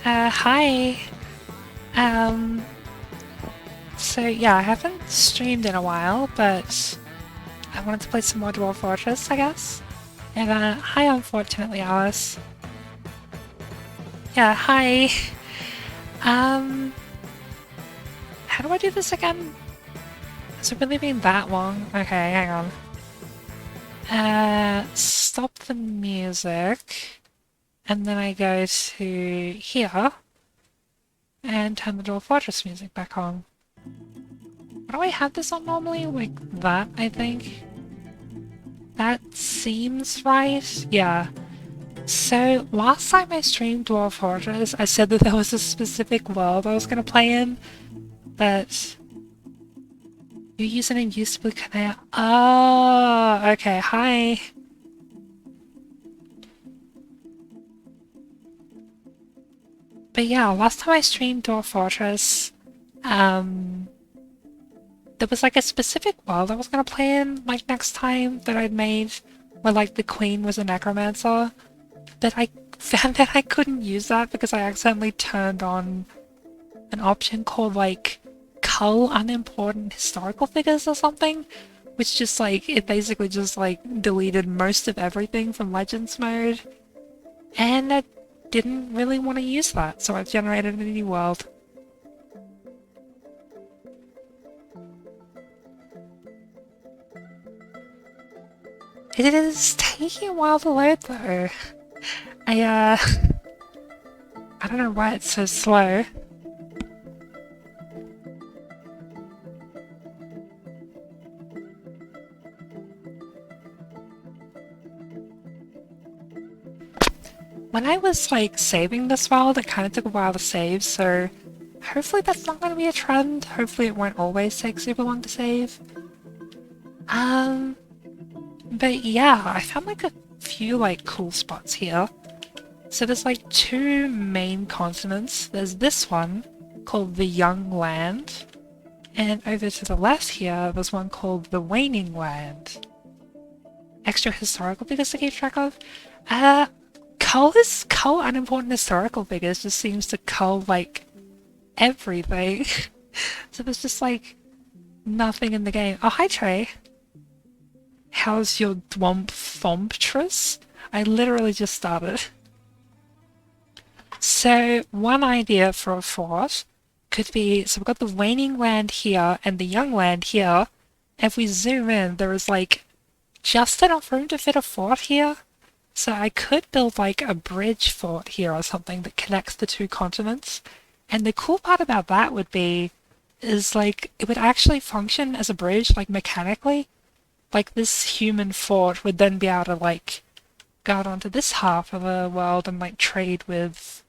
Hi. Um, so yeah, I haven't streamed in a while, but I wanted to play some more Dwarf Fortress, I guess. And hi, unfortunately, Alice. Yeah, hi. Um, how do I do this again? Has it really been that long? Okay, hang on. Stop the music, and then I go to here and turn the Dwarf Fortress music back on. Why do I have this on normally? Like that, I think. That seems right. Yeah. So last time I streamed Dwarf Fortress, I said that there was a specific world I was going to play in, but your username used to be connect. Oh, okay. Hi. But yeah, last time I streamed Dwarf Fortress, um, there was like a specific world I was going to play in, like next time that I'd made, where like the queen was a necromancer. But I found that I couldn't use that because I accidentally turned on an option called like cull unimportant historical figures or something, which just like it basically just like deleted most of everything from Legends mode, and I didn't really want to use that, so I've generated a new world. It is taking a while to load though. I I don't know why it's so slow. When I was like saving this world, it kind of took a while to save, so hopefully that's not going to be a trend. Hopefully it won't always take super long to save. Um, but yeah, I found like a few like cool spots here. So there's like two main continents. There's this one called the Young Land, and over to the left here, there's one called the Waning Land. Extra historical figures to keep track of. Uh, cull unimportant historical figures just seems to cull like everything. So there's just like nothing in the game. Oh, hi Trey. How's your Dwomp Thomptress? I literally just started. So one idea for a fort could be, so we've got the waning land here and the young land here. If we zoom in, there is like just enough room to fit a fort here. So I could build like a bridge fort here or something that connects the two continents. And the cool part about that would be, is like, it would actually function as a bridge, like mechanically. Like this human fort would then be able to like go out onto this half of the world and like trade with,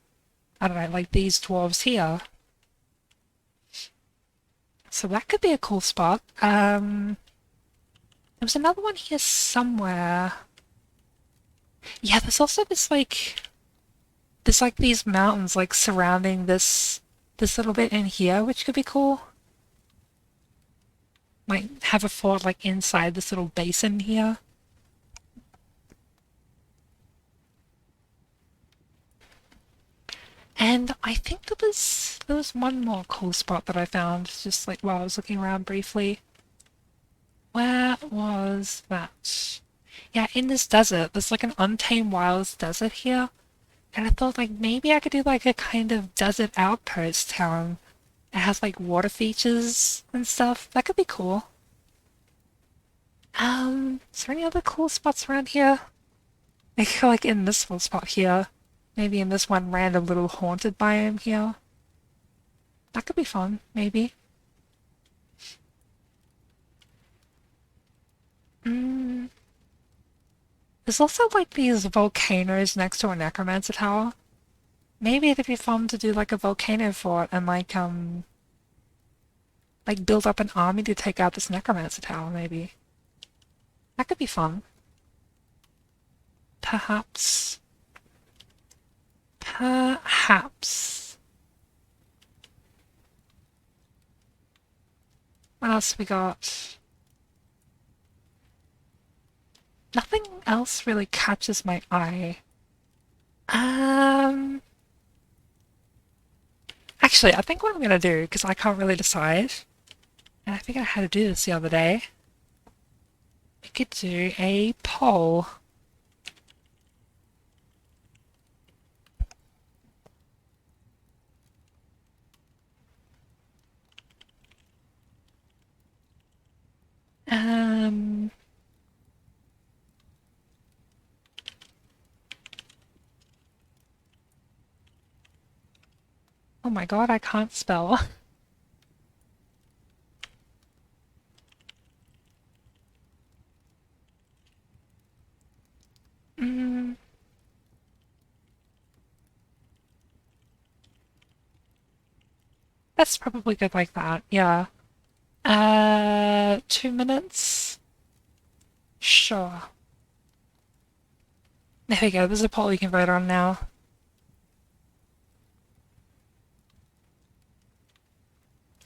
I don't know, like these dwarves here. So that could be a cool spot. There was another one here somewhere. Yeah, there's like these mountains like surrounding this little bit in here, which could be cool. Might have a fort like inside this little basin here. And I think there was one more cool spot that I found just like while I was looking around briefly. Where was that? Yeah, in this desert. There's like an untamed wilds desert here. And I thought like maybe I could do like a kind of desert outpost town. It has like water features and stuff. That could be cool. Is there any other cool spots around here? I feel like in this little spot here. Maybe in this one random little haunted biome here. That could be fun, maybe. Mm. There's also like these volcanoes next to a necromancer tower. Maybe it'd be fun to do like a volcano fort and like build up an army to take out this necromancer tower, maybe. That could be fun. Perhaps. Perhaps. What else we got? Nothing else really catches my eye. Um, Actually, I think what I'm gonna do, because I can't really decide, and I think I had to do this the other day, we could do a poll. Um, oh my god, I can't spell. mm, that's probably good like that, yeah. 2 minutes? Sure. There we go, there's a poll you can vote on now.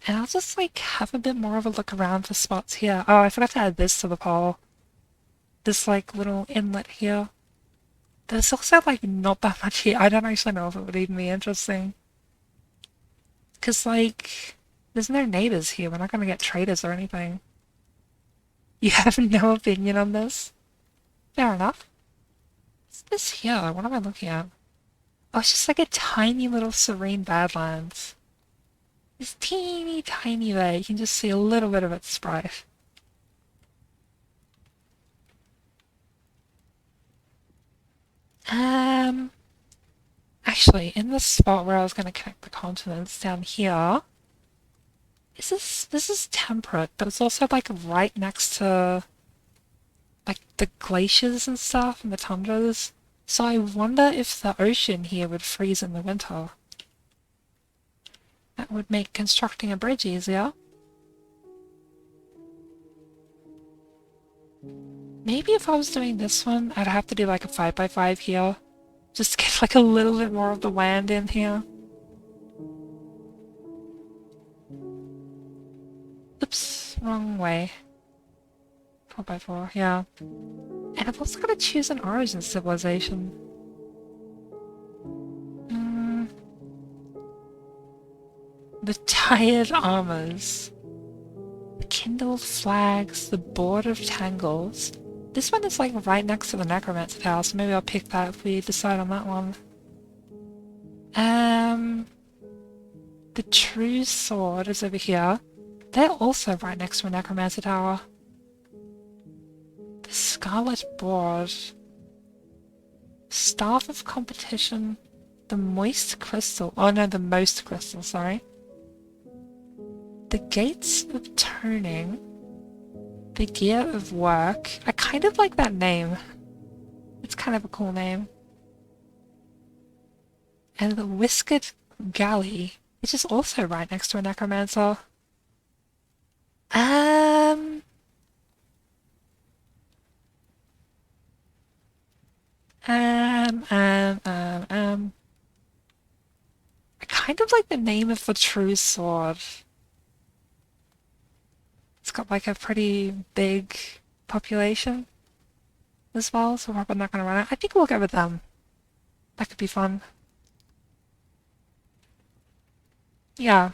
And I'll just like have a bit more of a look around for spots here. Oh, I forgot to add this to the poll. This like little inlet here. There's also like not that much here. I don't actually know if it would even be interesting. Because like, there's no neighbors here. We're not going to get traders or anything. You have no opinion on this? Fair enough. What's this here? What am I looking at? Oh, it's just like a tiny little serene badlands. This teeny tiny there. You can just see a little bit of its sprite. Um, Actually, in the spot where I was going to connect the continents down here, this is temperate, but it's also like right next to like the glaciers and stuff and the tundras. So I wonder if the ocean here would freeze in the winter. That would make constructing a bridge easier. Maybe if I was doing this one, I'd have to do like a 5x5 here. Just to get like a little bit more of the land in here. Oops, wrong way. 4x4, yeah. And I've also got to choose an origin civilization. The tired armors. The kindled flags, the board of tangles. This one is like right next to the necromancer tower, so maybe I'll pick that if we decide on that one. The true sword is over here. They're also right next to a necromancer tower. The scarlet board. Staff of competition. The moist crystal. Oh no, the most crystal, sorry. The gates of turning. The gear of work. I kind of like that name. It's kind of a cool name. And the whiskered galley, which is also right next to a necromancer. I kind of like the name of the true sword. It's got like a pretty big population as well, so we're probably not going to run it. I think we'll go with them. That could be fun. Yeah.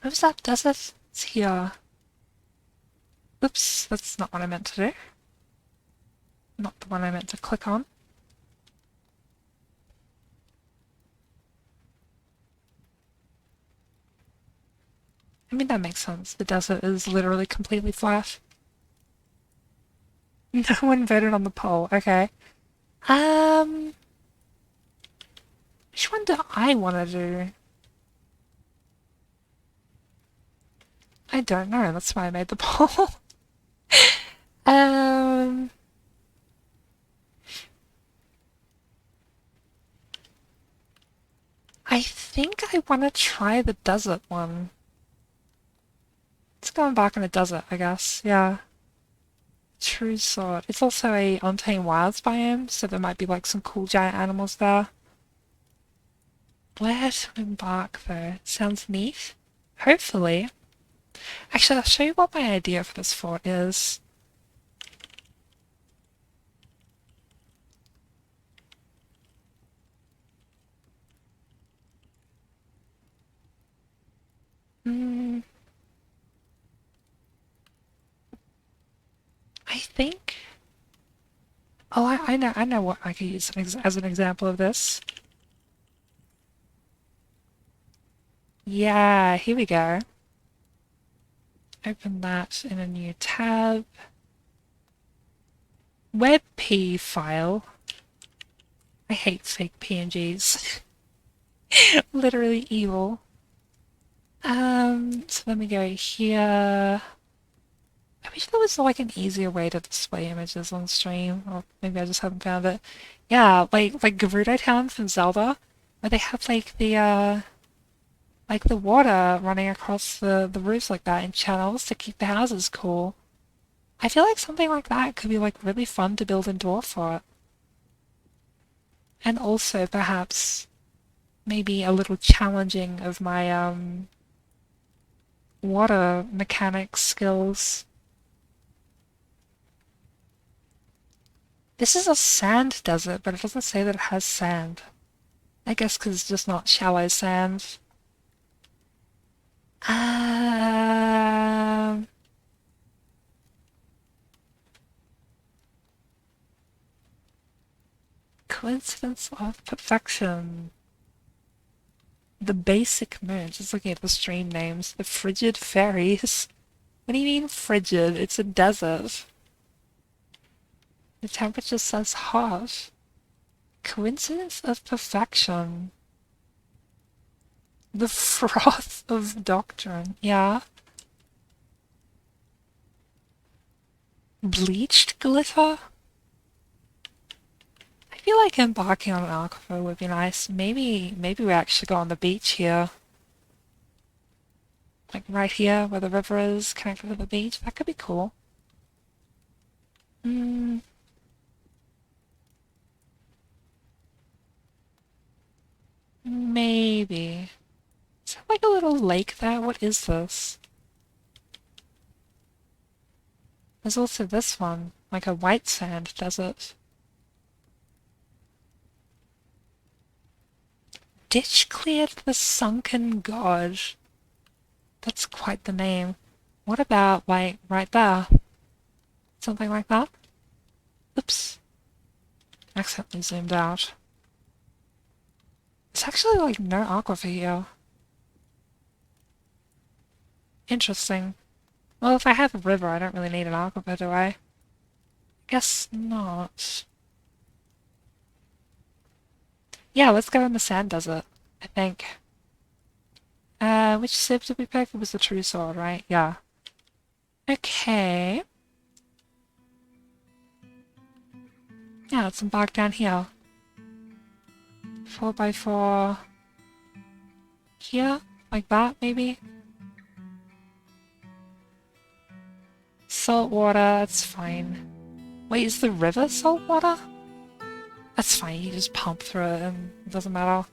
What was that desert? It's here. Oops, that's not what I meant to do. Not the one I meant to click on. I mean, that makes sense. The desert is literally completely flat. No one voted on the poll. Okay. Which one do I want to do? I don't know. That's why I made the poll. I think I want to try the desert one. Let's go back in the desert, I guess. Yeah. True sword. It's also a Untamed Wilds biome, so there might be like some cool giant animals there. Where to embark though? Sounds neat. Hopefully. Actually, I'll show you what my idea for this fort is. think... Oh, I know what I could use as an example of this. Yeah, here we go. Open that in a new tab. WebP file. I hate fake PNGs. Literally evil. So let me go here. I wish there was like an easier way to display images on stream, or maybe I just haven't found it. Yeah, like Gerudo Town from Zelda, where they have like the water running across the roofs like that in channels to keep the houses cool. I feel like something like that could be like really fun to build in Dwarf art. And also perhaps maybe a little challenging of my water mechanics skills. This is a sand desert, but it doesn't say that it has sand. I guess because it's just not shallow sand. Um, Coincidence of perfection. The basic moon. Just looking at the stream names. The frigid fairies. What do you mean frigid? It's a desert. The temperature says hot. Coincidence of perfection. The froth of doctrine. Yeah. Bleached glitter? I feel like embarking on an aquifer would be nice. Maybe we actually go on the beach here. Like right here where the river is connected to the beach. That could be cool. Maybe. Is there like a little lake there? What is this? There's also this one, like a white sand desert. Ditch cleared the sunken god. That's quite the name. What about, like, right there? Something like that? Oops. Accidentally zoomed out. It's actually, like, no aquifer here. Interesting. Well, if I have a river, I don't really need an aquifer, do I? Guess not. Yeah, let's go in the sand desert, I think. Which civ did we pick? It was the true sword, right? Yeah. Okay. Yeah, let's embark down here. 4x4. Here? Like that, maybe? Salt water, that's fine. Wait, is the river salt water? That's fine, you just pump through it and it doesn't matter.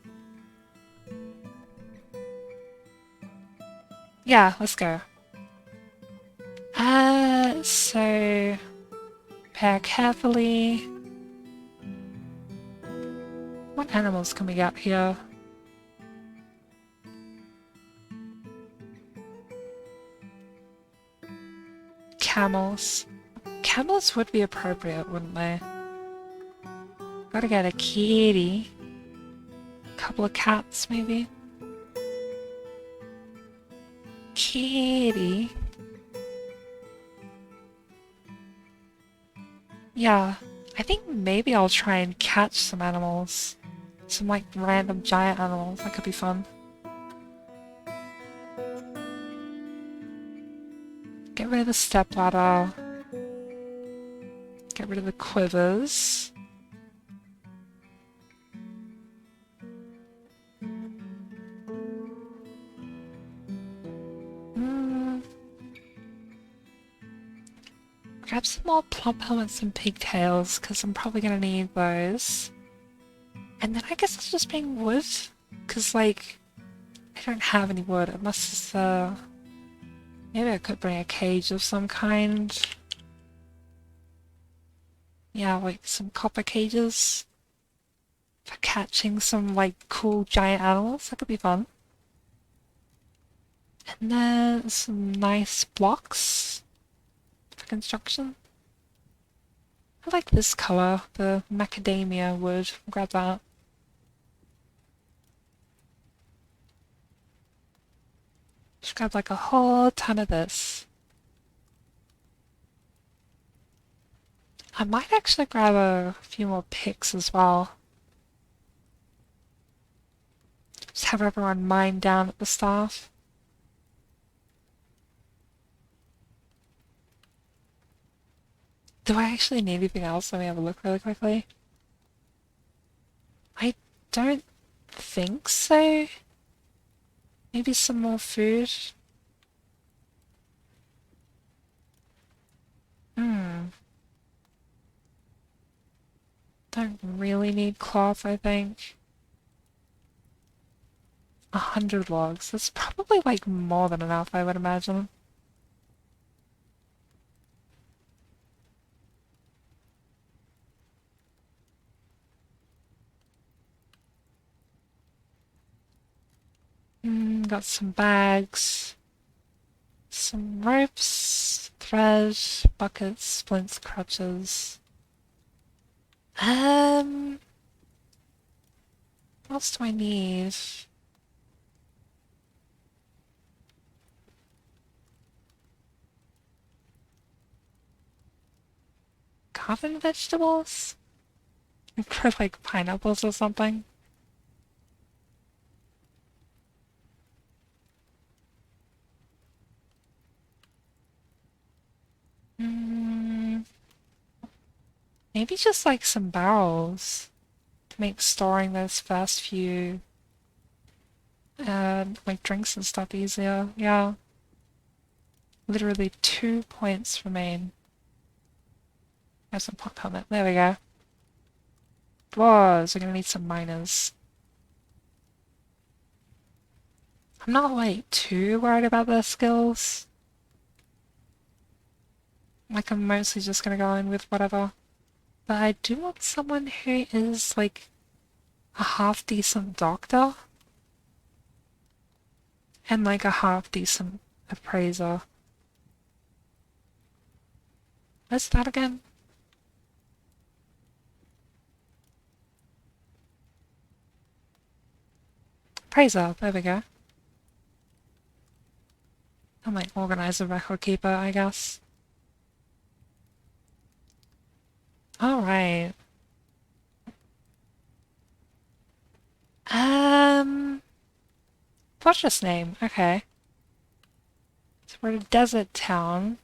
Yeah, let's go. So... Pair carefully. What animals can we get here? Camels. Camels would be appropriate, wouldn't they? Gotta get a kitty. A couple of cats, maybe. Kitty. Yeah, I think maybe I'll try and catch some animals. Some like random giant animals. That could be fun. Get rid of the stepladder. Get rid of the quivers. Grab some more plump helmets and pigtails, because I'm probably going to need those. And then I guess it's just bring wood, because, like, I don't have any wood. It must just, maybe I could bring a cage of some kind. Yeah, like some copper cages. For catching some, like, cool giant animals. That could be fun. And then some nice blocks for construction. I like this color, the macadamia wood. Grab that. Just grab like a whole ton of this. I might actually grab a few more picks as well. Just have everyone mine down at the staff. Do I actually need anything else? Let me have a look really quickly. I don't think so. Maybe some more food. Don't really need cloth, I think. 100 logs. That's probably like more than enough, I would imagine. Got some bags, some ropes, thread, buckets, splints, crutches. What else do I need? Garden vegetables? Grow like pineapples or something? Maybe just like some barrels to make storing those first few like drinks and stuff easier. Yeah. Literally 2 points remain. There's some pot helmet. There we go. Dwarves, we're gonna need some miners. I'm not like too worried about their skills. Like I'm mostly just gonna go in with whatever. But I do want someone who is like a half decent doctor and like a half decent appraiser. What's that again? Appraiser, there we go. I might organize a record keeper, I guess. Alright. Fortress name, okay. So we're a desert town.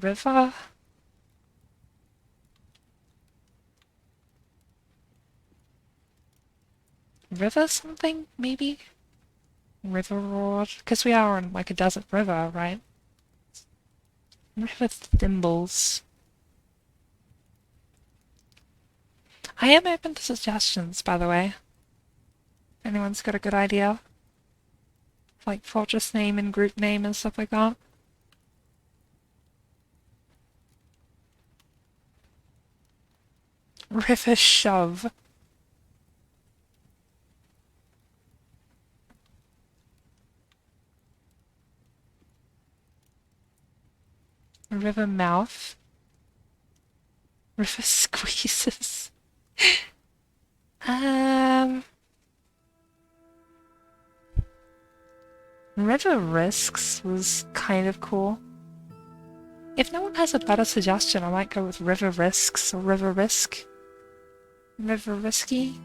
River? River something, maybe? River Road? Because we are on like a desert river, right? River Thimbles. I am open to suggestions, by the way. If anyone's got a good idea. Like fortress name and group name and stuff like that. River Shove. River Mouth. River Squeezes. Riverrisks was kind of cool. If no one has a better suggestion, I might go with Riverrisks or Riverrisk. Riverrisky?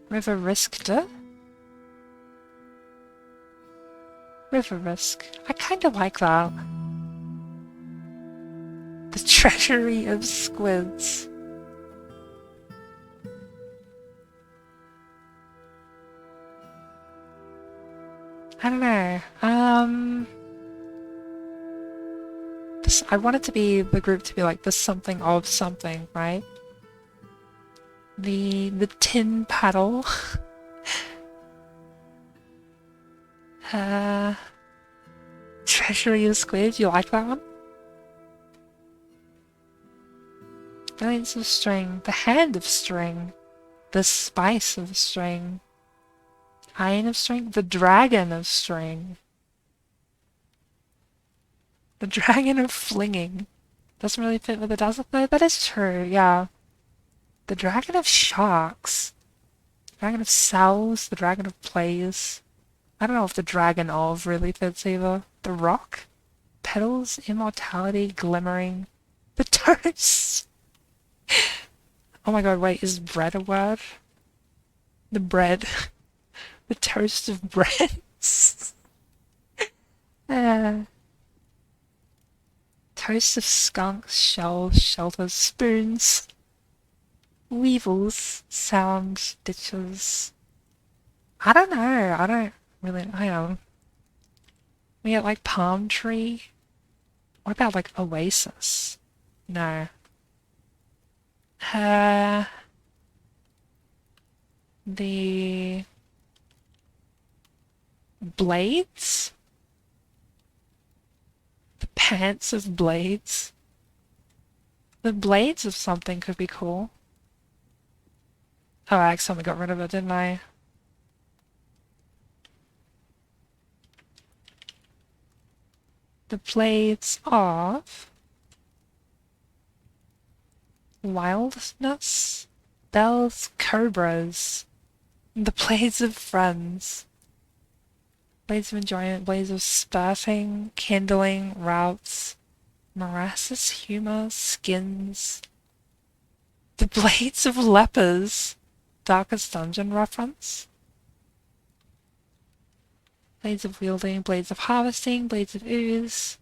Riverrisked? Riverrisk. I kinda like that. The Treasury of Squids. I don't know. I want it to be the group to be like the something of something, right? The tin paddle. Treasury of Squid, you like that one? Billions of string, the hand of string, the spice of string. Iron of String? The Dragon of String. The Dragon of Flinging. Doesn't really fit with the desert though. That is true, yeah. The Dragon of Sharks. Dragon of Cells. The Dragon of Plays. I don't know if the Dragon of really fits either. The Rock. Petals. Immortality. Glimmering. The Toast. Oh my god, wait, is bread a word? The bread. The toast of breads. Toast of skunks, shells, shelters, spoons. Weevils, sound, ditches. I don't know. I don't really. I don't. We get like palm tree. What about like oasis? No. The blades? The pants of blades? The blades of something could be cool. Oh, I accidentally got rid of it, didn't I? The blades of wildness, bells, cobras, the blades of friends, blades of enjoyment, blades of spurting, kindling, routes, morasses, humor, skins, the blades of lepers, Darkest Dungeon reference, blades of wielding, blades of harvesting, blades of ooze,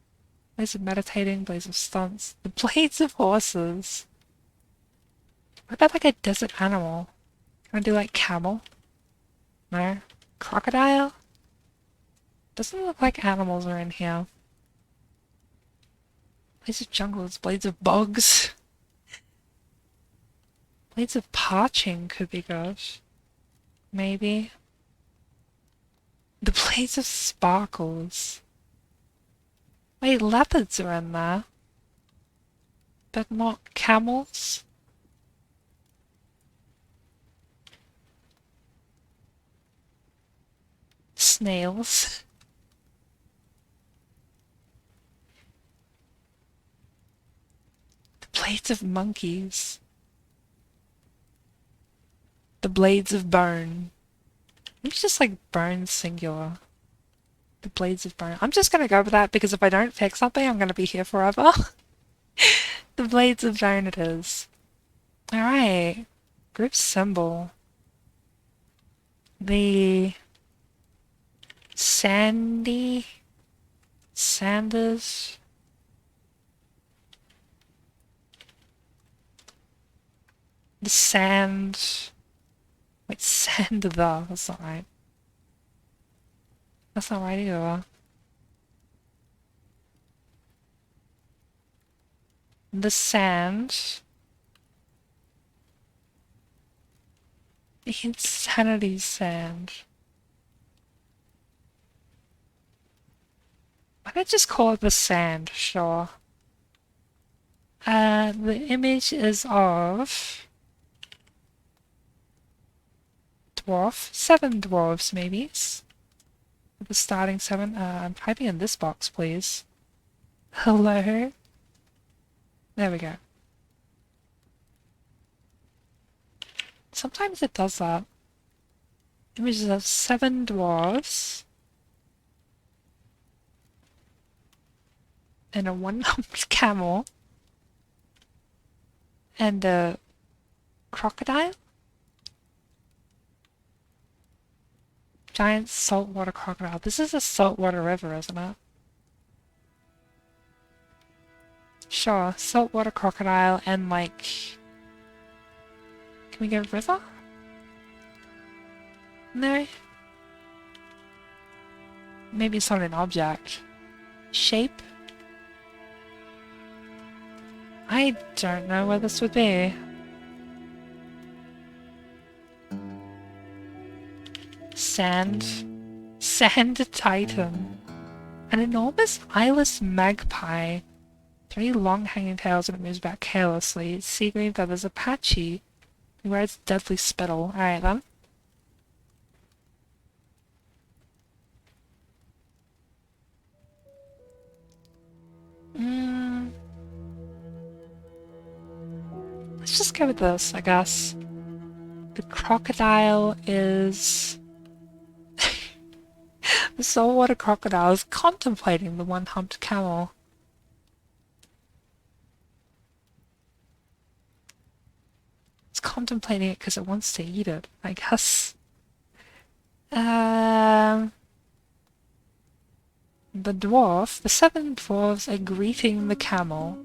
blades of meditating, blades of stunts, the blades of horses. What about like a desert animal? Can I do like camel? No? Crocodile? Doesn't look like animals are in here. Blades of jungles, blades of bogs. Blades of parching could be good. Maybe. The blades of sparkles. Wait, leopards are in there. But not camels? Snails. The blades of monkeys. The blades of bone. Maybe just like bone singular. The blades of bone. I'm just gonna go with that because if I don't pick something, I'm gonna be here forever. The blades of bone it is. Alright. Group symbol. The Sandy Sanders. The sand. Wait, sand the. That's not right. That's not right either. The sand. The insanity sand. Why don't I just call it the sand? Sure. The image is of dwarf. 7 dwarves, maybe. The starting 7. I'm typing in this box, please. Hello? There we go. Sometimes it does that. Images of 7 dwarves. And a one-humped camel. And a crocodile? Giant saltwater crocodile. This is a saltwater river, isn't it? Sure, saltwater crocodile and like... Can we go river? No? Maybe it's not an object. Shape? I don't know what this would be. Sand. Sand Titan. An enormous eyeless magpie. 3 long hanging tails and it moves back carelessly. Sea green feathers are patchy. It wears deadly spittle. Alright then. let's just go with this, I guess. The crocodile is... The saltwater crocodile is contemplating the one-humped camel. It's contemplating it because it wants to eat it, I guess. The dwarf, the 7 dwarves are greeting the camel.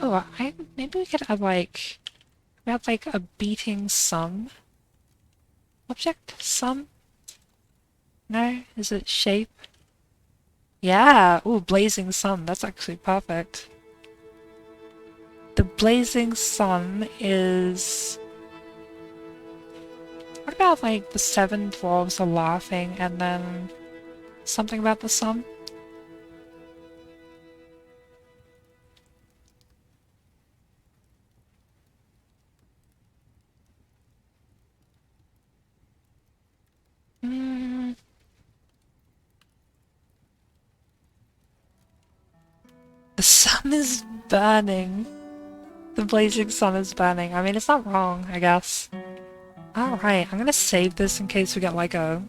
Oh, maybe we could add like, a beating sun object? Sun? No? Is it shape? Yeah! Ooh, blazing sun. That's actually perfect. The blazing sun is... What about like the 7 dwarves are laughing and then something about the sun? The sun is burning. The blazing sun is burning. I mean, it's not wrong, I guess. Alright, I'm gonna save this in case we get like a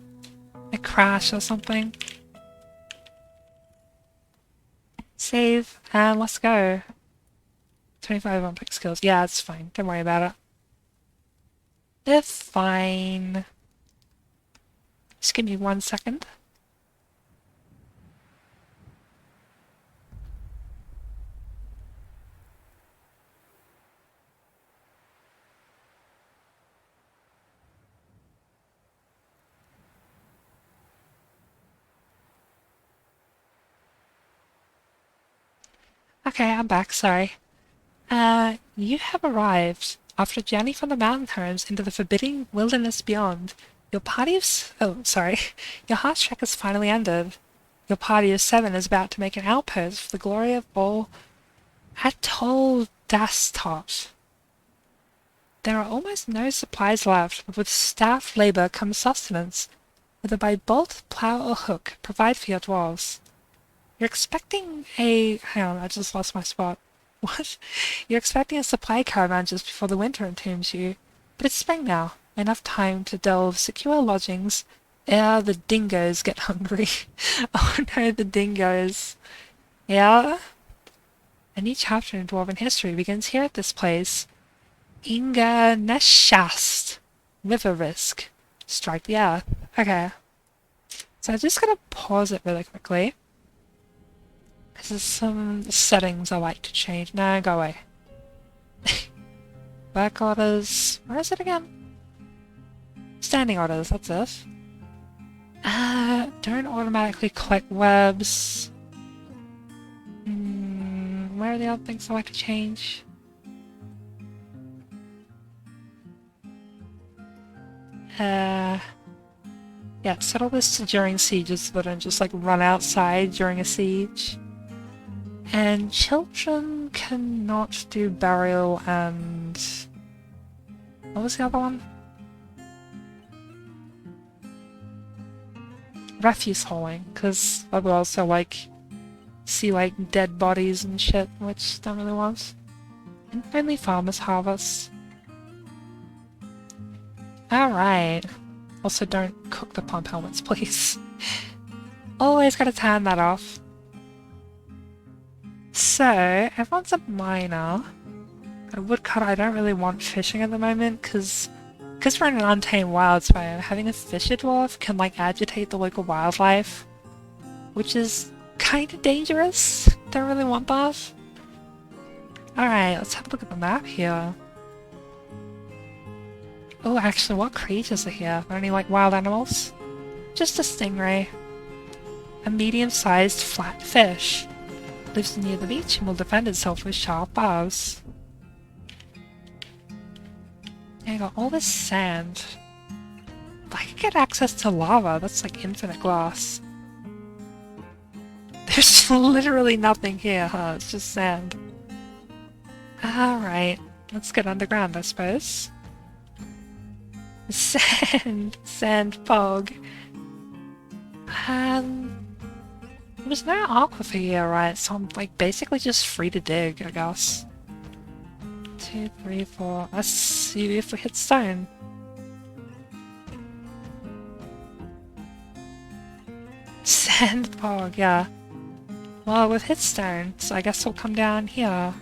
crash or something. Save, and let's go. 25 on pick skills. Yeah, it's fine. Don't worry about it. They're fine. Just give me 1 second. Okay, I'm back, sorry. You have arrived. After a journey from the mountain homes into the forbidding wilderness beyond, your party of your heart trek has finally ended. Your party of 7 is about to make an outpost for the glory of all Atoll Dastot. There are almost no supplies left, but with staff labor comes sustenance, whether by bolt, plow, or hook, provide for your dwarves. You're expecting a... Hang on, I just lost my spot. What? You're expecting a supply caravan just before the winter entombs you. But it's spring now. Enough time to delve secure lodgings ere the dingoes get hungry. Oh no, the dingoes. Yeah? A new chapter in Dwarven history begins here at this place. Inga Neshast. Riverrisk. Strike the earth. Okay. So I'm just gonna pause it really quickly. There's some settings I like to change. No, go away. Work orders. Where is it again? Standing orders, that's it. Don't automatically collect webs. Where are the other things I like to change? Yeah, settle this to during sieges so that I don't just like run outside during a siege. And children cannot do burial and... What was the other one? Refuse hauling, because I would also like see like dead bodies and shit, which don't really want. And only farmers harvest. Alright. Also don't cook the pump helmets, please. Always gotta turn that off. So, everyone's a miner. A woodcutter, I don't really want fishing at the moment, because we're in an untamed wilds biome, having a fisher dwarf can like agitate the local wildlife, which is kind of dangerous. Don't really want that. Alright, let's have a look at the map here. Oh, actually, what creatures are here? Are there any like wild animals? Just a stingray. A medium-sized flat fish. Lives near the beach and will defend itself with sharp bars. And I got all this sand. If I could get access to lava, that's like infinite glass. There's literally nothing here, huh? It's just sand. Alright, let's get underground, I suppose. Sand fog. There's no aquifer here, right? So I'm like basically just free to dig, I guess. 2, 3, 4. Let's see if we hit stone. Sand fog, yeah. Well, we've hit stone, so I guess we'll come down here.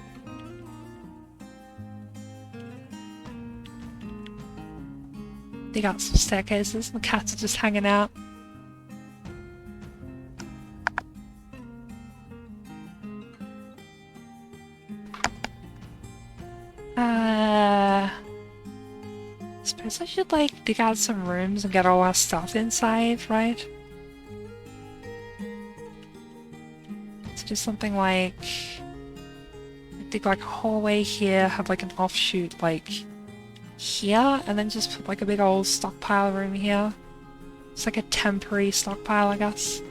Dig out some staircases. The cats are just hanging out. I suppose I should like dig out some rooms and get all our stuff inside, right? Let's do something like dig like a hallway here, have like an offshoot like here, and then just put like a big old stockpile room here. It's like a temporary stockpile, I guess.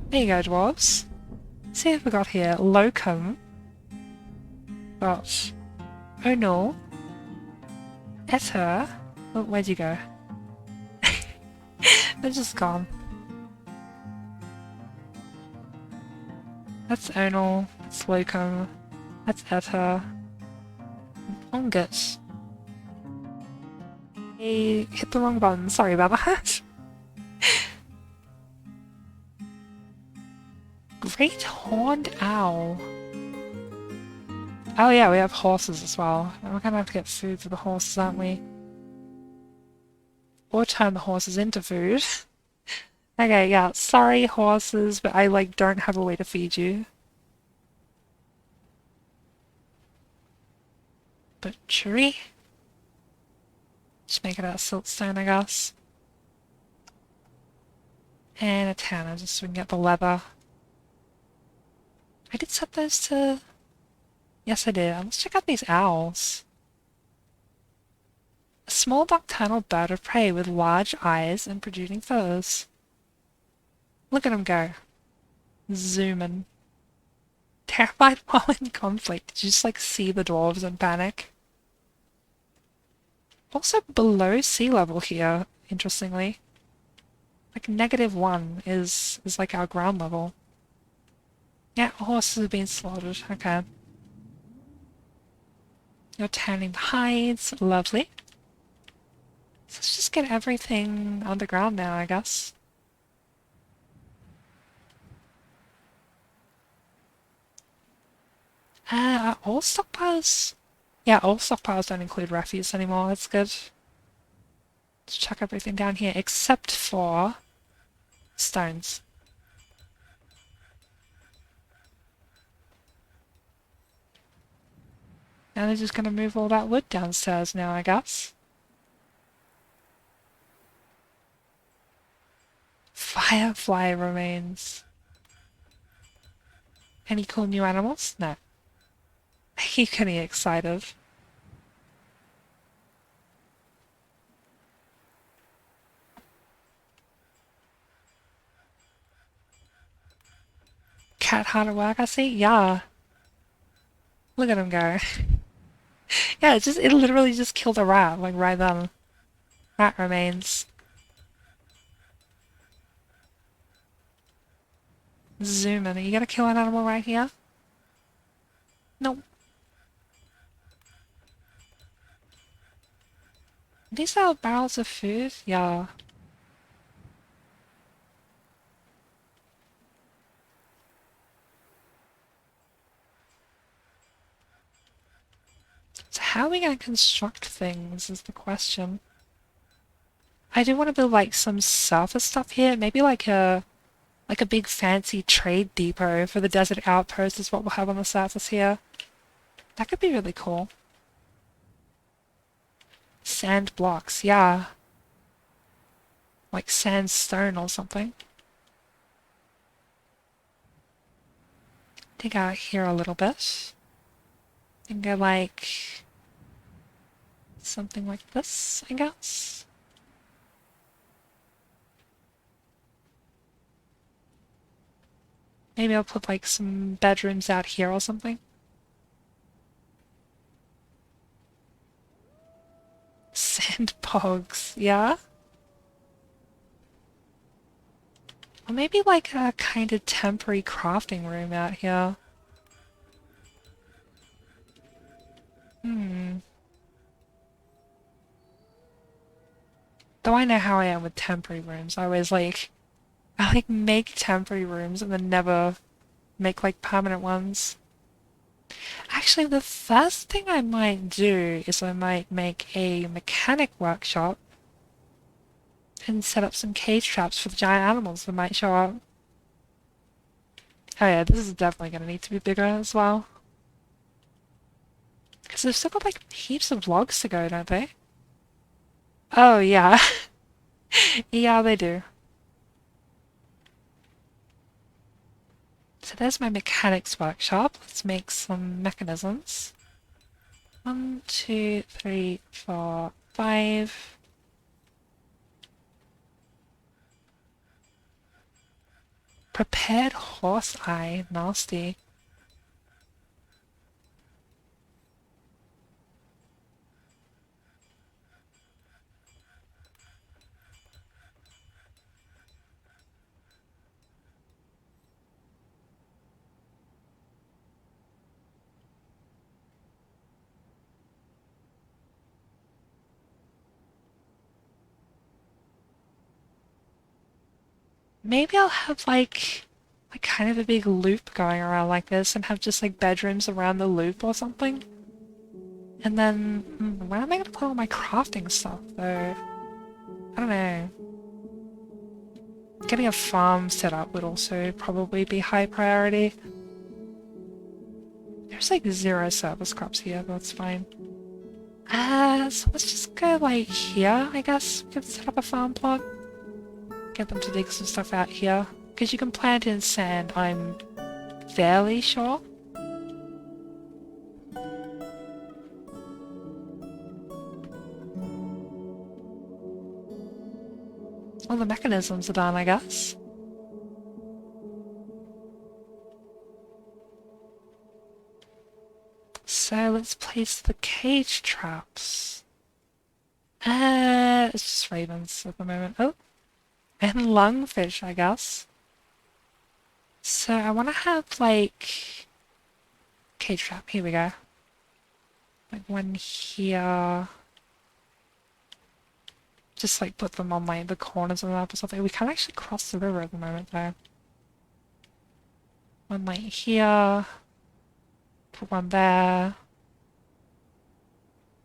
There you go, dwarves. Let's see what we got here. Locum. Got... Oh no. Ether. Oh, where'd you go? They're just gone. That's Onal. That's Locum. That's Ether. Ongus. I hit the wrong button. Sorry about that. Great Horned Owl. Oh yeah, we have horses as well. We're gonna have to get food for the horses, aren't we? Or turn the horses into food. Okay, yeah, sorry horses, but I like don't have a way to feed you. Butchery? Just make it out of siltstone, I guess. And a tanner, just so we can get the leather. I did set those to... Yes, I did. Let's check out these owls. A small nocturnal bird of prey with large eyes and protruding feathers. Look at him go. Zoom in. Terrified while in conflict. Did you just like see the dwarves and panic? Also below sea level here, interestingly. Like -1 is like our ground level. Yeah, horses have been slaughtered. Okay. You're tanning the hides. Lovely. So let's just get everything underground now, I guess. Are all stockpiles? Yeah, all stockpiles don't include refuse anymore. That's good. Let's chuck everything down here except for stones. Now they're just going to move all that wood downstairs now, I guess. Firefly remains. Any cool new animals? No. I keep getting excited. Cat hard at work, I see? Yeah. Look at him go. Yeah, it literally just killed a rat, like right then. Rat remains. Zoom in. Are you gonna kill an animal right here? Nope. These are barrels of food? Yeah. So how are we gonna construct things is the question. I do want to build like some surface stuff here, maybe like a big fancy trade depot for the desert outpost is what we'll have on the surface here. That could be really cool. Sand blocks, yeah. Like sandstone or something. Dig out here a little bit. And go like... something like this, I guess. Maybe I'll put like some bedrooms out here or something. logs, yeah? Or maybe like a kind of temporary crafting room out here. Hmm. Though I know how I am with temporary rooms. I like make temporary rooms and then never make like permanent ones. Actually, the first thing I might do is I might make a mechanic workshop and set up some cage traps for the giant animals that might show up. Oh yeah, this is definitely going to need to be bigger as well. Because they've still got like heaps of logs to go, don't they? Oh yeah. Yeah, they do. So there's my mechanics workshop. Let's make some mechanisms. 1, 2, 3, 4, 5. Prepared horse eye. Nasty. Maybe I'll have like kind of a big loop going around like this and have just like bedrooms around the loop or something. And then, where am I gonna put all my crafting stuff though? I don't know. Getting a farm set up would also probably be high priority. There's like 0 service crops here, but that's fine. So let's just go like here, I guess. We can set up a farm plot. Get them to dig some stuff out here. Because you can plant in sand, I'm fairly sure. All the mechanisms are done, I guess. So let's place the cage traps. It's just ravens at the moment. Oh, and lungfish, I guess. So I want to have like cage trap. Here we go. Like one here. Just like put them on like the corners of the map or something. We can't actually cross the river at the moment though. One like here. Put one there.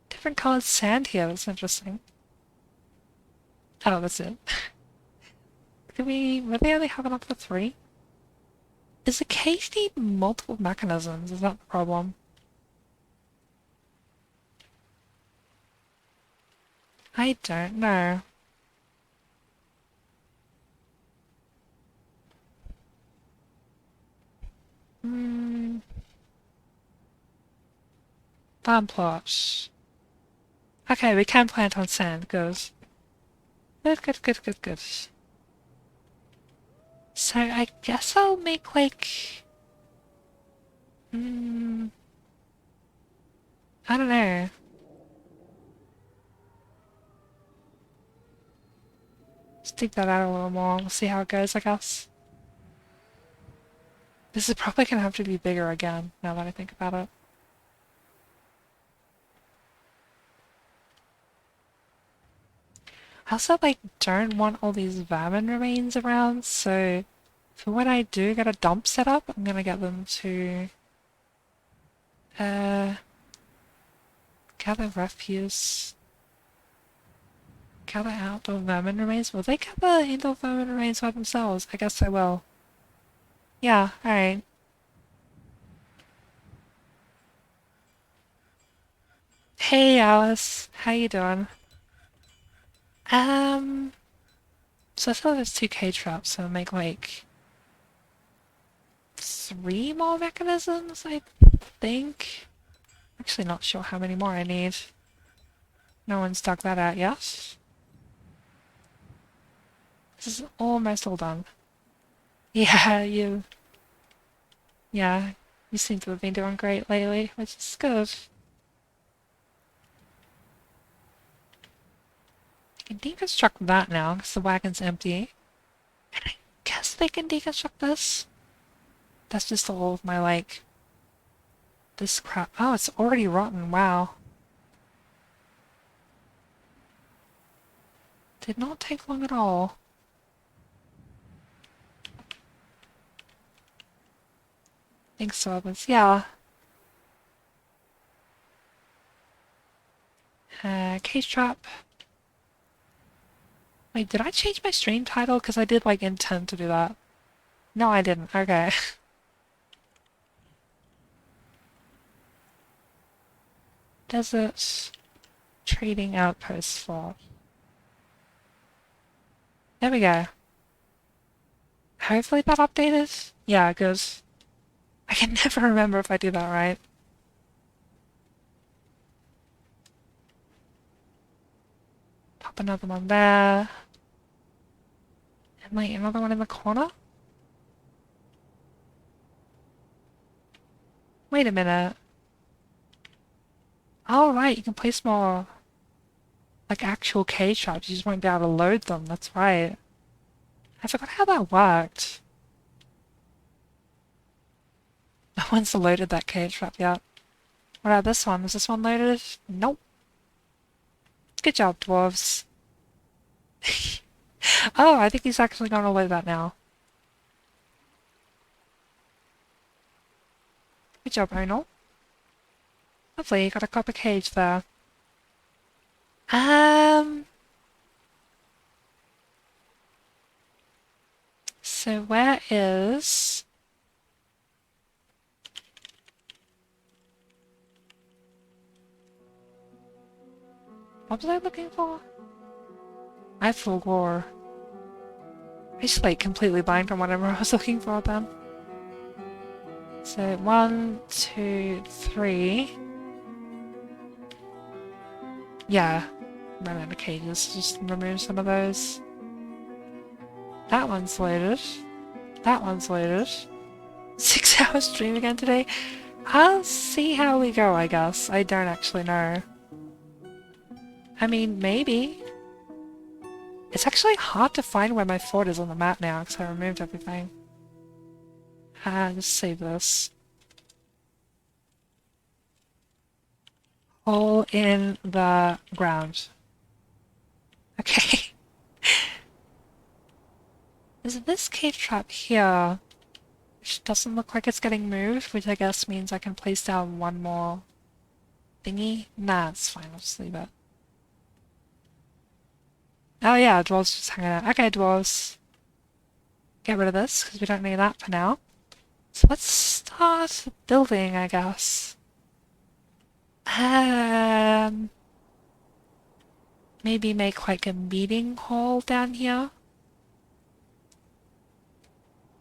Different colored sand here. That's interesting. Oh, that's it. Did we really only have enough for 3? Does the cage need multiple mechanisms? Is that the problem? I don't know. Hmm. Farm plot. Okay, we can plant on sand. Good. Good, good, good, good, good. So I guess I'll make like... I don't know. Stick that out a little more. We'll see how it goes, I guess. This is probably gonna have to be bigger again, now that I think about it. I also, like, don't want all these vermin remains around, so for when I do get a dump set up, I'm gonna get them to, gather refuse. Gather outdoor vermin remains? Will they gather indoor vermin remains by themselves? I guess they will. Yeah, alright. Hey Alice, how you doing? Um, so I thought there's 2 cage traps, so I'll make like 3 more mechanisms, I think. Actually not sure how many more I need. No one's dug that out yet. This is almost all done. Yeah, yeah, you seem to have been doing great lately, which is good. can deconstruct that now because the wagon's empty. And I guess they can deconstruct this. That's just all of my, like, this crap. Oh, it's already rotten. Wow. Did not take long at all. Thanks, Sorbus. Yeah. Cage trap. Wait, did I change my stream title? Because I did, like, intend to do that. No, I didn't. Okay. Desert Trading Outpost Fort. There we go. Hopefully that updated? Yeah, good. I can never remember if I do that right. Pop another one there. And like another one in the corner? Wait a minute. Oh right, you can place more like actual cage traps, you just won't be able to load them, that's right. I forgot how that worked. No one's loaded that cage trap yet. What about this one? Is this one loaded? Nope. Good job, dwarves. Oh, I think he's actually gonna load that now. Good job, Onal. Lovely, you got a copper cage there. So where is... What was I looking for? I forgot. I just like completely blanked on whatever I was looking for then. So 1, 2, 3. Yeah, run out of cages. Just remove some of those. That one's loaded. That one's loaded. 6 hours stream again today. I'll see how we go, I guess. I don't actually know. I mean, maybe. It's actually hard to find where my fort is on the map now because I removed everything. Just save this. Hole in the ground. Okay. There's this cave trap here, which doesn't look like it's getting moved, which I guess means I can place down one more thingy. Nah, it's fine, I'll just leave it. Oh yeah, dwarves just hanging out. Okay, dwarves. Get rid of this, because we don't need that for now. So let's start building, I guess. Maybe make like a meeting hall down here.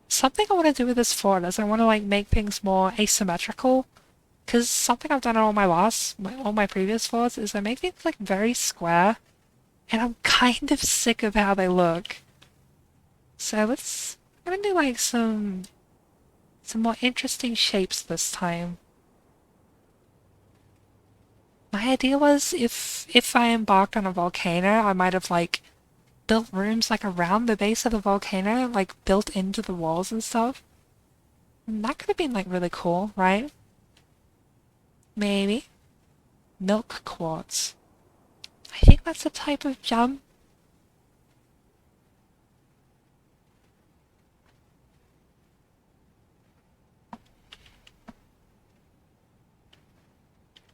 Something I want to do with this fort is I want to like make things more asymmetrical. Because something I've done on all my previous forts is I make things like very square. And I'm kind of sick of how they look. So I'm gonna do like some more interesting shapes this time. My idea was if I embarked on a volcano, I might have like built rooms like around the base of the volcano, like built into the walls and stuff. And that could have been like really cool, right? Maybe. Milk quartz. I think that's a type of gem.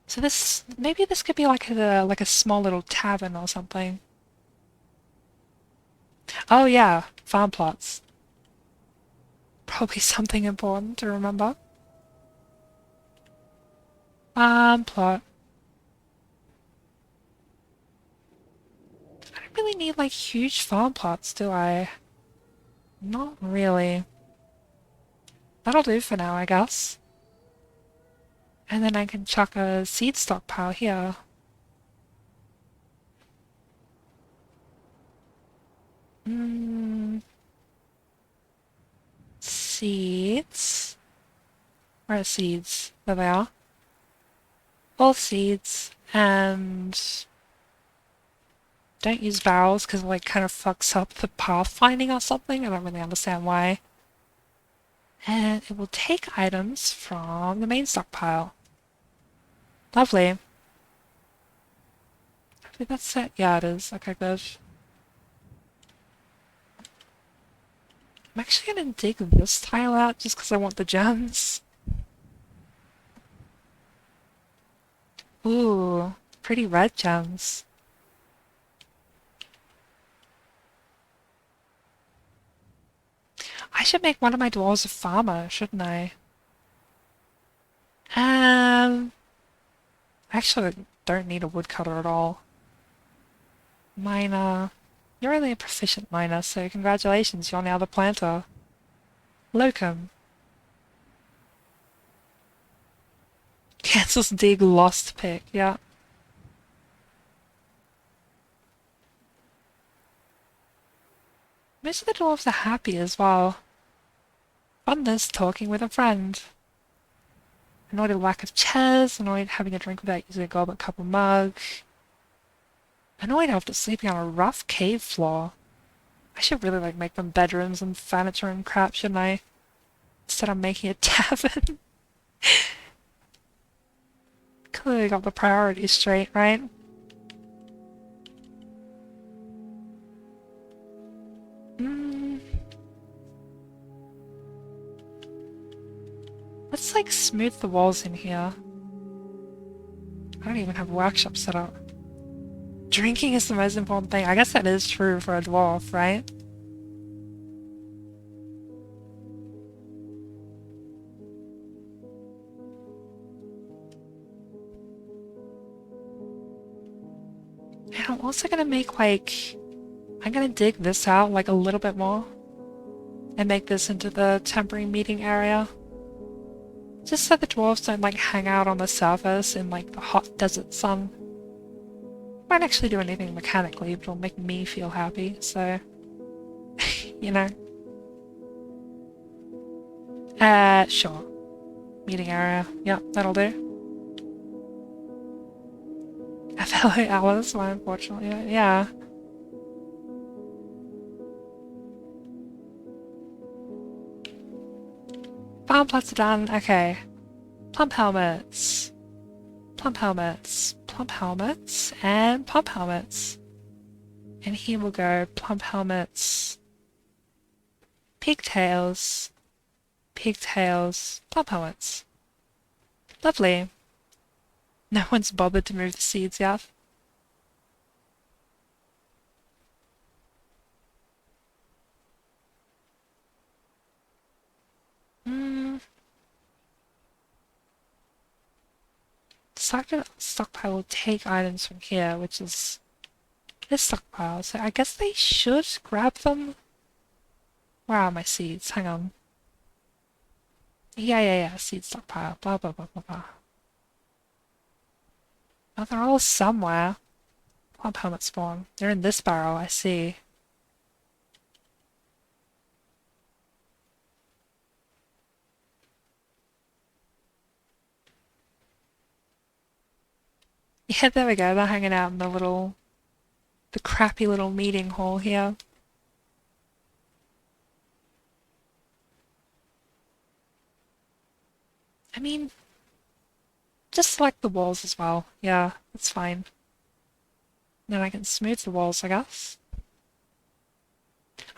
So maybe this could be like a small little tavern or something. Oh yeah, farm plots. Probably something important to remember. Farm plot. I don't really need like huge farm plots, do I? Not really. That'll do for now, I guess. And then I can chuck a seed stockpile here. Seeds. Where are seeds? There they are. All seeds and don't use barrels because it like kind of fucks up the pathfinding or something. I don't really understand why. And it will take items from the main stockpile. Lovely. Hopefully that's it. Yeah, it is. Okay, good. I'm actually gonna dig this tile out just because I want the gems. Ooh, pretty red gems. I should make one of my dwarves a farmer, shouldn't I? Actually, I don't need a woodcutter at all. Miner. You're only a proficient miner, so congratulations, you're now the planter. Locum. Cancels dig lost pick, yeah. Most of the dwarves are happy as well. Funness talking with a friend. Annoyed at lack of chairs, annoyed having a drink without using a goblet cup or mug. Annoyed after sleeping on a rough cave floor. I should really like make them bedrooms and furniture and crap, shouldn't I? Instead of making a tavern. Clearly got the priorities straight, right? Let's like smooth the walls in here. I don't even have a workshop set up. Drinking is the most important thing. I guess that is true for a dwarf, right? And I'm also gonna make like... I'm gonna dig this out like a little bit more. And make this into the temporary meeting area. Just so the dwarves don't like hang out on the surface in like the hot desert sun. Won't actually do anything mechanically, but it'll make me feel happy, so... you know. Sure. Meeting area. Yep, that'll do. FLA hours, why unfortunately, yeah. Farm plots are done, okay. Plump helmets. Plump helmets. Plump helmets. And plump helmets. And here we'll go plump helmets. Pigtails. Pigtails. Plump helmets. Lovely. No one's bothered to move the seeds yet. Stockpile will take items from here, which is this stockpile. So I guess they should grab them. Where are my seeds? Hang on. Yeah. Seed stockpile. Blah, blah, blah, blah, blah. Oh, they're all somewhere. Plump helmet spawn. They're in this barrel, I see. Yeah, there we go. They're hanging out in the crappy little meeting hall here. I mean, just select the walls as well. Yeah, that's fine. Then I can smooth the walls, I guess.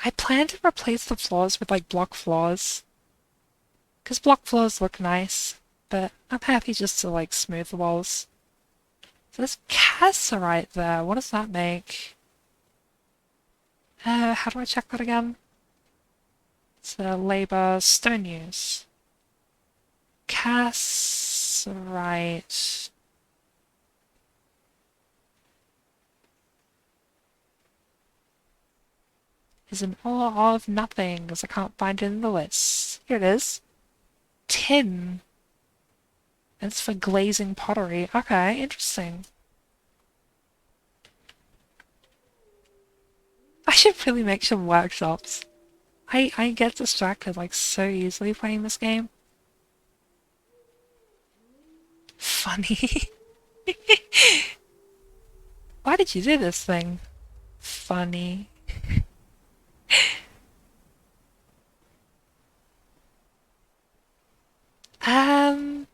I plan to replace the floors with like block floors. Because block floors look nice, but I'm happy just to like smooth the walls. So there's cassiterite there. What does that make? How do I check that again? It's labor stone use. Cassiterite. Is an ore of nothing, because I can't find it in the list. Here it is. Tin. It's for glazing pottery. Okay, interesting. I should really make some workshops. I get distracted like so easily playing this game. Funny. Why did you do this thing? Funny. Um,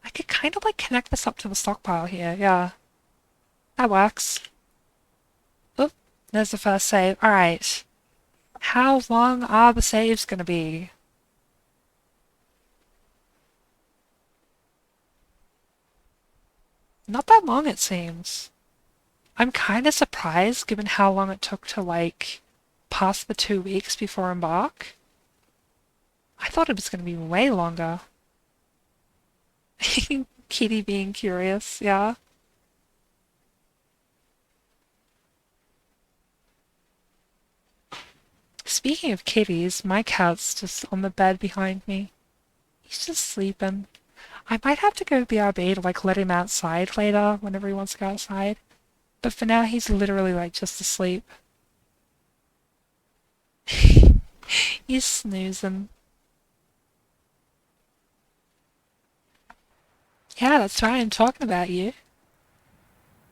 I could kind of like connect this up to the stockpile here. Yeah, that works. Oop, there's the first save. Alright. How long are the saves gonna be? Not that long, it seems. I'm kind of surprised given how long it took to, like, pass the 2 weeks before Embark. I thought it was gonna be way longer. Kitty being curious, yeah. Speaking of kitties, my cat's just on the bed behind me. He's just sleeping. I might have to go BRB to like let him outside later whenever he wants to go outside. But for now he's literally like just asleep. He's snoozing. Yeah, that's right, I'm talking about you.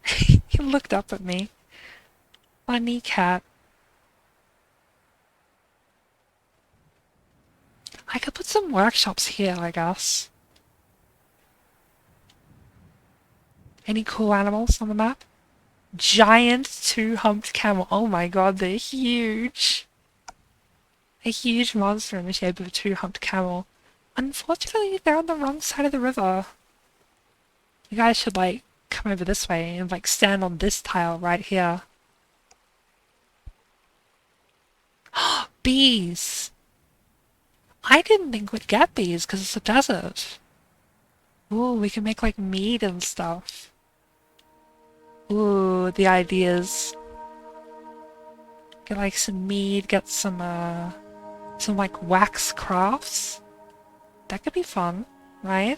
He looked up at me. Funny cat. I could put some workshops here, I guess. Any cool animals on the map? Giant two-humped camel. Oh my god, they're huge. A huge monster in the shape of a two-humped camel. Unfortunately, they're on the wrong side of the river. You guys should, like, come over this way and, like, stand on this tile right here. Bees! I didn't think we'd get bees because it's a desert. Ooh, we can make, like, mead and stuff. Ooh, the ideas. Get, like, some mead, get some, like, wax crafts. That could be fun, right?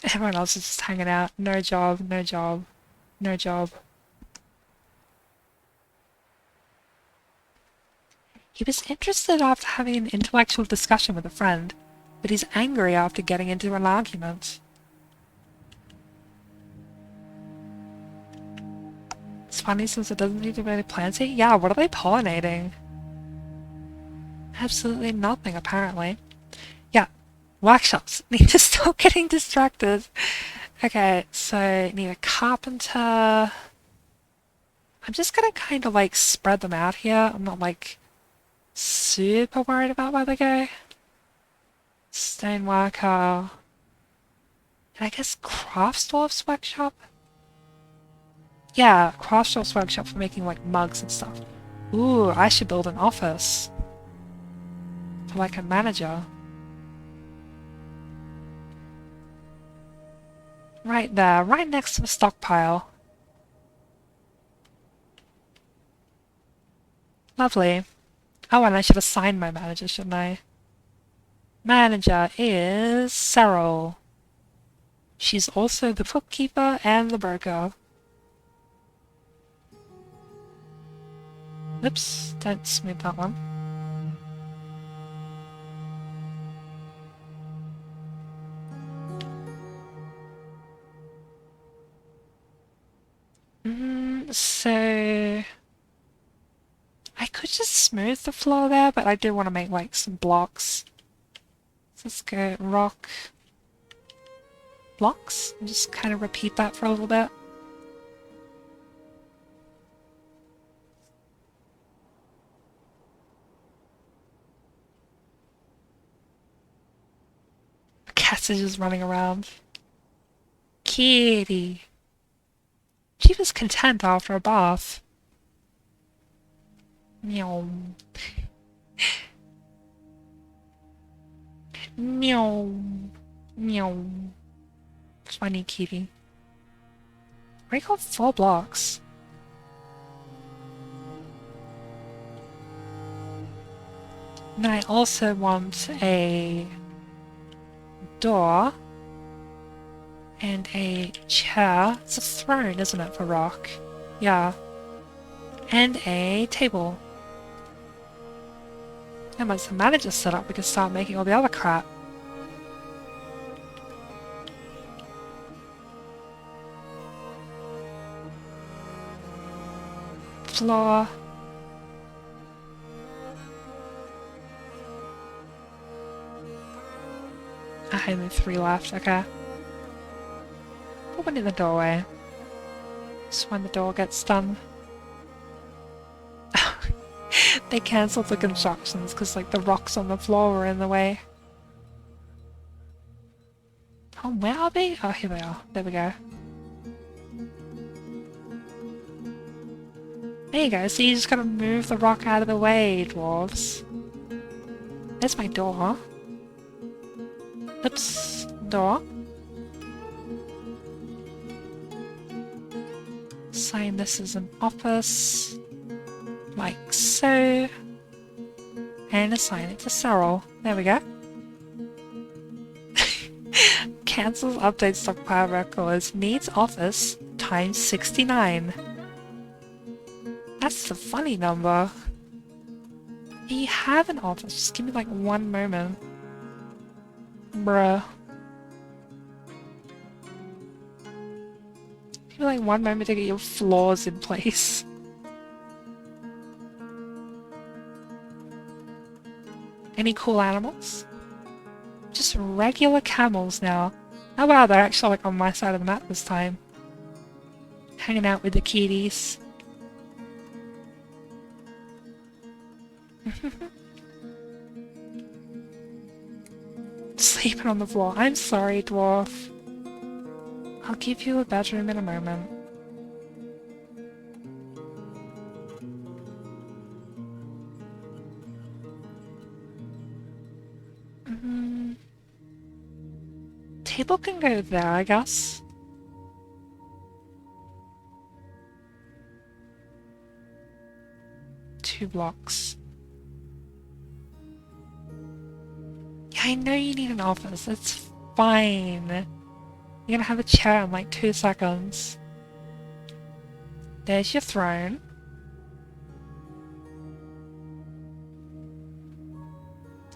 Everyone else is just hanging out. No job, no job, no job. He was interested after having an intellectual discussion with a friend, but he's angry after getting into an argument. It's funny since it doesn't need to be planting. Yeah, what are they pollinating? Absolutely nothing, apparently. Yeah, workshops. Need to stop getting distracted. Okay, so need a carpenter. I'm just gonna kind of like spread them out here. I'm not like super worried about where they go. Stoneworker. And I guess Craftsdwarf's workshop? Yeah, Craftsdwarf's workshop for making like mugs and stuff. Ooh, I should build an office. For like a manager. Right there, right next to the stockpile. Lovely. Oh, and I should assign my manager, shouldn't I? Manager is Cyril. She's also the bookkeeper and the broker. Oops, don't smooth that one. So I could just smooth the floor there, but I do want to make like some blocks. So let's go rock blocks and just kind of repeat that for a little bit. The cats are just running around. Kitty. She was content after a bath. Meow. Meow. Meow. Funny kitty. I got 4 blocks. And I also want a door and a chair. It's a throne, isn't it, for rock? Yeah. And a table. And once the manager's set up, we can start making all the other crap. floor. I only 3 left, okay. Put one in the doorway. Just when the door gets done. They cancelled the constructions because like the rocks on the floor were in the way. Oh, where are they? Oh, here they are. There we go. There you go, so you just gotta move the rock out of the way, dwarves. There's my door. Oops. Door. Sign this as an office. Like so. And assign it to Cyril. There we go. Cancels update stockpile records. Needs office times 69. That's the funny number. You have an office. Just give me like one moment. Bruh. Give me like one moment to get your floors in place. Any cool animals? Just regular camels now. Oh wow, they're actually like on my side of the map this time. Hanging out with the kitties. Sleeping on the floor. I'm sorry, Dwarf. I'll give you a bedroom in a moment. Table can go there, I guess. Two blocks. Yeah, I know you need an office. It's fine. You're gonna have a chair in like 2 seconds. There's your throne.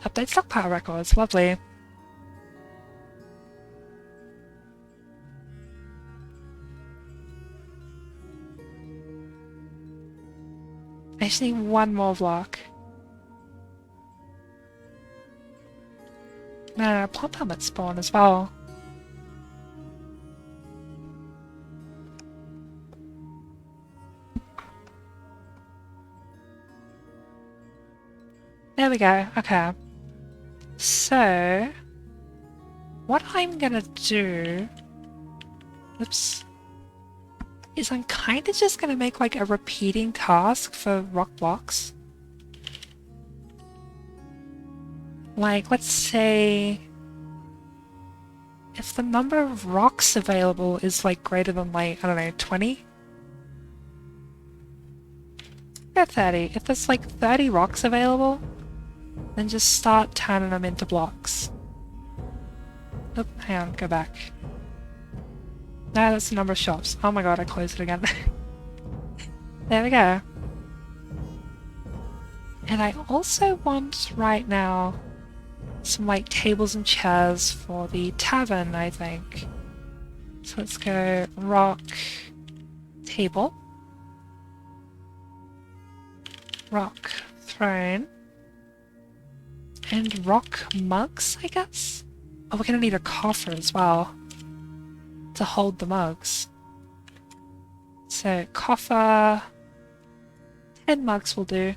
Update stockpile records. Lovely. I just need one more block. No, plump helmet spawn as well. There we go. Okay. So, what I'm gonna do... Oops. Is I'm kind of just gonna make like a repeating task for rock blocks. Like, let's say... If the number of rocks available is like greater than like, I don't know, 20? Or 30. If there's like 30 rocks available, then just start turning them into blocks. Oop, hang on, go back. No, that's the number of shops. Oh my god, I closed it again. There we go. And I also want, right now, some like tables and chairs for the tavern, I think. So let's go rock, table, rock, throne, and rock mugs, I guess? Oh, we're gonna need a coffer as well to hold the mugs. So, coffer, 10 mugs will do.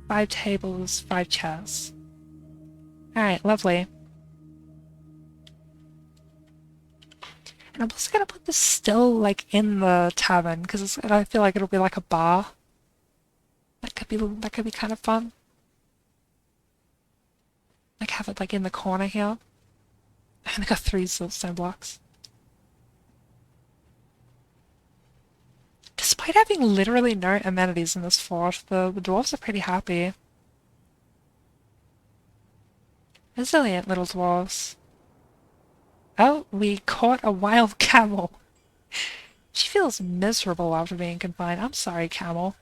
5 tables, 5 chairs. Alright, lovely. And I'm also gonna put this still, like, in the tavern, because I feel like it'll be like a bar. That could be kind of fun. Like, have it, like, in the corner here. I only got 3 siltstone blocks. Despite having literally no amenities in this fort, the dwarves are pretty happy. Resilient little dwarves. Oh, we caught a wild camel. She feels miserable after being confined. I'm sorry, camel.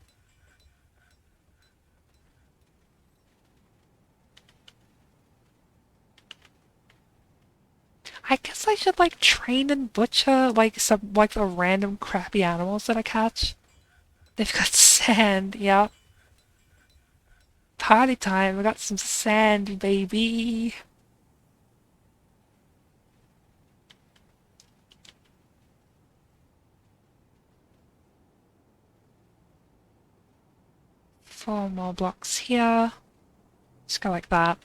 I guess I should like train and butcher like some like the random crappy animals that I catch. They've got sand, yeah. Party time, we got some sand, baby. Four more blocks here. Just go like that.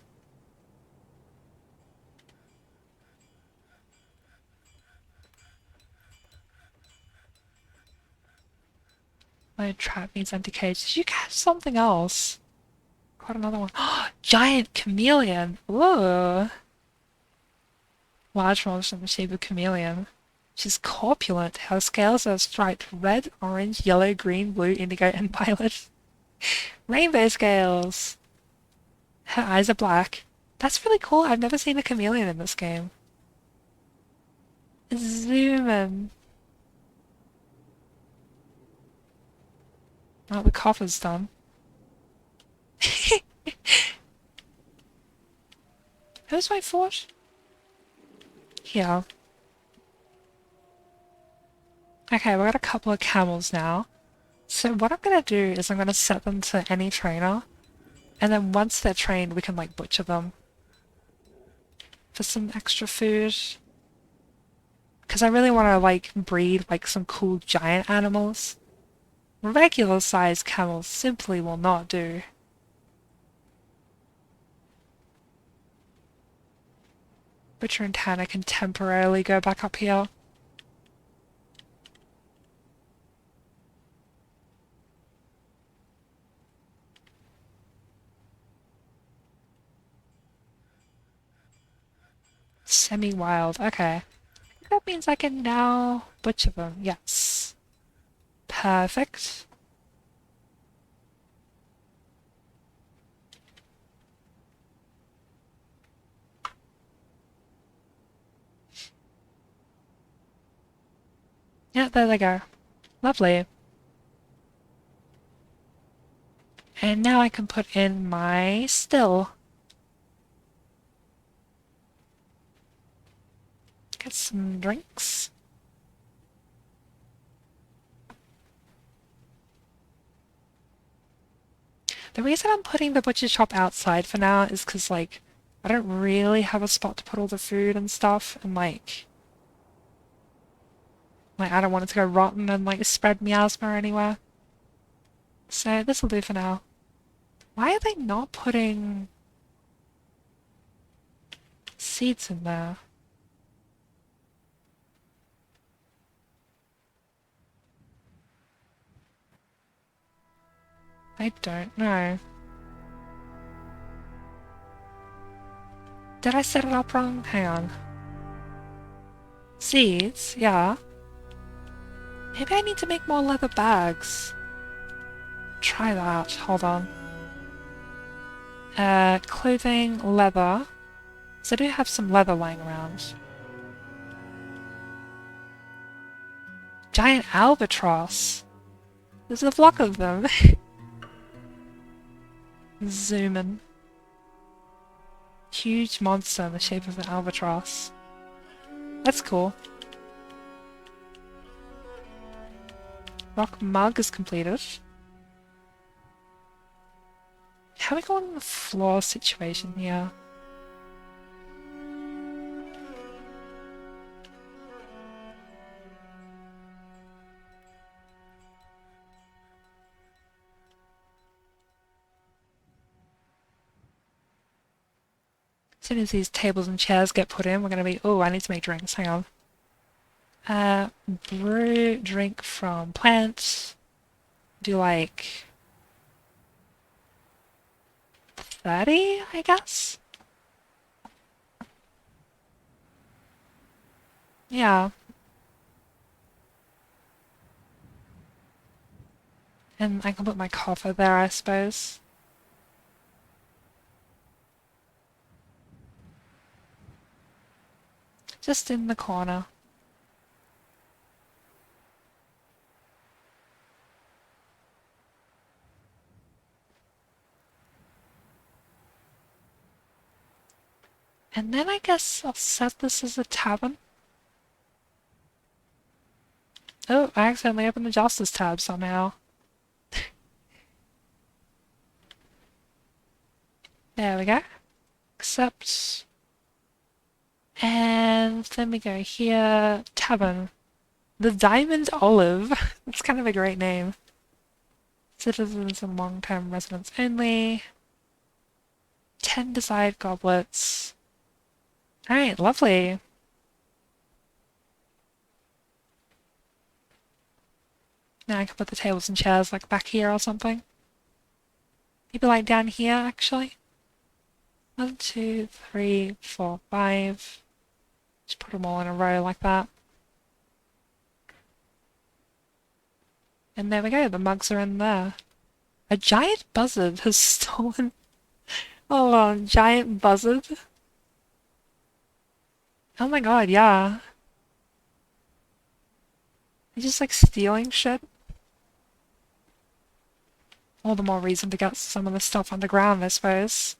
My trap needs empty cage. Did you catch something else? Got another one. Giant chameleon! Ooh! Large monster in the shape of chameleon. She's corpulent. Her scales are striped red, orange, yellow, green, blue, indigo, and violet. Rainbow scales! Her eyes are black. That's really cool. I've never seen a chameleon in this game. Zoom in. Oh, the coffer's done. Who's my fort? Here. Okay, we've got a couple of camels now. So what I'm gonna do is I'm gonna set them to any trainer, and then once they're trained, we can like butcher them for some extra food. Because I really want to like breed like some cool giant animals. Regular sized camels simply will not do. Butcher and Tanner can temporarily go back up here. Semi-wild, okay. That means I can now butcher them, yes. Perfect. Yeah, there they go. Lovely. And now I can put in my still. Get some drinks. The reason I'm putting the butcher shop outside for now is because, like, I don't really have a spot to put all the food and stuff, and, like, I don't want it to go rotten and, like, spread miasma anywhere. So this'll do for now. Why are they not putting seeds in there? I don't know. Did I set it up wrong? Hang on. Seeds? Yeah. Maybe I need to make more leather bags. Try that. Hold on. Clothing, leather. So I do have some leather lying around. Giant albatross. There's a flock of them. Zoom in. Huge monster in the shape of an albatross. That's cool. Rock mug is completed. How are we going on the floor situation here? As soon as these tables and chairs get put in, we're going to be... Oh, I need to make drinks. Hang on. Brew drink from plant. Do like 30, I guess? Yeah. And I can put my coffer there, I suppose. Just in the corner. And then I guess I'll set this as a tavern. Oh, I accidentally opened the Justice tab somehow. There we go. Accept. And then we go here. Tavern. The Diamond Olive. It's kind of a great name. Citizens and long-term residents only. 10 desired goblets. Alright, lovely. Now I can put the tables and chairs like back here or something. Maybe like down here actually. 1, 2, 3, 4, 5. Just put them all in a row like that. And there we go, the mugs are in there. A giant buzzard has stolen... Hold on, giant buzzard? Oh my god, yeah. He's just like stealing shit. All the more reason to get some of the stuff underground, I suppose.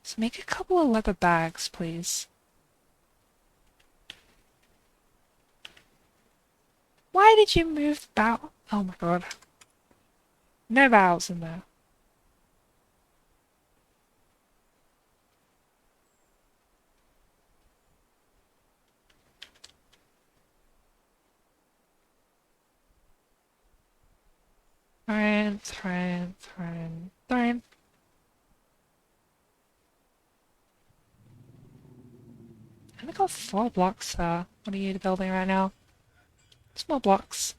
So make a couple of leather bags, please. Why did you move the bow? Oh my god. No bowels in there. Thrown. I think I got 4 blocks there. What are you building right now? Small blocks.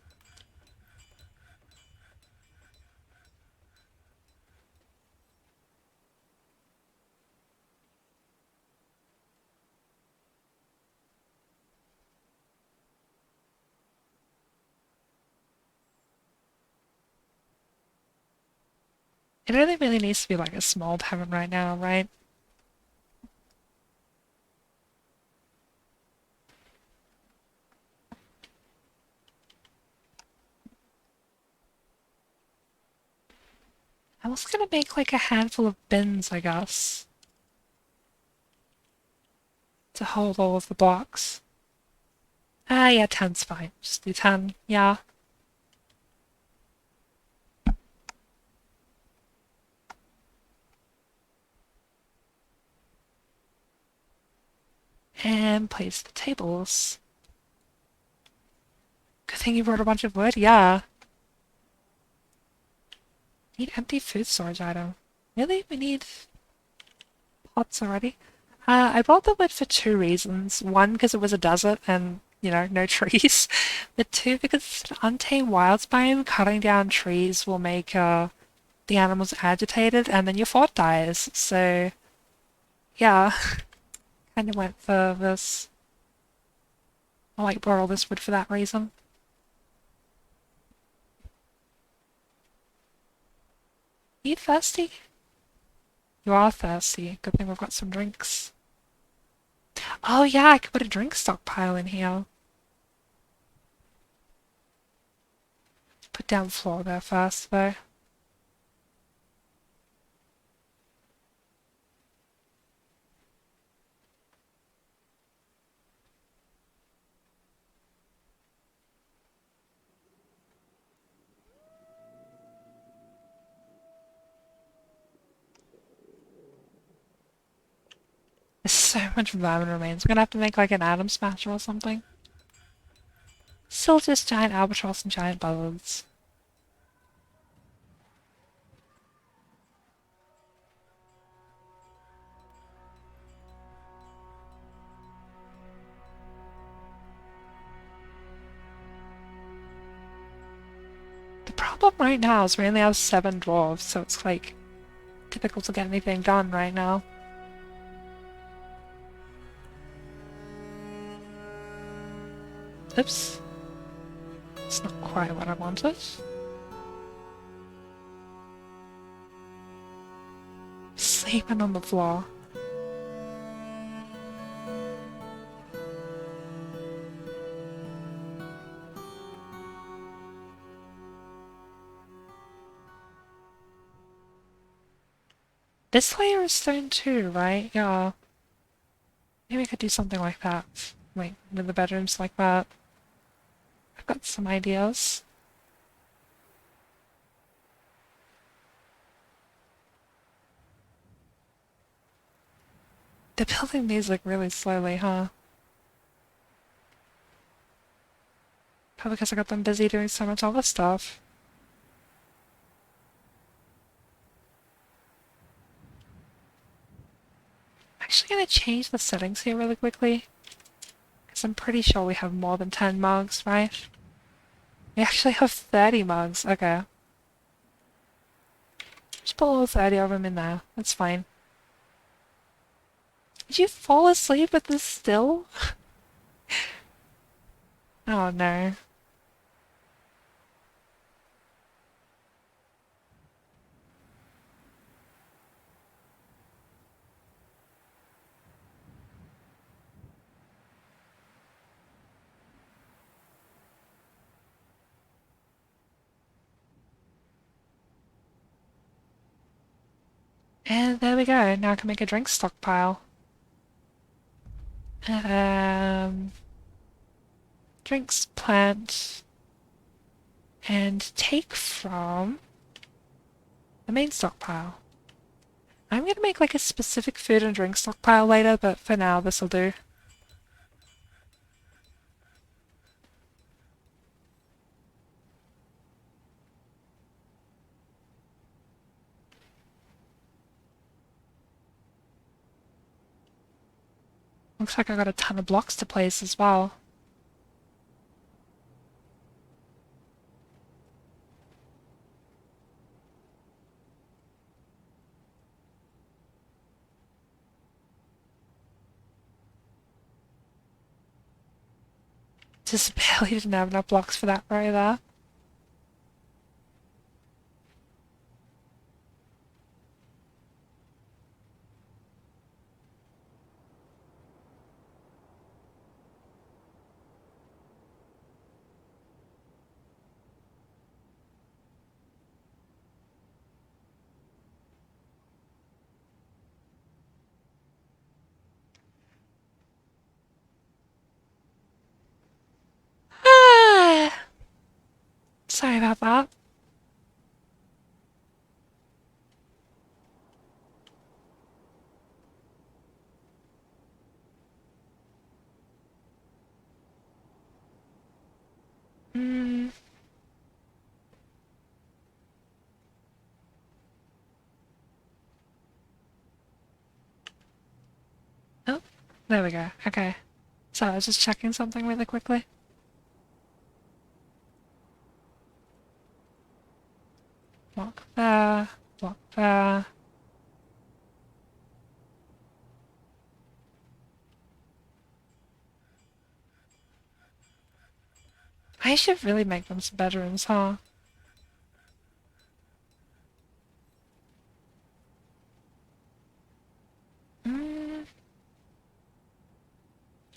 It only really needs to be like a small tavern right now, right? I was gonna make like a handful of bins, I guess. To hold all of the blocks. Ah, yeah, 10's fine. Just do 10, yeah. And place the tables. Good thing you brought a bunch of wood, yeah. Need empty food storage item. Really? We need pots already? I brought the wood for 2 reasons. One, because it was a desert and, you know, no trees. But 2, because it's an untamed wilds biome, cutting down trees will make the animals agitated and then your fort dies. So, yeah, kind of went for this. I like brought all this wood for that reason. You thirsty? You are thirsty. Good thing we've got some drinks. Oh yeah, I could put a drink stockpile in here. Put down floor there first, though. There's so much vermin remains. I'm gonna have to make like an atom smasher or something. Still just giant albatross and giant buzzards. The problem right now is we only have 7 dwarves, so it's like difficult to get anything done right now. Oops. It's not quite what I wanted. Sleeping on the floor. This layer is stone too, right? Yeah. Maybe I could do something like that. Like, with the bedrooms like that. I've got some ideas. They're building these like really slowly, huh? Probably because I got them busy doing so much other stuff. I'm actually gonna change the settings here really quickly. Because I'm pretty sure we have more than 10 mugs, right? We actually have 30 mugs, okay. Just put all 30 of them in there, that's fine. Did you fall asleep with this still? Oh no. And there we go, now I can make a drink stockpile. Drinks plant and take from the main stockpile. I'm gonna make like a specific food and drink stockpile later, but for now this'll do. Looks like I got a ton of blocks to place as well. Just barely didn't have enough blocks for that row there. Ah! Sorry about that. Hmm. Oh, there we go. Okay. So I was just checking something really quickly. Block there, block there. I should really make them some bedrooms, huh? Mm,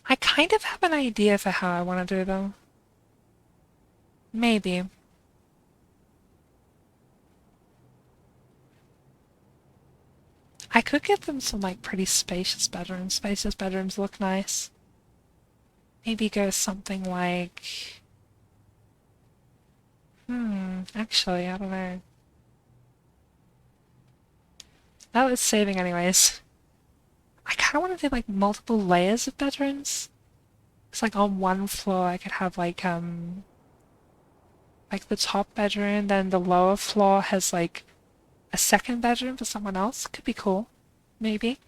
I kind of have an idea for how I want to do them. Maybe. I could give them some like pretty spacious bedrooms. Spacious bedrooms look nice. Maybe go something like... actually, I don't know. That was saving anyways. I kind of want to do like multiple layers of bedrooms. It's like on one floor I could have like the top bedroom, then the lower floor has like a second bedroom for someone else. Could be cool. Maybe.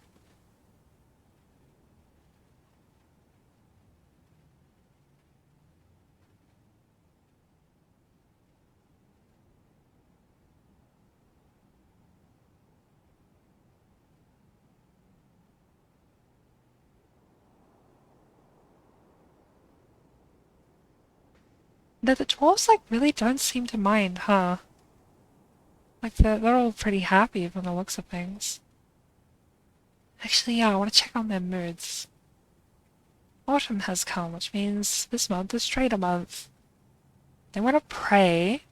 The dwarves like really don't seem to mind, huh? Like they're all pretty happy from the looks of things. Actually, yeah, I want to check on their moods. Autumn has come, which means this month is Trader Month. They want to pray.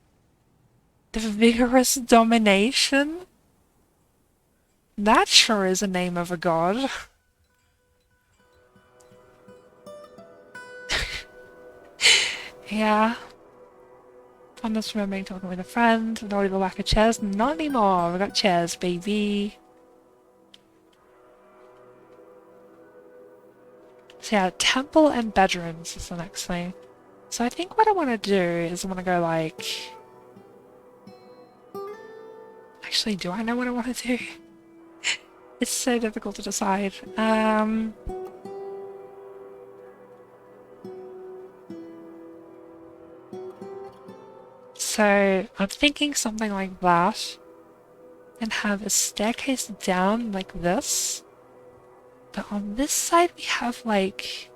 The vigorous domination? That sure is a name of a god. Yeah. I'm just remembering talking with a friend. And already the lack of chairs. Not anymore. We got chairs, baby. So yeah, temple and bedrooms is the next thing. So I think what I want to do is I want to go like... Actually, do I know what I want to do? It's so difficult to decide. So I'm thinking something like that. And have a staircase down like this. But on this side we have like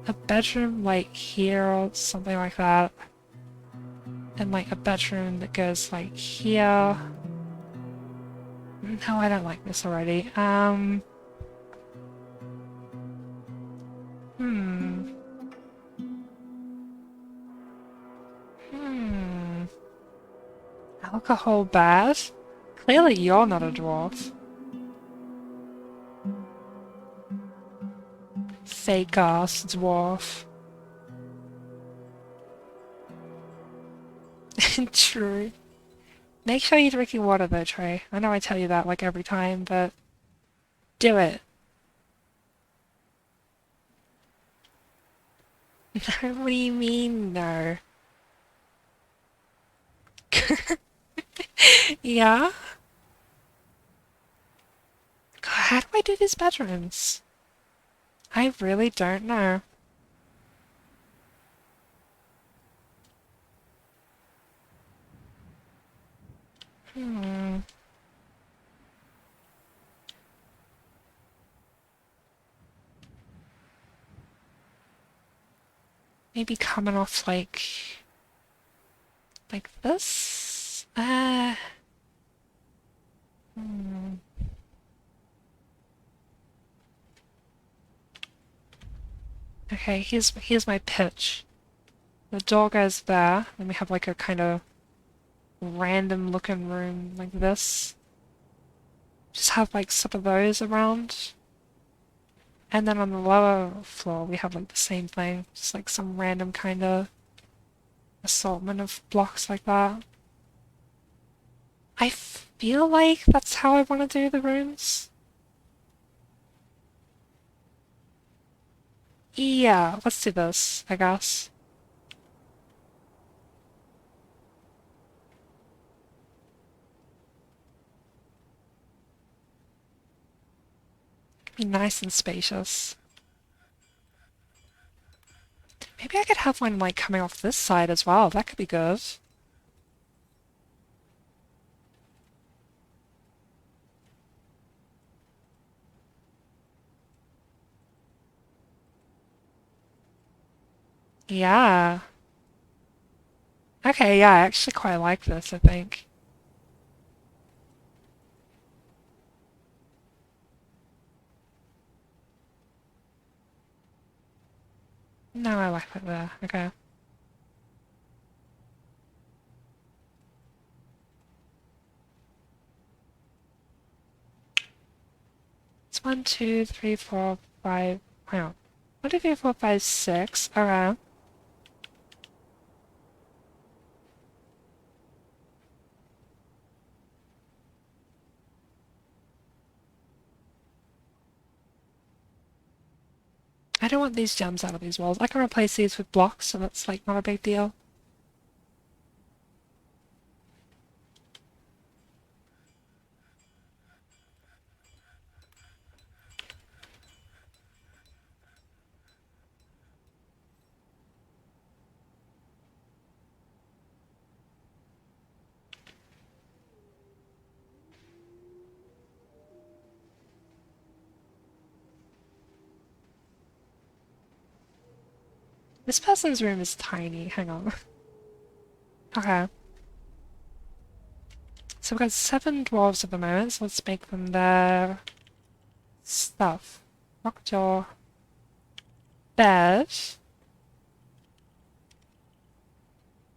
a bedroom like here or something like that. And like a bedroom that goes like here. No, I don't like this already. Hmm. Hmm. Alcohol bad? Clearly you're not a dwarf. Fake ass dwarf. True. Make sure you're drinking water though, Trey. I know I tell you that like every time, but do it. What do you mean, no? Yeah? God, how do I do these bedrooms? I really don't know. Hmm. Maybe coming off like this? Hmm. Okay, here's my pitch. The door goes there, then we have like a kind of random looking room like this. Just have like some of those around. And then on the lower floor we have like the same thing. Just like some random kind of assortment of blocks like that. I feel like that's how I want to do the rooms. Yeah, let's do this, I guess. Be nice and spacious. Maybe I could have one like coming off this side as well. That could be good. Yeah. Okay, yeah, I actually quite like this, I think. No, I like it there. Okay. It's 1, 2, 3, 4, 5. Hang on. 1, 2, 3, 4, 5, 6. Okay. I don't want these gems out of these walls. I can replace these with blocks, so that's like not a big deal. This person's room is tiny. Hang on. Okay. So we've got 7 dwarves at the moment, so let's make them their stuff. Lockjaw. Bed.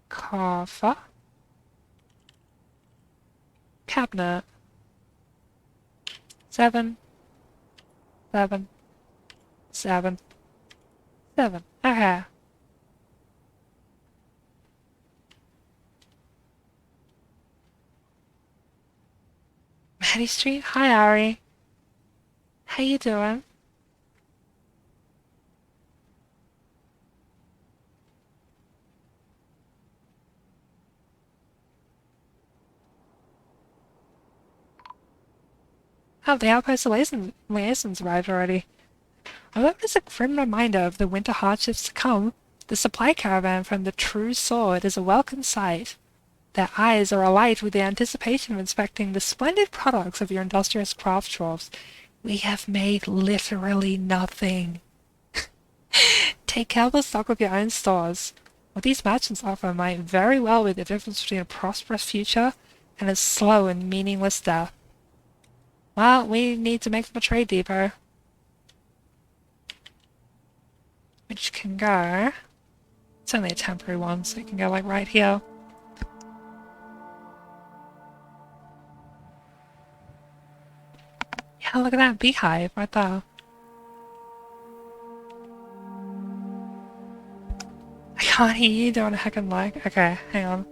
Coffer. Cabinet. 7. 7. 7. 7. Okay. Maddie Street. Hi, Ari. How you doing? Oh, the Outpost liaisons arrived already. Although it is a grim reminder of the winter hardships to come, the supply caravan from the True Sword is a welcome sight. Their eyes are alight with the anticipation of inspecting the splendid products of your industrious craft dwarves. We have made literally nothing. Take careful stock of your own stores. What these merchants offer might very well be the difference between a prosperous future and a slow and meaningless death. Well, we need to make them a trade depot. Which can go... It's only a temporary one, so it can go like right here. Yeah, look at that beehive right there. I can't hear you doing a heckin' lag. Okay, hang on.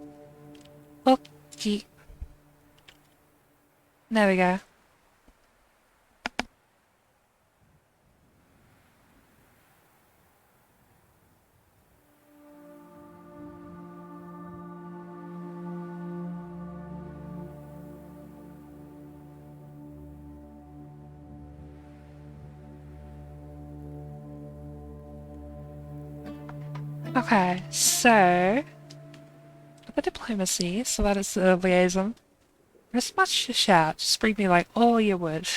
Look, there we go. Okay, so the diplomacy, so that is the liaison. There's much to shout, just bring me like all your wood.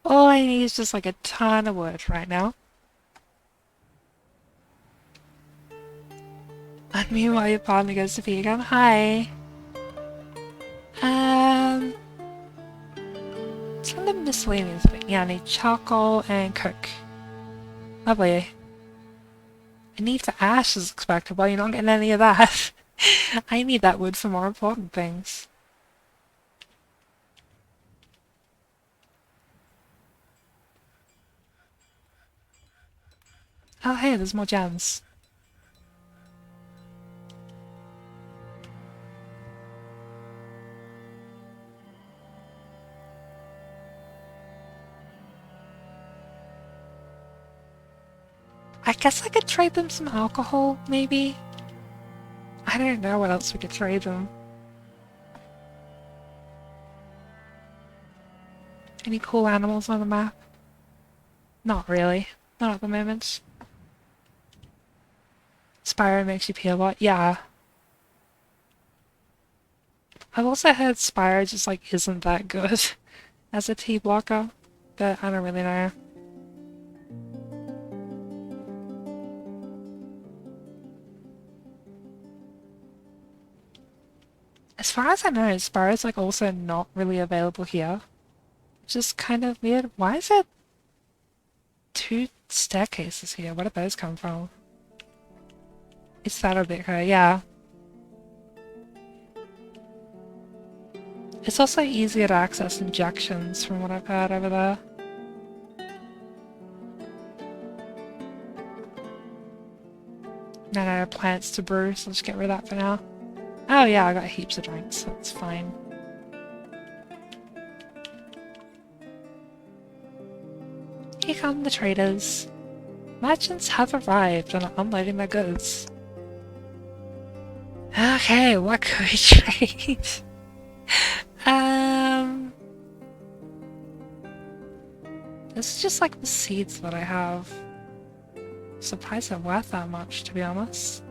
All I need is just like a ton of wood right now. And meanwhile your partner goes to vegan. Hi! Some of the miscellaneous, but yeah, I need charcoal and cook. Lovely. A need for ash is expected, well you're not getting any of that. I need that wood for more important things. Oh hey, there's more gems. I guess I could trade them some alcohol, maybe? I don't know what else we could trade them. Any cool animals on the map? Not really. Not at the moment. Spyro makes you pee a lot? Yeah. I've also heard Spyro just like isn't that good as a tea blocker, but I don't really know. As far as I know, Spyro's like also not really available here. Which is kind of weird. Why is there 2 staircases here? Where did those come from? Is that a bit her? Yeah. It's also easier to access injections from what I've heard over there. No, plants to brew, so I'll just get rid of that for now. Oh yeah, I got heaps of drinks, so it's fine. Here come the traders. Merchants have arrived and are unloading their goods. Okay, what could we trade? This is just like the seeds that I have. Surprised they're worth that much, to be honest.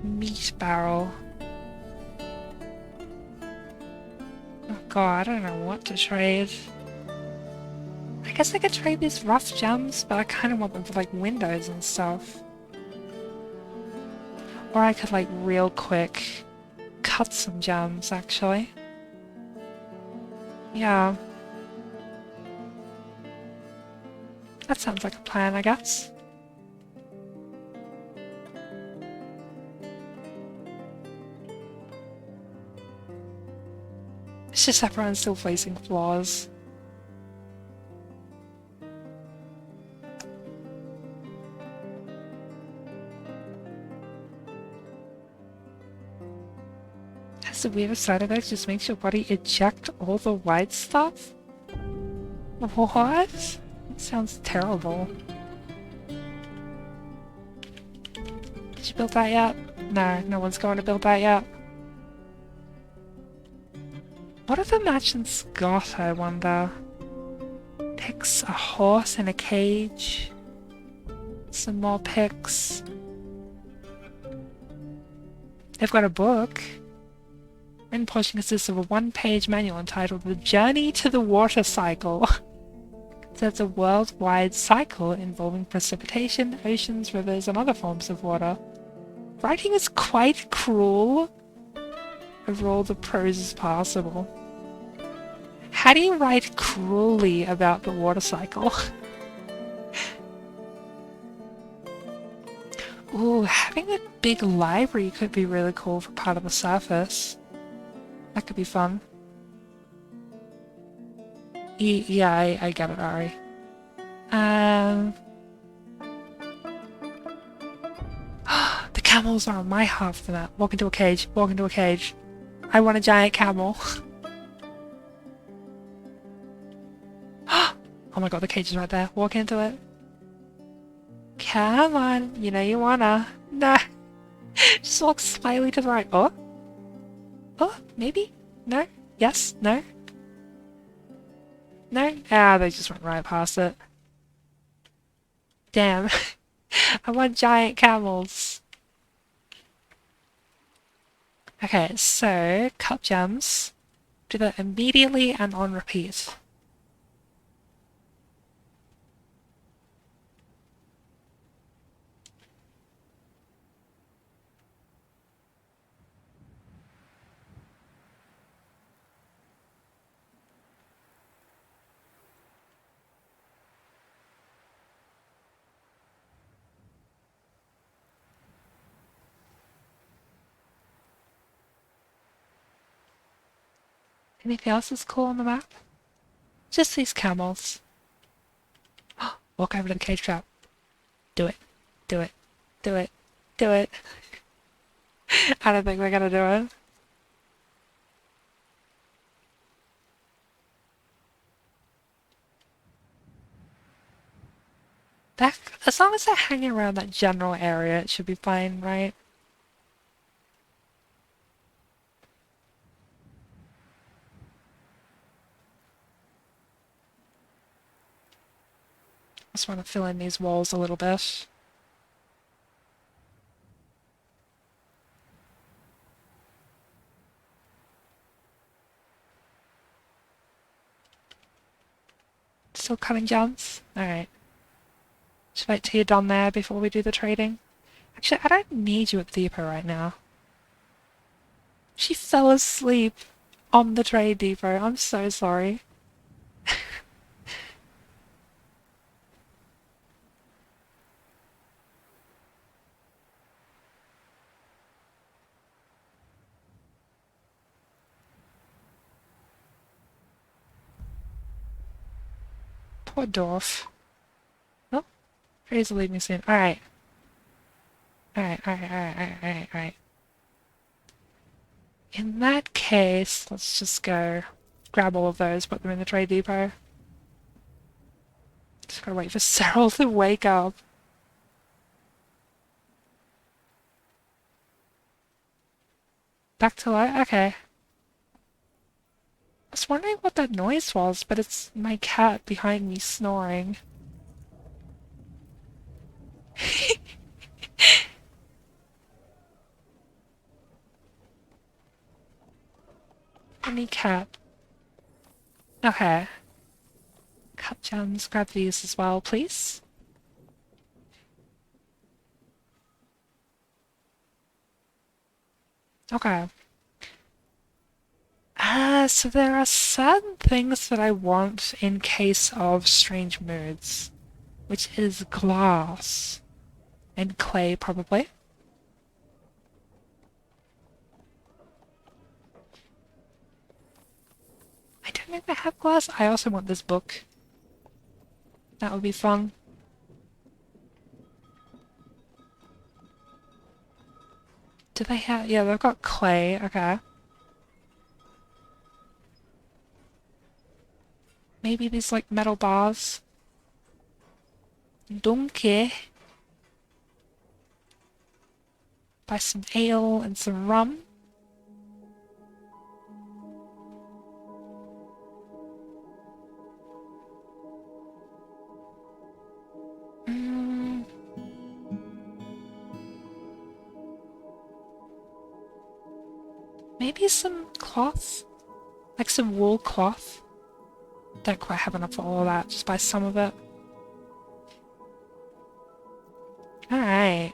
Meat barrel. Oh god, I don't know what to trade. I guess I could trade these rough gems, but I kind of want them for like windows and stuff. Or I could like real quick cut some gems, actually. Yeah. That sounds like a plan, I guess. It's just everyone's still facing flaws. Has the weirdest side effects just makes your body eject all the white stuff? What? That sounds terrible. Did you build that yet? No, no one's going to build that yet. What have the merchants got, I wonder? Picks, a horse in a cage. Some more picks. They've got a book. Written portion consists of a one-page manual entitled The Journey to the Water Cycle. So it's a worldwide cycle involving precipitation, oceans, rivers, and other forms of water. Writing is quite cruel. Overall, the prose is passable. How do you write cruelly about the water cycle? Ooh, having a big library could be really cool for part of the surface. That could be fun. Yeah, I get it, Ari. The camels are on my half of the map. Walk into a cage. Walk into a cage. I want a giant camel. Oh my god, the cage is right there. Walk into it. Come on. You know you wanna. No. Just walk slightly to the right. Oh? Oh, maybe? No? Yes? No? No? Ah, they just went right past it. Damn. I want giant camels. Okay, so cup gems. Do that immediately and on repeat. Anything else is cool on the map? Just these camels. Walk over to the cage trap. Do it. Do it. Do it. Do it. I don't think they're gonna do it. That, as long as they're hanging around that general area, it should be fine, right? Just want to fill in these walls a little bit. Still cutting jumps? Alright. Just wait till you're done there before we do the trading. Actually, I don't need you at the depot right now. She fell asleep on the trade depot. I'm so sorry. Poor Dwarf. Oh, Fraser will leave me soon. Alright. Alright. In that case, let's just go grab all of those, put them in the trade depot. Just gotta wait for Cyril to wake up. Back to life? Okay. I was wondering what that noise was, but it's my cat behind me snoring. Any cat. Okay. Cut gems, grab these as well, please. Okay. So there are certain things that I want in case of strange moods, which is glass and clay, probably. I don't think they have glass. I also want this book. That would be fun. Do they have... Yeah, they've got clay. Okay. Maybe these, like, metal bars. Donkey. Buy some ale and some rum. Maybe some cloth? Like some wool cloth? Don't quite have enough for all of that, just buy some of it. Alright.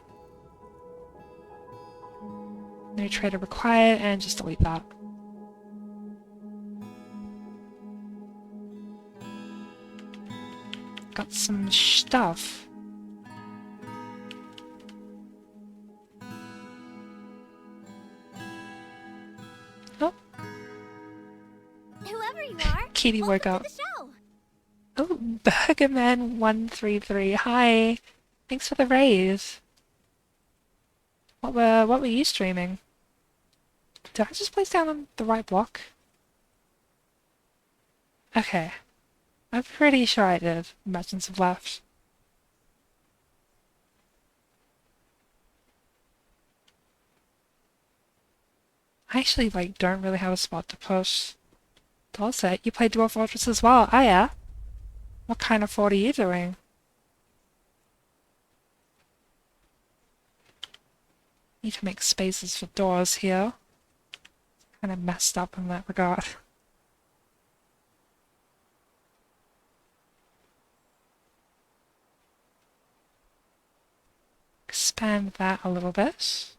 No trader required, and just delete that. Got some stuff. Oh. Whoever you are, Kitty woke up. to the show. Oh, Burgerman133. Hi. Thanks for the raise. What were you streaming? Did I just place down on the right block? Okay. I'm pretty sure I did. Merchants have left. I actually, like, don't really have a spot to push. Dulcet, you play Dwarf Fortress as well? Oh yeah? What kind of fort are you doing? Need to make spaces for doors here. Kind of messed up in that regard. Expand that a little bit.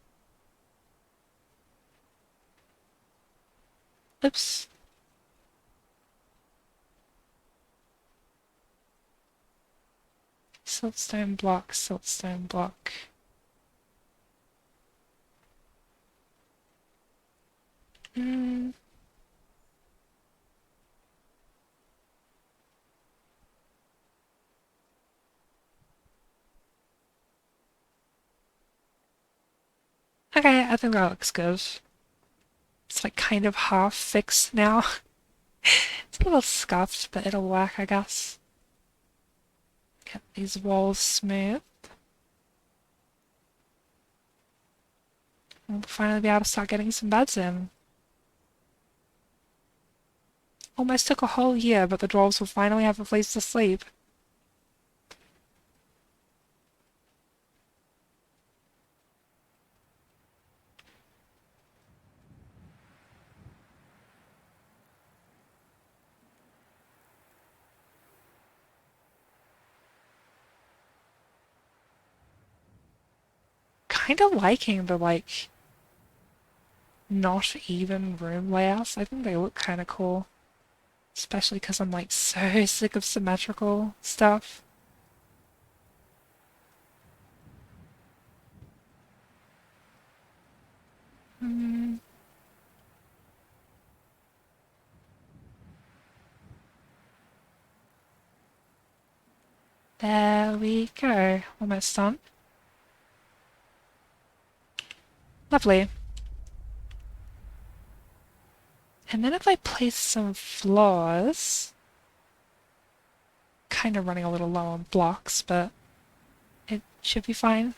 Oops. Siltstone block, siltstone block. Hmm. Okay, I think that looks good. It's like kind of half fixed now. It's a little scuffed, but it'll work, I guess. Get these walls smooth. And we'll finally be able to start getting some beds in. Almost took a whole year, but the dwarves will finally have a place to sleep. Kind of liking the, like, not even room layouts. I think they look kind of cool. Especially because I'm, like, so sick of symmetrical stuff. Hmm. There we go. Almost done. Lovely. And then if I place some floors, kind of running a little low on blocks, but it should be fine.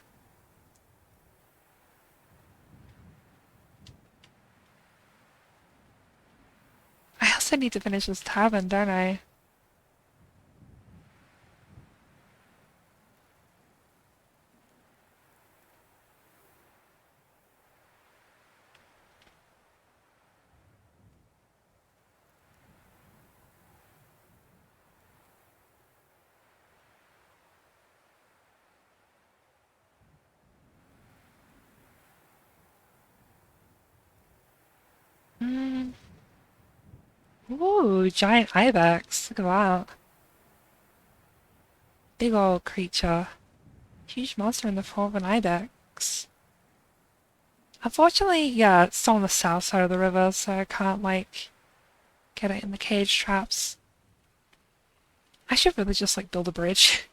I also need to finish this tavern, don't I? Mm. Ooh, giant ibex. Look at that. Big old creature. Huge monster in the form of an ibex. Unfortunately, yeah, it's still on the south side of the river, so I can't, like, get it in the cage traps. I should really just, like, build a bridge.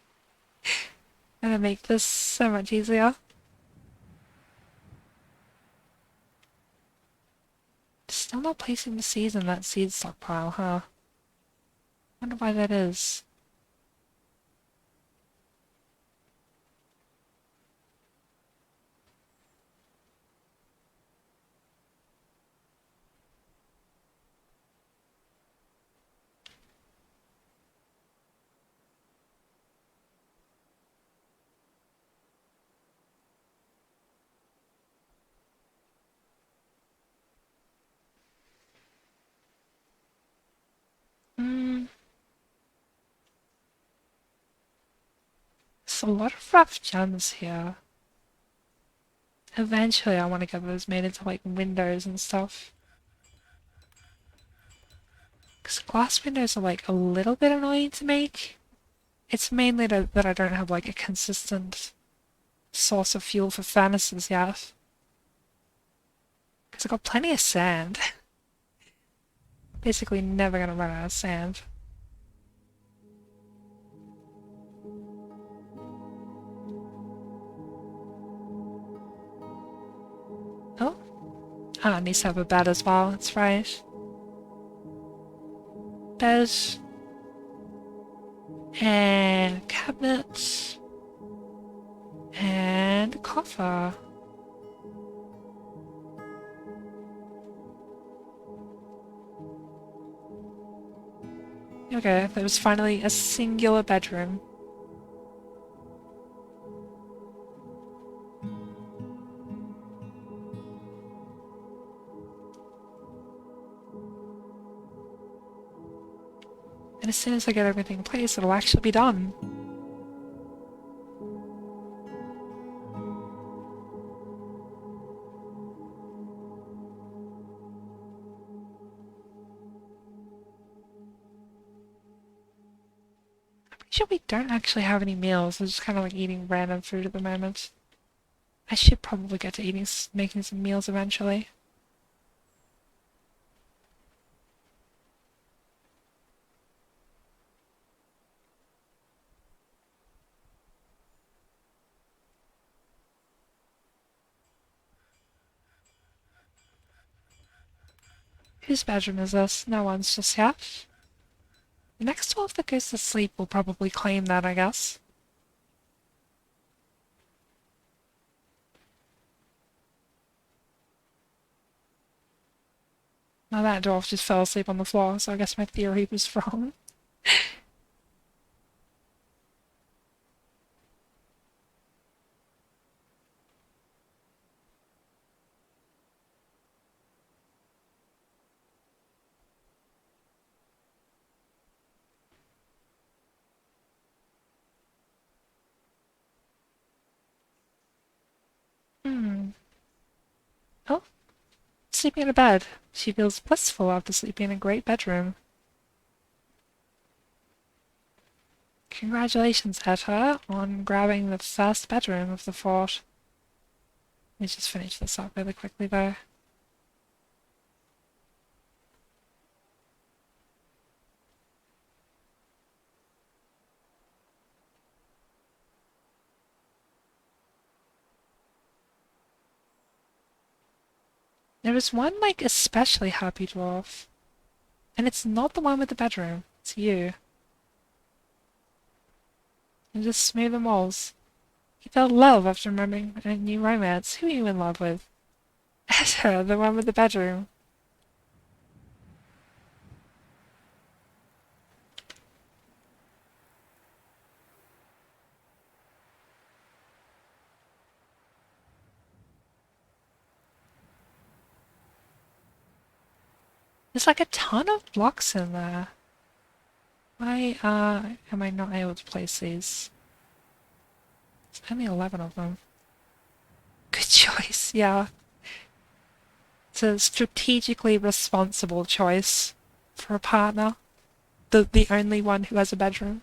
And then make this so much easier. Still not placing the seeds in that seed stockpile, huh? Wonder why that is. There's a lot of rough gems here. Eventually I want to get those made into like windows and stuff. Because glass windows are like a little bit annoying to make. It's mainly that I don't have like a consistent source of fuel for furnaces yet. Because I've got plenty of sand. Basically never gonna run out of sand. Oh? Ah, it needs to have a bed as well, that's right. Bed. And cabinet. And coffer. Okay, there was finally a singular bedroom. And as soon as I get everything in place, it'll actually be done. I'm pretty sure we don't actually have any meals. We're just kind of like eating random food at the moment. I should probably get to making some meals eventually. Whose bedroom is this? No one's just yet. The next dwarf that goes to sleep will probably claim that, I guess. Now that dwarf just fell asleep on the floor, so I guess my theory was wrong. Hmm. Oh, sleeping in a bed. She feels blissful after sleeping in a great bedroom. Congratulations, Etta, on grabbing the first bedroom of the fort. Let me just finish this up really quickly, though. There was one, like, especially happy dwarf. And it's not the one with the bedroom. It's you. And just smoothing walls. He felt love after remembering a new romance. Who are you in love with? Etta, the one with the bedroom. There's like a ton of blocks in there. Why am I not able to place these? There's only 11 of them. Good choice, yeah. It's a strategically responsible choice for a partner. The only one who has a bedroom.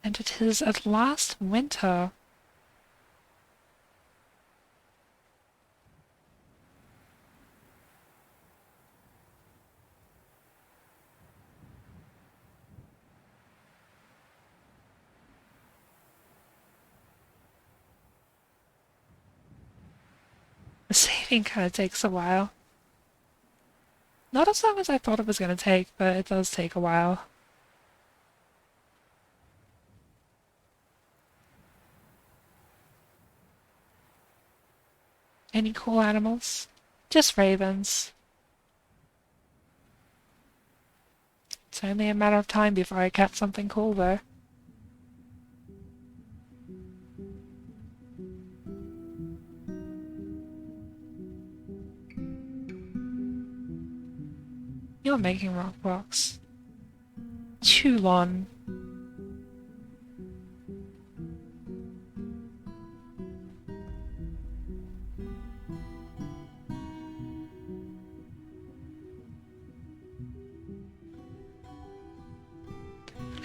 And it is at last winter. The saving kind of takes a while. Not as long as I thought it was going to take, but it does take a while. Any cool animals? Just ravens. It's only a matter of time before I catch something cool, though. You're making rock blocks. Too long.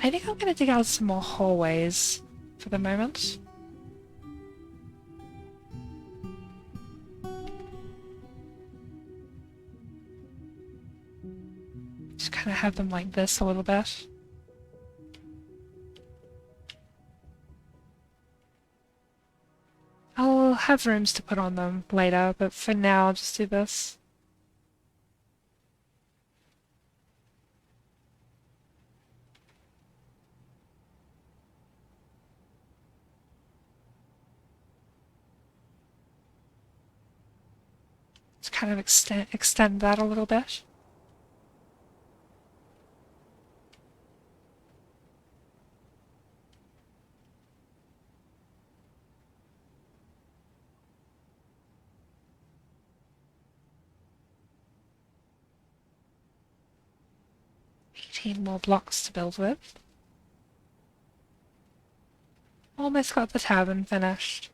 I think I'm gonna dig out some more hallways for the moment. Just kind of have them like this a little bit. I'll have rooms to put on them later, but for now I'll just do this. Just kind of extend that a little bit. More blocks to build with. Almost got the tavern finished.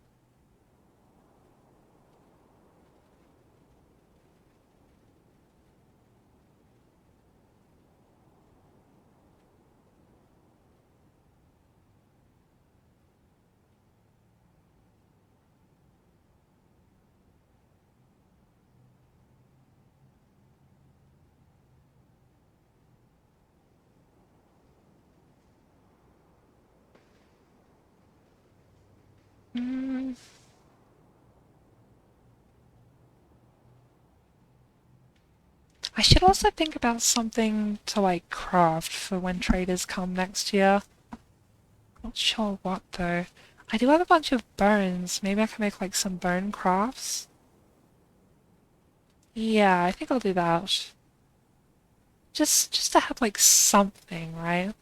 I should also think about something to like craft for when traders come next year. Not sure what though. I do have a bunch of bones. Maybe I can make like some bone crafts. Yeah, I think I'll do that. Just to have like something, right?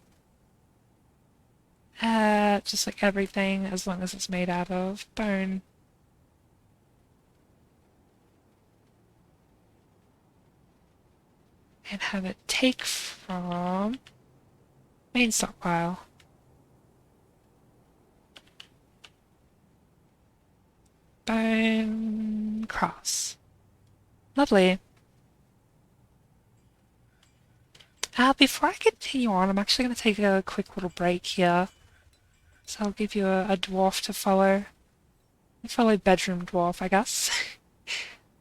Just like everything as long as it's made out of bone. And have it take from main stockpile. Bone cross. Lovely. Before I continue on, I'm actually going to take a quick little break here. So I'll give you a dwarf to follow. Follow bedroom dwarf, I guess.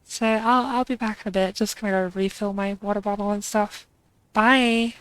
So I'll be back in a bit. Just gonna go refill my water bottle and stuff. Bye!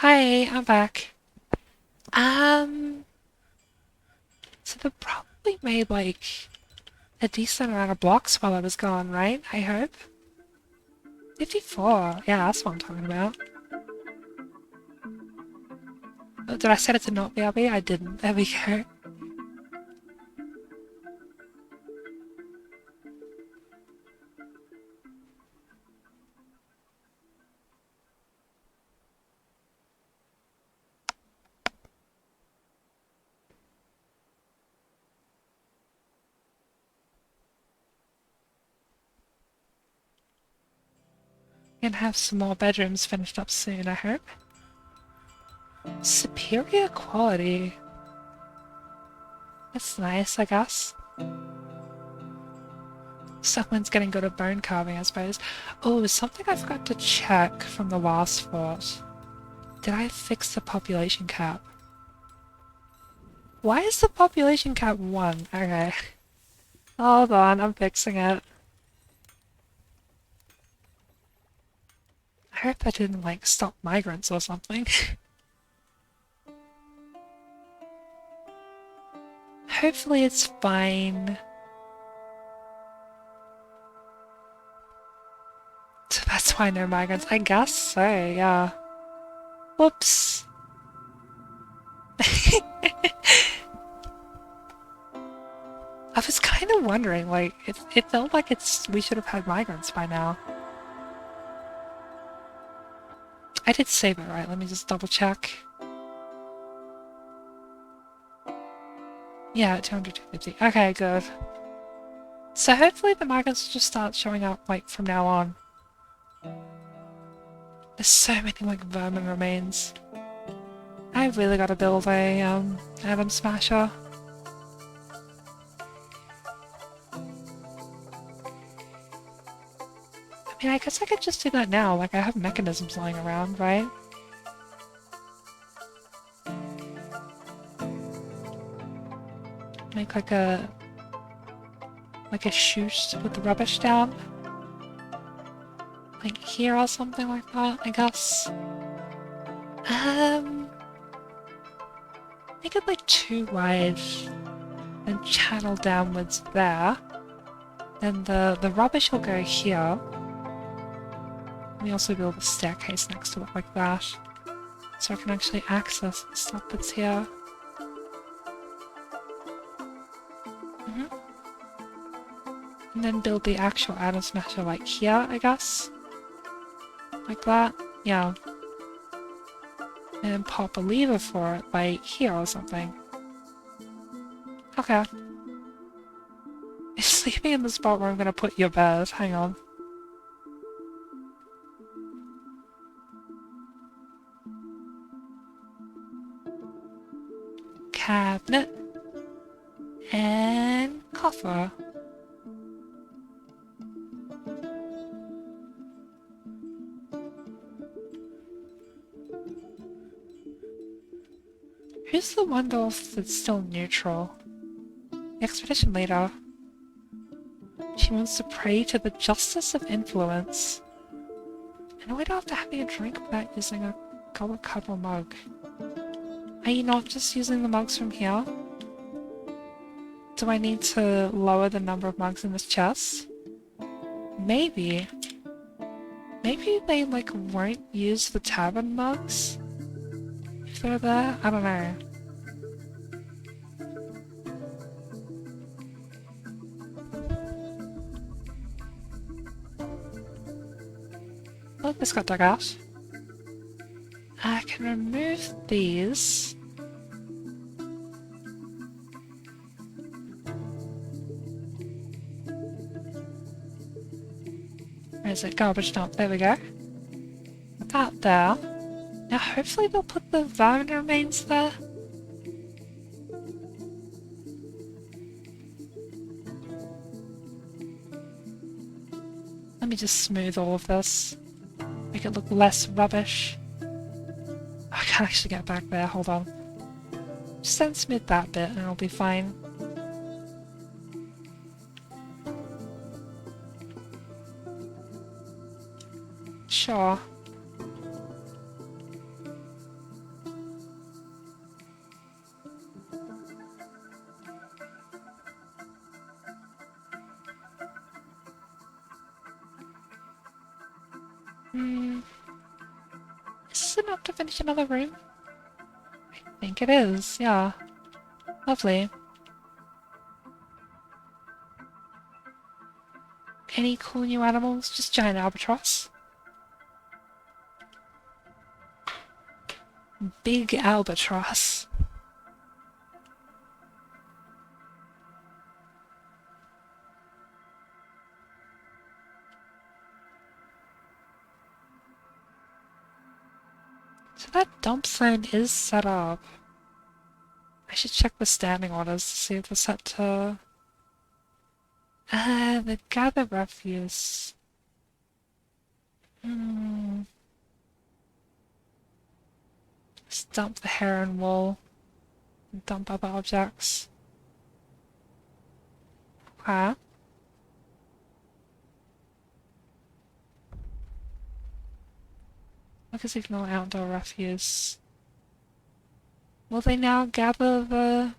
Hi, I'm back. Um, so they probably made like a decent amount of blocks while I was gone, right? I hope. 54. Yeah, that's what I'm talking about. Oh, did I set it to not BRB? I didn't. There we go. Gonna have some more bedrooms finished up soon, I hope. Superior quality. That's nice, I guess. Someone's getting good at bone carving, I suppose. Oh, something I forgot to check from the last fort. Did I fix the population cap? Why is the population cap 1? Okay. Hold on, I'm fixing it. I hope I didn't, like, stop migrants or something. Hopefully it's fine. So that's why no migrants. I guess so, yeah. Whoops. I was kind of wondering, like, it felt like we should have had migrants by now. I did save it, right? Let me just double check. Yeah, 200, 250. Okay, good. So hopefully the migrants will just start showing up, like, from now on. There's so many, like, vermin remains. I really gotta build a, atom smasher. I mean, I guess I could just do that now, like, I have mechanisms lying around, right? Make, like a chute to put the rubbish down. Like here or something like that, I guess. Make it like 2 wide and channel downwards there. Then the rubbish will go here. We also build a staircase next to it like that. So I can actually access the stuff that's here. And then build the actual atom smasher like here, I guess. Like that. Yeah. And pop a lever for it like here or something. Okay. It's sleeping in the spot where I'm gonna put your bed. Hang on. Cabinet. And coffer. Who's the one dwarf that's still neutral? The expedition leader. She wants to pray to the justice of influence. And avoid after having a drink without using a goblet cup or mug. Are you not just using the mugs from here? Do I need to lower the number of mugs in this chest? Maybe. Maybe they, like, won't use the tavern mugs? If they're there? I don't know. Oh, this got dug out. I can remove these. Where is it? Garbage dump. There we go. Put that there. Now hopefully they'll put the vermin remains there. Let me just smooth all of this. Make it look less rubbish. I can't actually get back there, hold on. Just then smooth that bit and it'll be fine. Sure. Is it enough to finish another room? I think it is, yeah. Lovely. Any cool new animals? Just giant albatross. Big albatross. So that dump zone is set up. I should check the standing orders to see if they're set to... the gather refuse. Just dump the hair and wool. And dump other objects. Okay. Look as ignore outdoor refuse. Will they now gather the...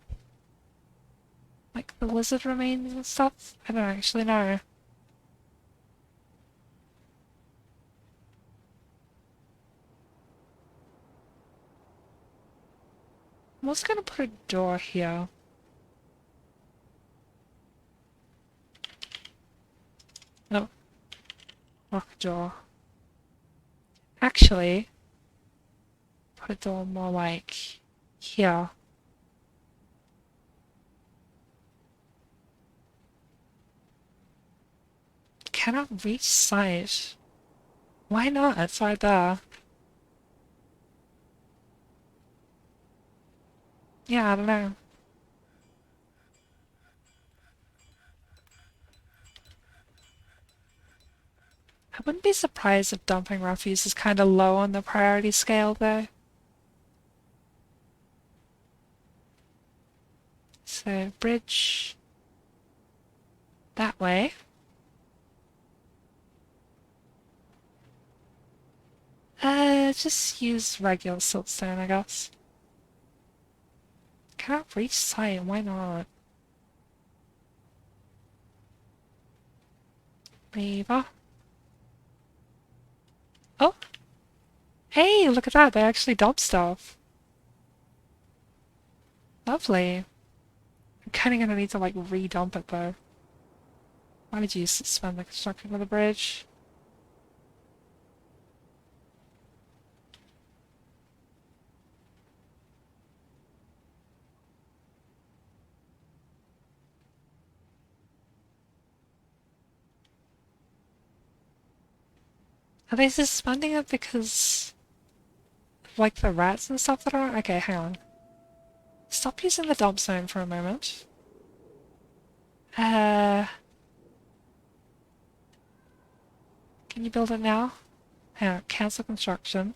like the lizard remains and stuff? I don't actually know. I'm also gonna put a door here. No. Lock door. Actually, put a door more like here. Cannot reach sight. Why not? It's right there. Yeah, I don't know. I wouldn't be surprised if dumping refuse is kind of low on the priority scale, though. So, bridge that way. Just use regular siltstone, I guess. Cannot reach sight, why not? Lever. Oh! Hey, look at that, they actually dump stuff. Lovely. I'm kinda gonna need to, like, re-dump it, though. Why did you suspend the construction of the bridge? Are they suspending it because of, like, the rats and stuff that are... Okay, hang on. Stop using the dump zone for a moment. Can you build it now? Hang on, cancel construction.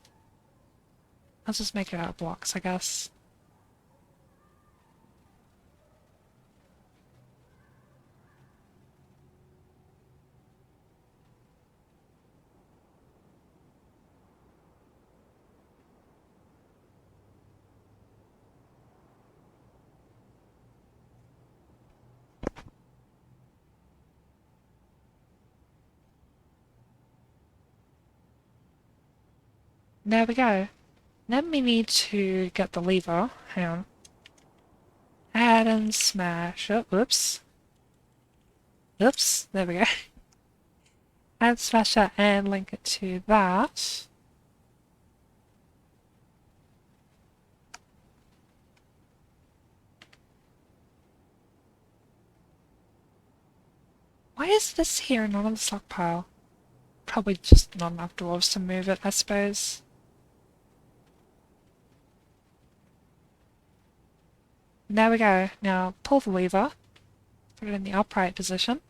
I'll just make it out of blocks, I guess. There we go. Then we need to get the lever. Hang on. Add and smash. Oh, whoops. Oops. There we go. Add smash that and link it to that. Why is this here and not on the stockpile? Probably just not enough dwarves to move it, I suppose. There we go. Now pull the lever. Put it in the upright position.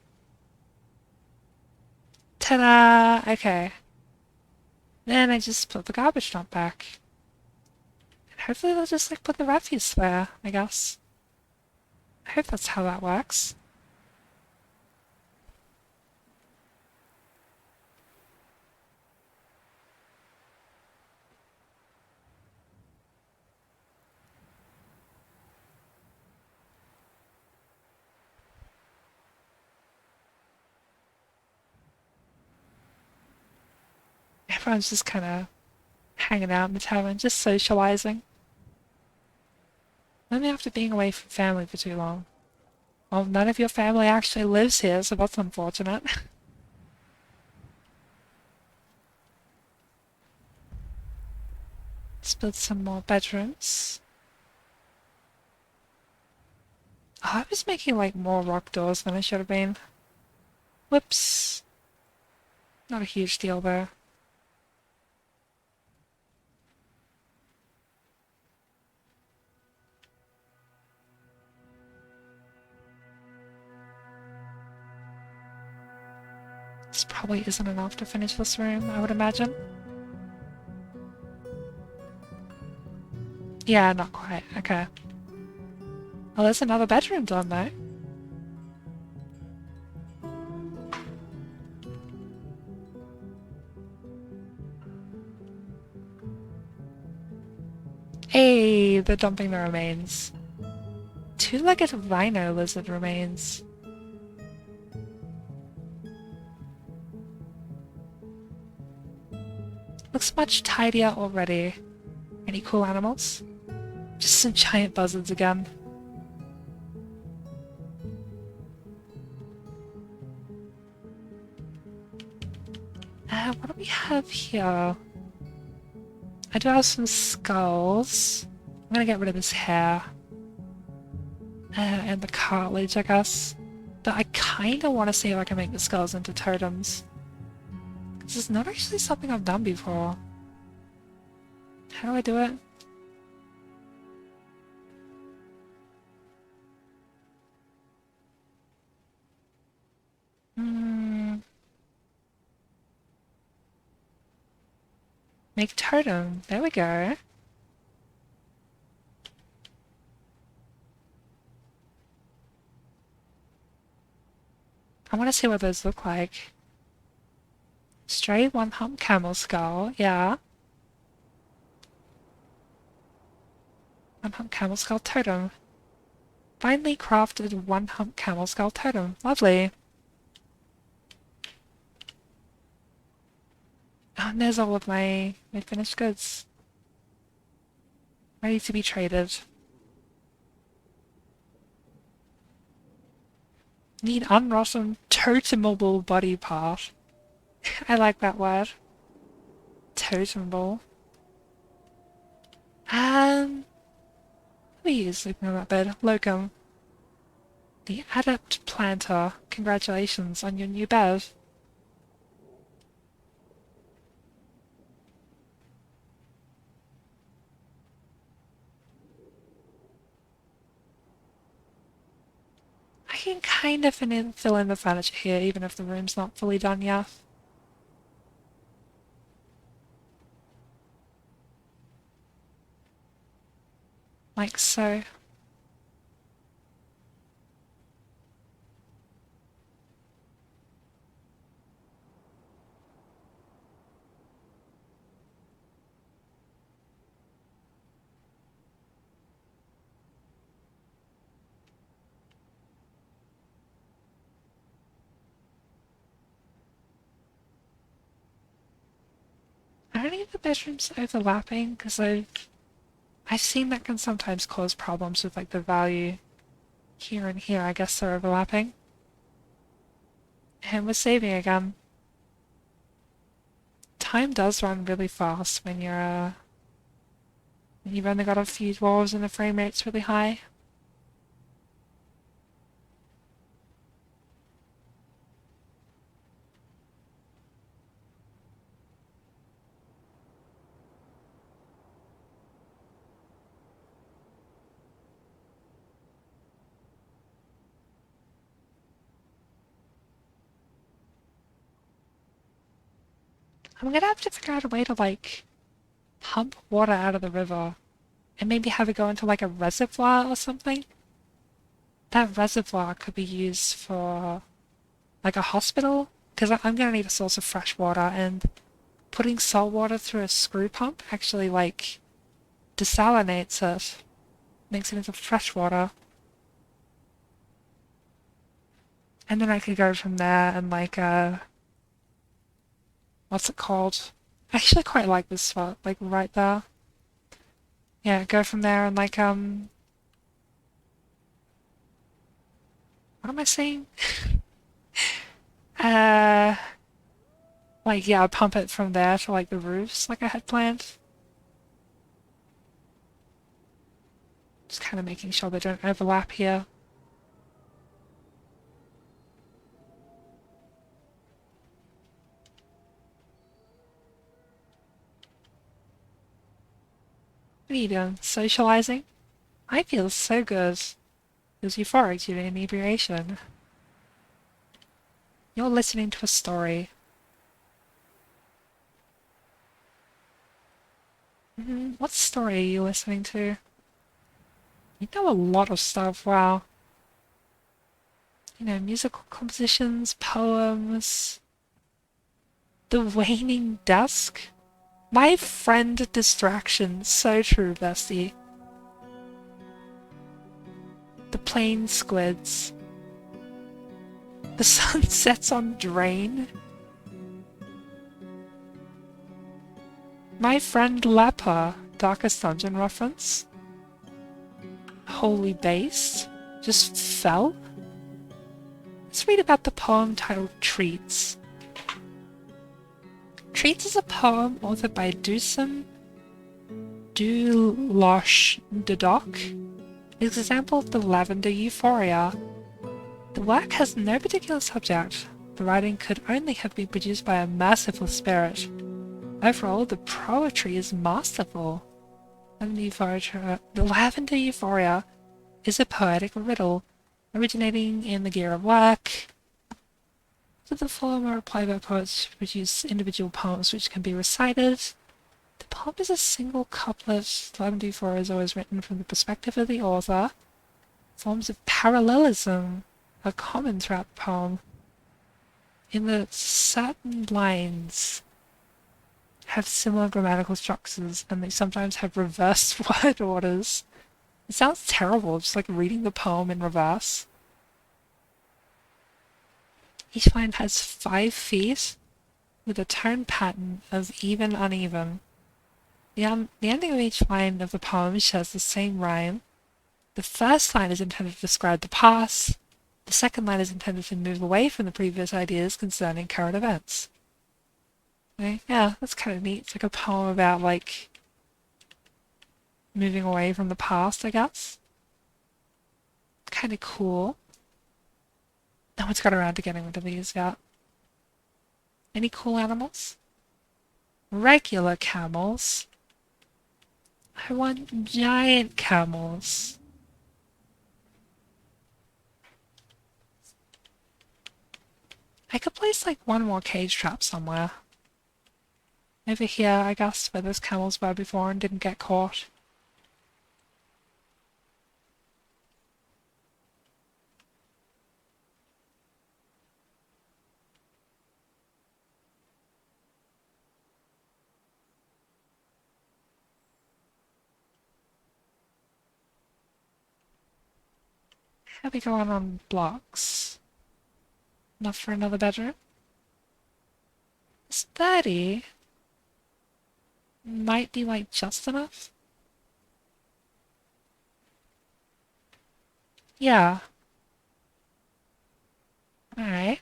Ta-da! Okay. Then I just put the garbage dump back. And hopefully they'll just like put the refuse there, I guess. I hope that's how that works. Everyone's just kind of hanging out in the tavern, just socializing. Only after being away from family for too long. Well, none of your family actually lives here, so that's unfortunate. Let's build some more bedrooms. Oh, I was making like more rock doors than I should have been. Whoops. Not a huge deal though. This probably isn't enough to finish this room, I would imagine. Yeah, not quite. Okay. Well, there's another bedroom done though. Hey, they're dumping the remains. Two-legged rhino lizard remains. Looks much tidier already. Any cool animals? Just some giant buzzards again. What do we have here? I do have some skulls. I'm gonna get rid of this hair. And the cartilage, I guess. But I kinda wanna see if I can make the skulls into totems. This is not actually something I've done before. How do I do it? Make totem. There we go. I want to see what those look like. Stray one hump camel skull. Yeah. One hump camel skull totem. Finely crafted one hump camel skull totem. Lovely. Oh, and there's all of my finished goods. Ready to be traded. Need unrotten totemable body part. I like that word. Totemable. Who are you sleeping on that bed? Locum. The Adept Planter. Congratulations on your new bed. I can kind of fill in the furniture here, even if the room's not fully done yet. Like so. Are any of the bedrooms overlapping? Because I've seen that can sometimes cause problems with like the value here and here. I guess they're overlapping. And we're saving again. Time does run really fast when you've only got a few dwarves and the frame rate's really high. I'm gonna have to figure out a way to like pump water out of the river and maybe have it go into like a reservoir or something. That reservoir could be used for like a hospital, because I'm gonna need a source of fresh water, and putting salt water through a screw pump actually like desalinates it, makes it into fresh water. And then I could go from there and like what's it called? I actually quite like this spot, like right there. Yeah, go from there and like, what am I saying? Uh, like, yeah, pump it from there to like the roofs like I had planned. Just kind of making sure they don't overlap here. What are you doing? Socializing? I feel so good. Feels euphoric due to inebriation. You're listening to a story. What story are you listening to? You know a lot of stuff, wow. You know, musical compositions, poems, The Waning Dusk. My friend Distraction, so true, bestie. The Plain Squids. The Sun Sets on Drain. My Friend Leper, Darkest Dungeon reference. Holy Base. Just fell. Let's read about the poem titled Treats. Treats is a poem authored by Dusem Dulosh Dodok. It's an example of the lavender euphoria. The work has no particular subject. The writing could only have been produced by a merciful spirit. Overall, the poetry is masterful. The lavender euphoria is a poetic riddle, originating in the gear of work. To the former reply by poets to produce individual poems which can be recited. The poem is a single couplet. Lavender euphoria is always written from the perspective of the author. Forms of parallelism are common throughout the poem. In that certain lines have similar grammatical structures and they sometimes have reversed word orders. It sounds terrible, just like reading the poem in reverse. Each line has 5 feet with a tone pattern of even uneven. The ending of each line of the poem shares the same rhyme. The first line is intended to describe the past. The second line is intended to move away from the previous ideas concerning current events. Okay, yeah, that's kind of neat. It's like a poem about, like, moving away from the past, I guess. Kind of cool. No one's got around to getting rid of these yet. Any cool animals? Regular camels. I want giant camels. I could place like one more cage trap somewhere. Over here, I guess, where those camels were before and didn't get caught. How we going on blocks? Enough for another bedroom? It's 30. Might be like just enough. Yeah. Alright.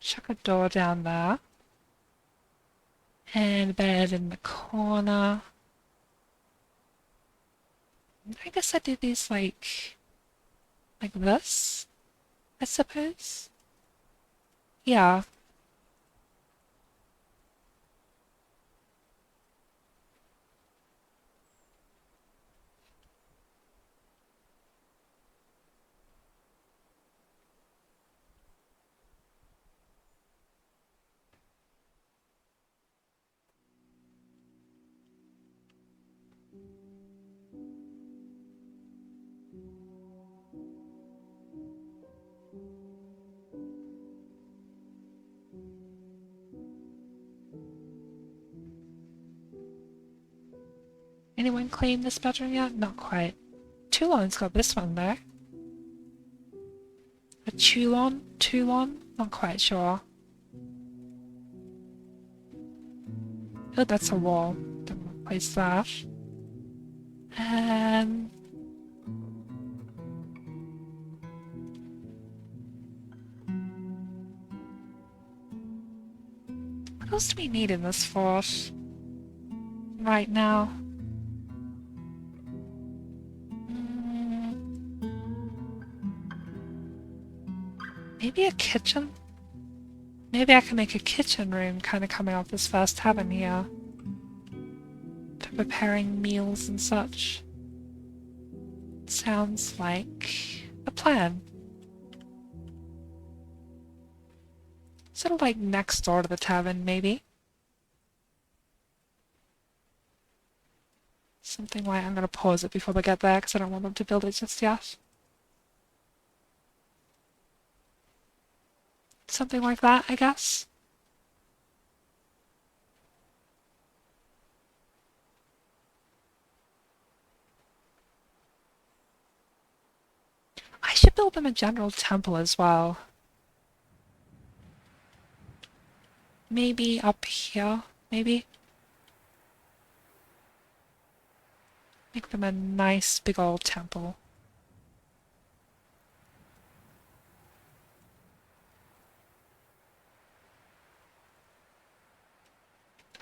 Chuck a door down there. And a bed in the corner. I guess I do these like this, I suppose. Yeah. Anyone claim this bedroom yet? Not quite. Toulon's got this one though. A Toulon? Toulon? Not quite sure. Oh, that's a wall. Don't want to place that. And what else do we need in this fort right now? Maybe a kitchen? Maybe I can make a kitchen room kind of coming off this first tavern here. For preparing meals and such. Sounds like a plan. Sort of like next door to the tavern, maybe. Something like I'm going to pause it before they get there because I don't want them to build it just yet. Something like that, I guess. I should build them a general temple as well. Maybe up here, maybe. Make them a nice big old temple.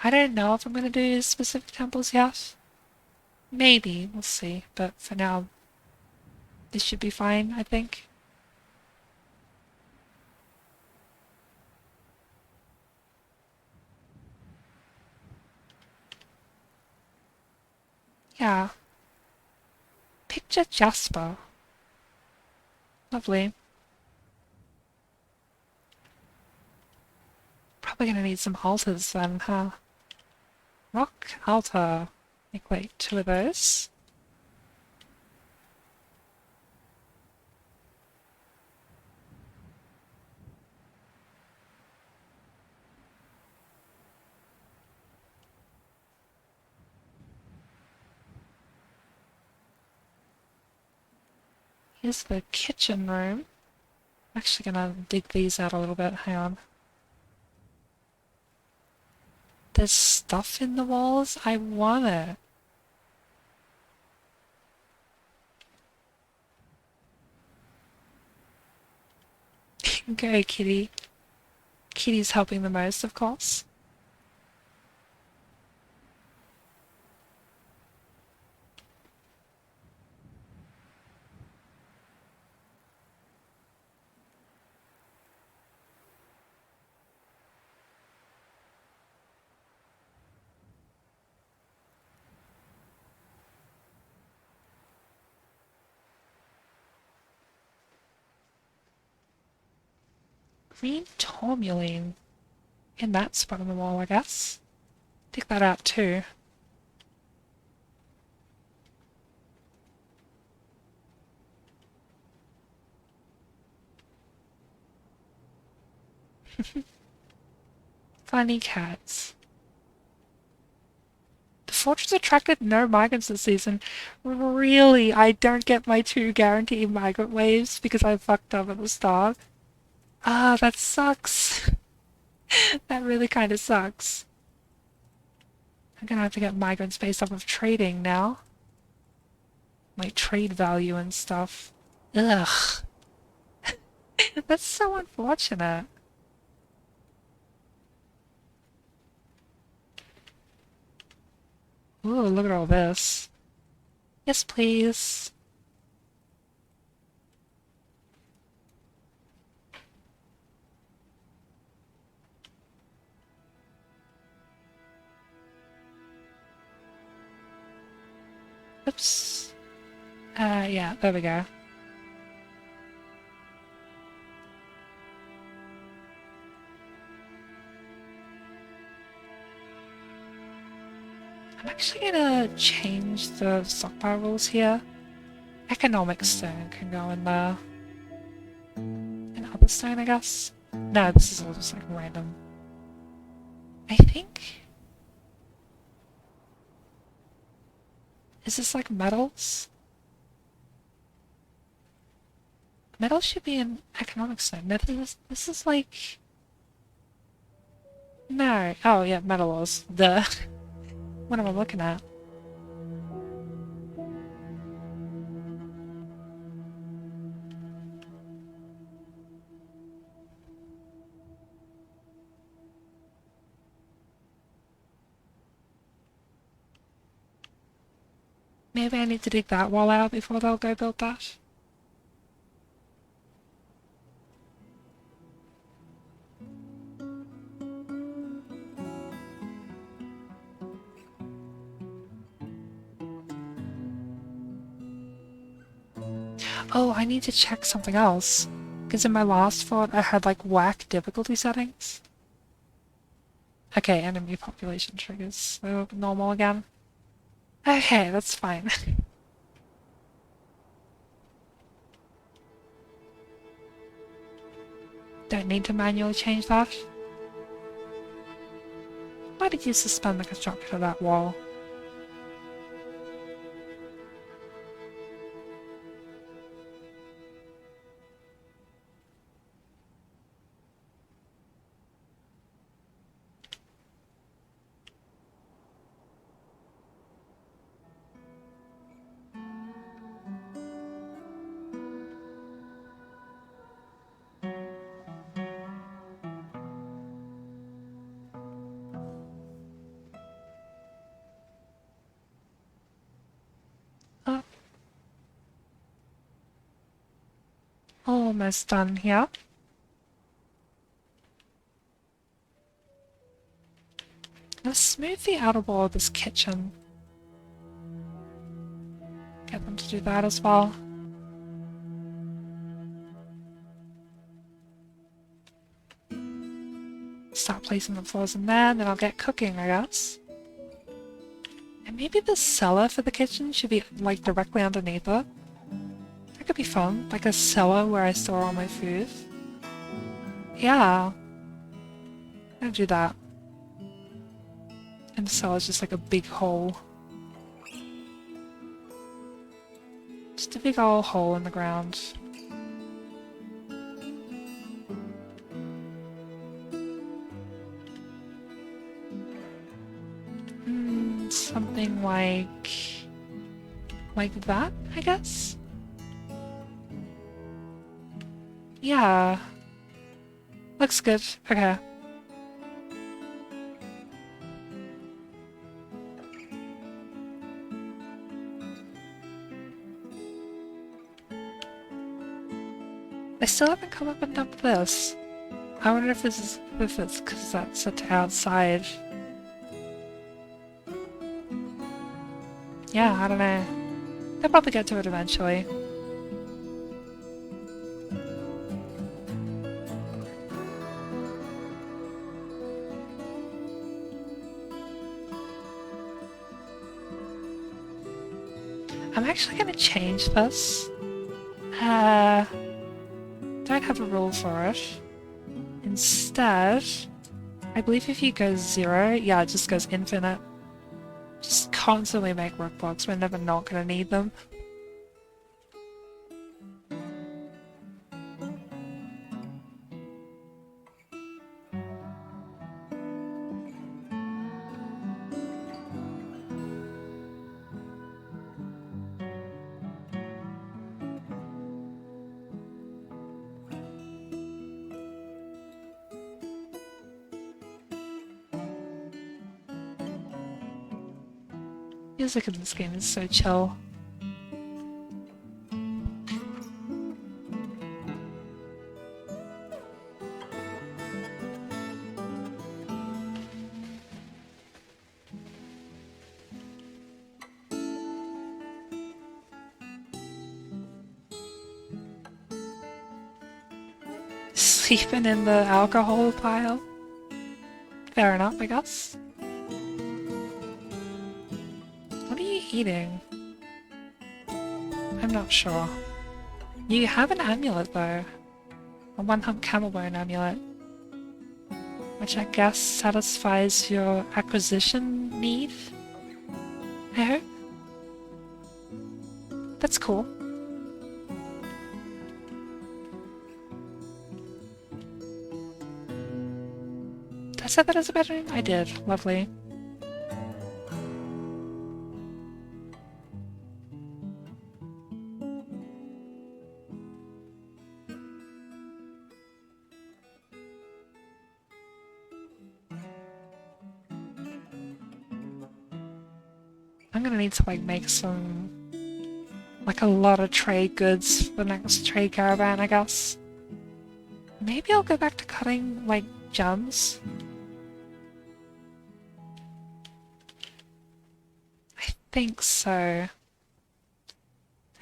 I don't know if I'm going to do specific temples yet. Maybe, we'll see. But for now, this should be fine, I think. Yeah. Picture Jasper. Lovely. Probably gonna need some altars then, huh? Rock altar. Make like 2 of those. Here's the kitchen room. I'm actually gonna dig these out a little bit. Hang on. There's stuff in the walls? I want it. Go, Kitty. Kitty's helping the most, of course. Green tourmaline. In that spot on the wall, I guess. Dig that out too. Funny cats. The fortress attracted no migrants this season. Really? I don't get my 2 guaranteed migrant waves because I fucked up at the start? Ah, that sucks. That really kind of sucks. I'm gonna have to get migrants based off of trading now. Like trade value and stuff. Ugh. That's so unfortunate. Ooh, look at all this. Yes, please. Oops. Yeah, there we go. I'm actually gonna change the stockpile rules here. Economic stone can go in there. stone, I guess? No, this is all just like random. I think... Is this like metals? Metal should be an economic stone. No, this is like... No. Oh, yeah, metal ores. Duh. What am I looking at? Maybe I need to dig that wall out before they'll go build that? Oh, I need to check something else. Because in my last fort I had like whack difficulty settings. Okay, enemy population triggers. So normal again. Okay, that's fine. Don't need to manually change that. Why did you suspend the construction of that wall? Oh. Almost done here. Let's smooth the outer wall of this kitchen. Get them to do that as well. Start placing the floors in there, and then I'll get cooking, I guess. And maybe the cellar for the kitchen should be, like, directly underneath it. That could be fun. Like a cellar where I store all my food. Yeah. I'm gonna do that. And the cellar's just like a big hole. Just a big old hole in the ground. Something like that, I guess? Yeah. Looks good. Okay. I still haven't come up and dumped this. I wonder if it's because that's set to outside. Yeah, I don't know. I'll probably get to it eventually. I'm actually gonna change this. Don't have a rule for it. Instead, I believe if you go 0, yeah, it just goes infinite. Just constantly make work blocks, we're never not gonna need them. Music in this game is so chill. Sleeping in the alcohol pile? Fair enough, I guess. What are you eating? I'm not sure. You have an amulet though. A one-hump camel bone amulet, which I guess satisfies your acquisition need. I hope. That's cool. Did I say that as a bedroom? I did. Lovely. I'm gonna need to like make some, like a lot of trade goods for the next trade caravan, I guess. Maybe I'll go back to cutting like gems. I think so.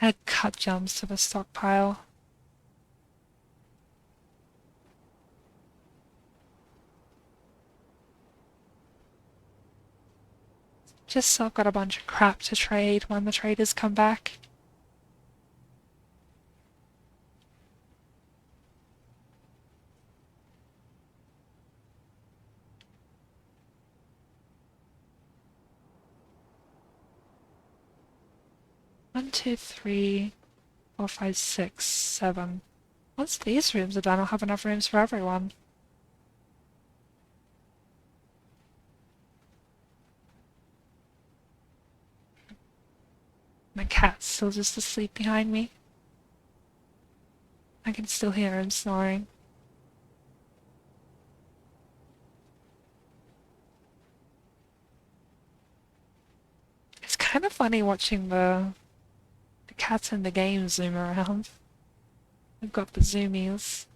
Add cut gems to the stockpile. Just so I've got a bunch of crap to trade when the traders come back. One, two, three, 4, 5, 6, 7. Once these rooms are done, I'll have enough rooms for everyone. My cat's still just asleep behind me. I can still hear him snoring. It's kind of funny watching the cats in the game zoom around. I've got the zoomies.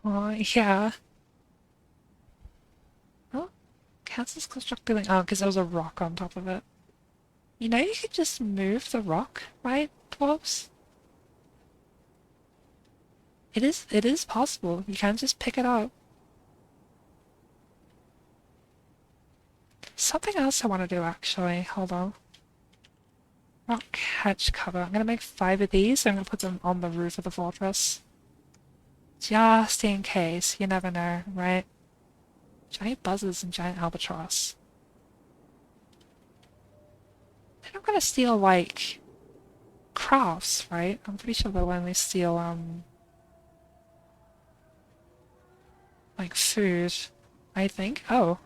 Oh, yeah. Oh, cats construct building. Oh, because there was a rock on top of it. You know you could just move the rock, right, Dwarves? It is possible. You can just pick it up. Something else I want to do actually. Hold on. Rock hatch cover. I'm gonna make 5 of these. I'm gonna put them on the roof of the fortress. Just in case. You never know, right? Giant buzzards and giant albatross. They're not gonna steal, like, crafts, right? I'm pretty sure they'll only steal, like, food. I think. Oh.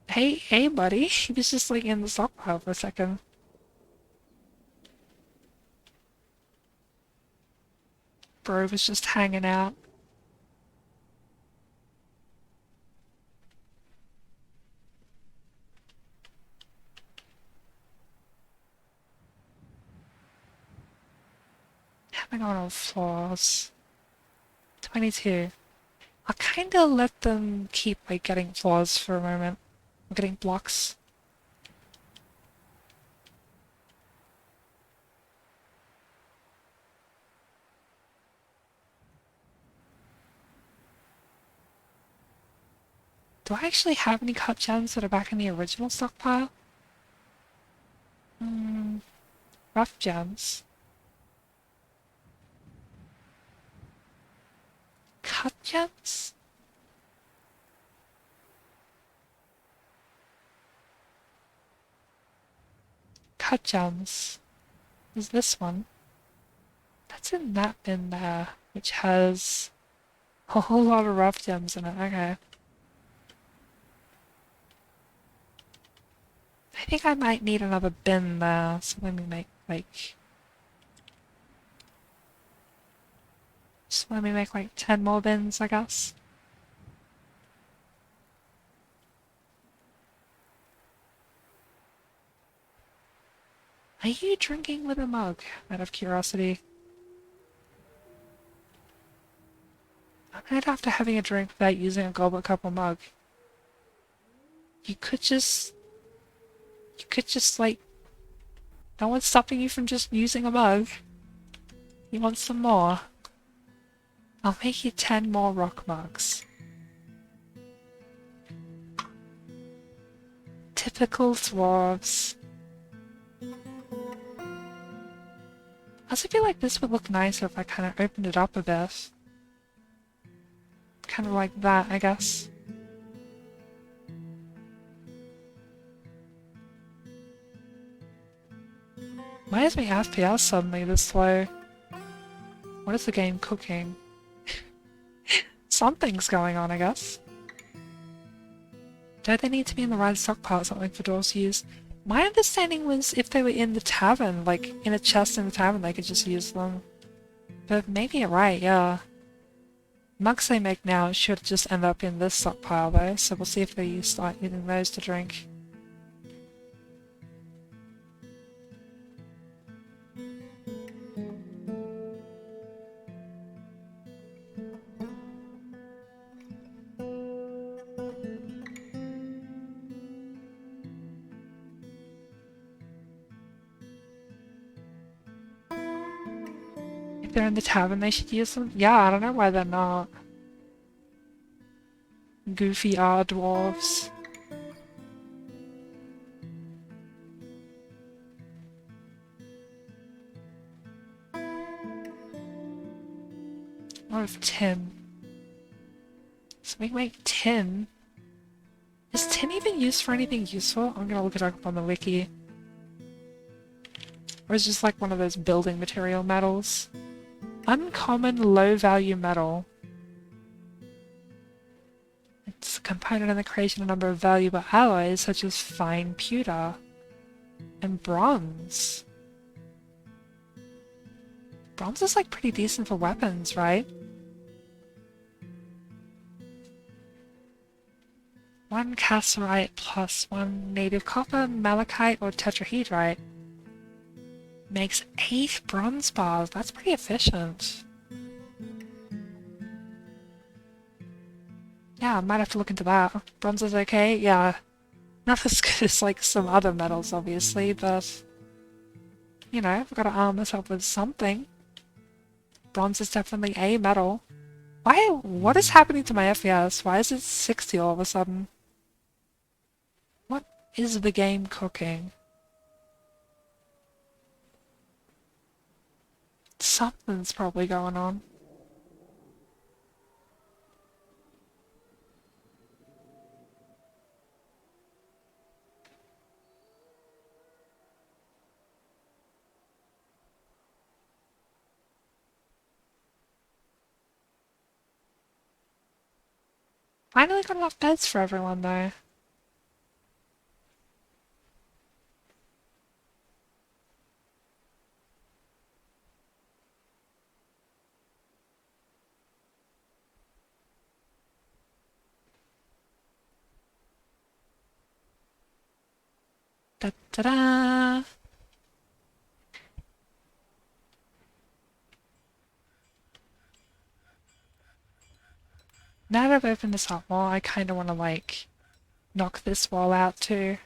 Hey, buddy. He was just, like, in the stockpile for a second. Bro was just hanging out. Having on all floors. 22. I'll kinda let them keep, like, getting floors for a moment. I'm getting blocks. Do I actually have any cut gems that are back in the original stockpile? Rough gems. Cut gems? Cut gems. Is this one? That's in that bin there, which has a whole lot of rough gems in it. Okay. I think I might need another bin there, so let me make, like... Just let me make, like, 10 more bins, I guess. Are you drinking with a mug, out of curiosity? I'm not after having a drink without using a goblet cup or mug. You could just like, no one's stopping you from just using a mug. You want some more? I'll make you 10 more rock mugs. Typical dwarves. I also feel like this would look nicer if I kind of opened it up a bit. Kind of like that, I guess. Why is my FPS suddenly this slow? What is the game cooking? Something's going on, I guess. Don't they need to be in the right stockpile or something for dwarves to use? My understanding was if they were in the tavern, like in a chest in the tavern, they could just use them. But maybe you're right, yeah. Mugs they make now should just end up in this stockpile though, so we'll see if they start using those to drink. If they're in the tavern, they should use them? Yeah, I don't know why they're not. Goofy R dwarves. What of tin? So we make tin. Is tin even used for anything useful? I'm gonna look it up on the wiki. Or is it just like one of those building material metals? Uncommon low value metal. It's a component in the creation of a number of valuable alloys such as fine pewter and bronze. Bronze is like pretty decent for weapons, right? One cassiterite plus one native copper, malachite, or tetrahedrite makes 8 bronze bars. That's pretty efficient. Yeah, I might have to look into that. Bronze is okay? Yeah. Not as good as like some other metals, obviously, but you know, I've got to arm myself with something. Bronze is definitely a metal. Why? What is happening to my FPS? Why is it 60 all of a sudden? What is the game cooking? Something's probably going on. Finally got enough beds for everyone though. Da da da! Now that I've opened this up more, I kind of want to like knock this wall out too.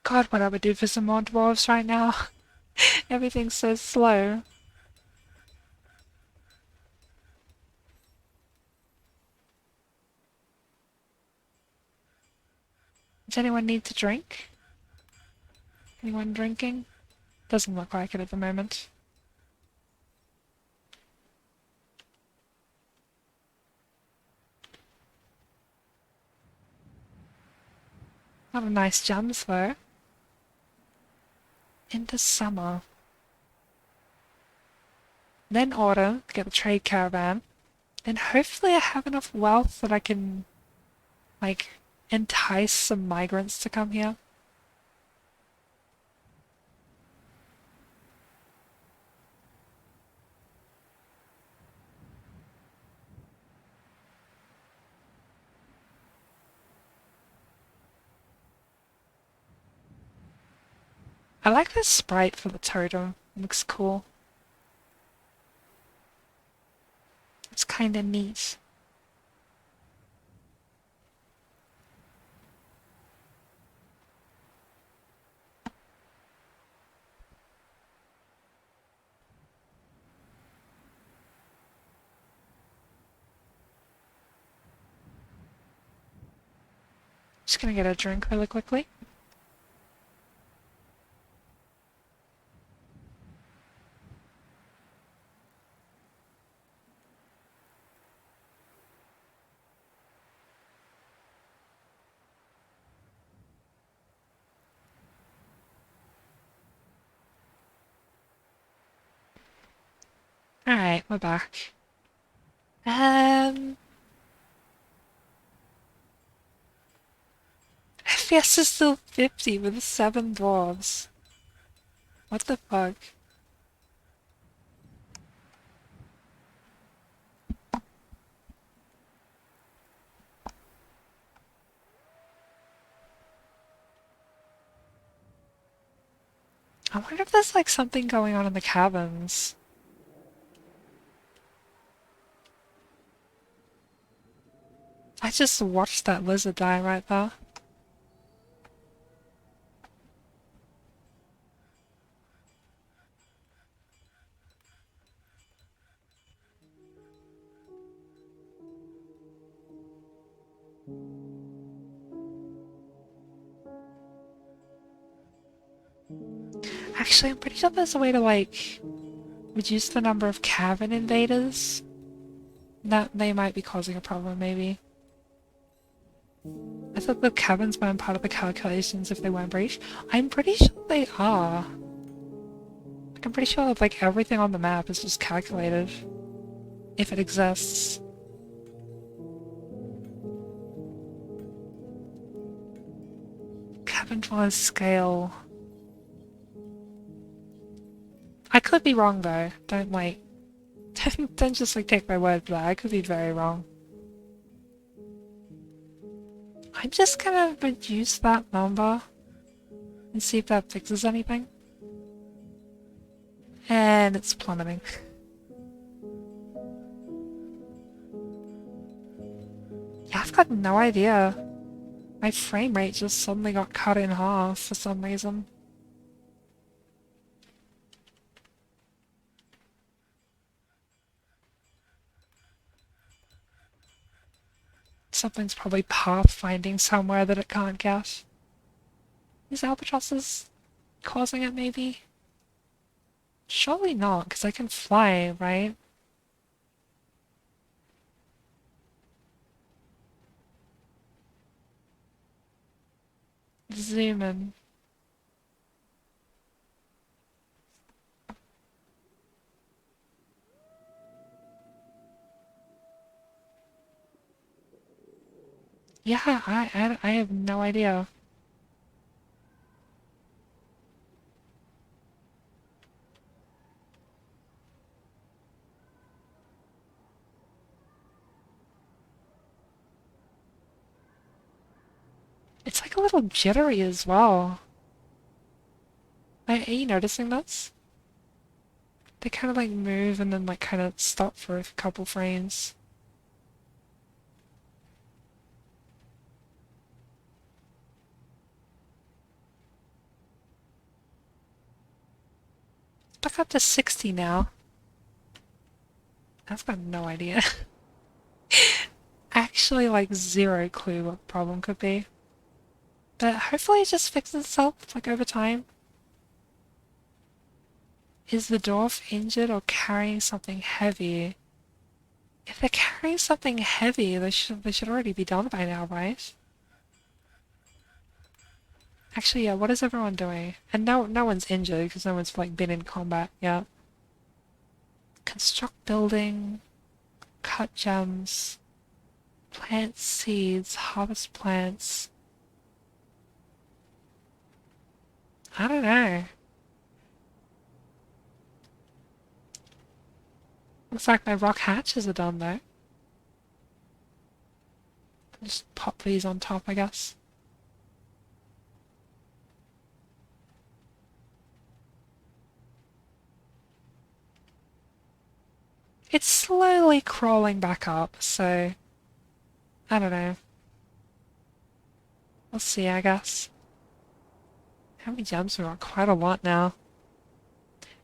God, what I would do for some more dwarves right now. Everything's so slow. Does anyone need to drink? Anyone drinking? Doesn't look like it at the moment. A lot of nice gems though. Into summer. Then autumn to get the trade caravan. Then hopefully I have enough wealth that I can like entice some migrants to come here. I like this sprite for the totem. It looks cool. It's kind of neat. Just gonna get a drink really quickly. Alright, we're back. FPS is still 50 with 7 dwarves. What the fuck? I wonder if there's like something going on in the cabins. I just watched that lizard die right there. Actually, I'm pretty sure there's a way to like reduce the number of cavern invaders. That they might be causing a problem, maybe. I thought the caverns weren't part of the calculations if they weren't breached. I'm pretty sure they are. Like, I'm pretty sure that like everything on the map is just calculated. If it exists. Cavern dwellers scale. I could be wrong though. Don't like don't just like take my word for that. I could be very wrong. I'm just gonna reduce that number and see if that fixes anything. And it's plummeting. Yeah, I've got no idea. My frame rate just suddenly got cut in half for some reason. Something's probably pathfinding somewhere that it can't get. Is albatrosses causing it, maybe? Surely not, because I can fly, right? Zoom in. Yeah, I have no idea. It's like a little jittery as well. Are you noticing this? They kind of like move and then like kind of stop for a couple frames. Back up to 60 now. I've got no idea. Actually, like zero clue what the problem could be. But hopefully it just fixes itself, like over time. Is the dwarf injured or carrying something heavy? If they're carrying something heavy, they should already be done by now, right? Actually, yeah, what is everyone doing? And no one's injured because no one's like been in combat yet. Construct building, cut gems, plant seeds, harvest plants. I don't know. Looks like my rock hatches are done though. Just pop these on top, I guess. It's slowly crawling back up, so I don't know. We'll see, I guess. How many gems we got? Quite a lot now.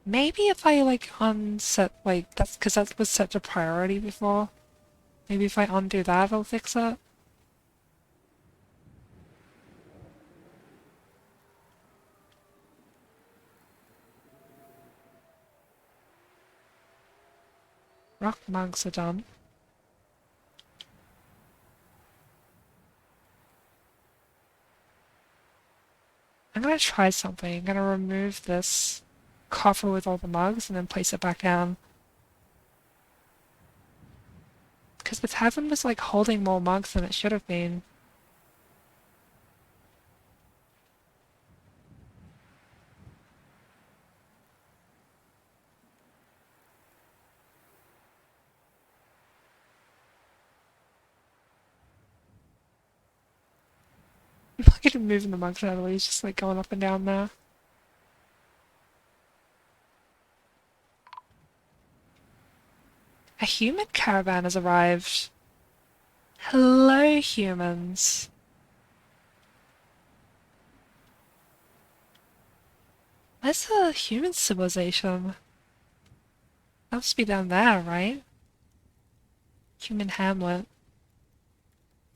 Maybe if I like unset, like that's because that was set to priority before. Maybe if I undo that, it'll fix it. Rock mugs are done. I'm gonna try something. I'm gonna remove this coffer with all the mugs and then place it back down. Because the tavern was like holding more mugs than it should have been. Look at him moving the mugs out of the way. He's just like going up and down there. A human caravan has arrived. Hello, humans. Where's the human civilization? That must be down there, right? Human hamlet.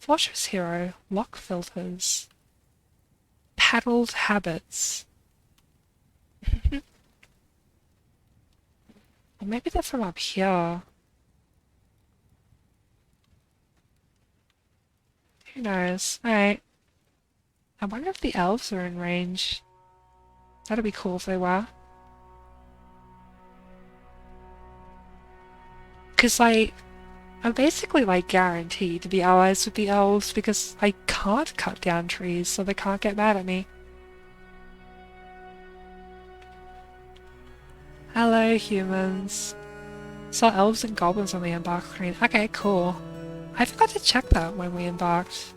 Fortress hero. Lock filters. Paddled habits. Or maybe they're from up here. Who knows? Alright. I wonder if the elves are in range. That'd be cool if they were. Because, like, I'm basically, like, guaranteed to be allies with the elves because I can't cut down trees, so they can't get mad at me. Hello, humans. Saw elves and goblins on the Embark screen. Okay, cool. I forgot to check that when we embarked.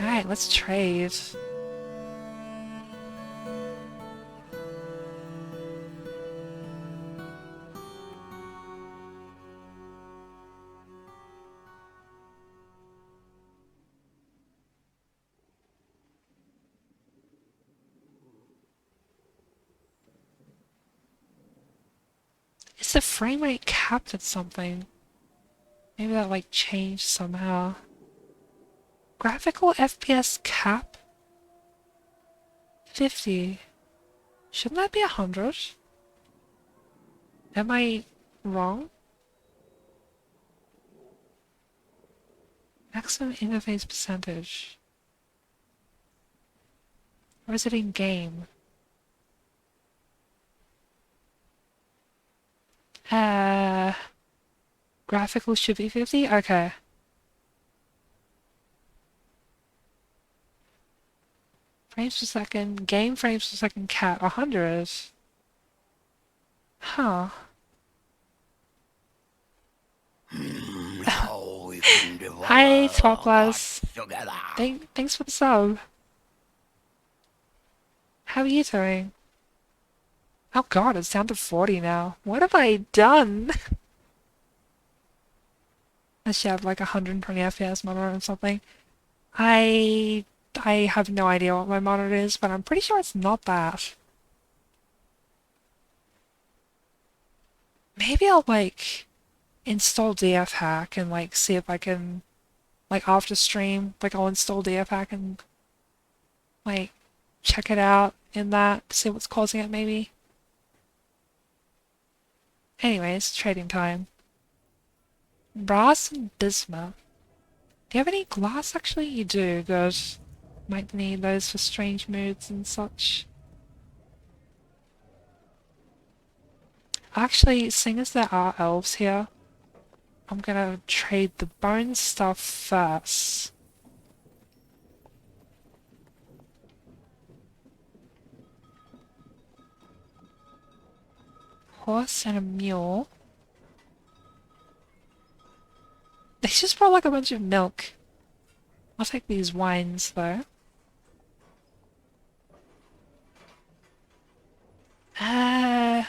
Alright, let's trade. Is the frame rate capped at something? Maybe that like changed somehow. Graphical FPS cap? 50. Shouldn't that be 100? Am I wrong? Maximum interface percentage. Or is it in game? Graphical should be 50? Okay. Frames per second, game frames per second cap, 100. Huh. Now we can devour Hi, Toplas. together. Thanks for the sub. How are you doing? Oh god, it's down to 40 now. What have I done? I should have like 120 FPS monitor or something. I have no idea what my monitor is, but I'm pretty sure it's not that. Maybe I'll like install DF hack and like see if I can like after stream, like I'll install DF hack and like check it out in that, see what's causing it maybe. Anyways, trading time. Brass and bismuth. Do you have any glass actually? You do, good. Might need those for strange moods and such. Actually, seeing as there are elves here, I'm gonna trade the bone stuff first. Horse and a mule. They just brought like a bunch of milk. I'll take these wines though. Uh,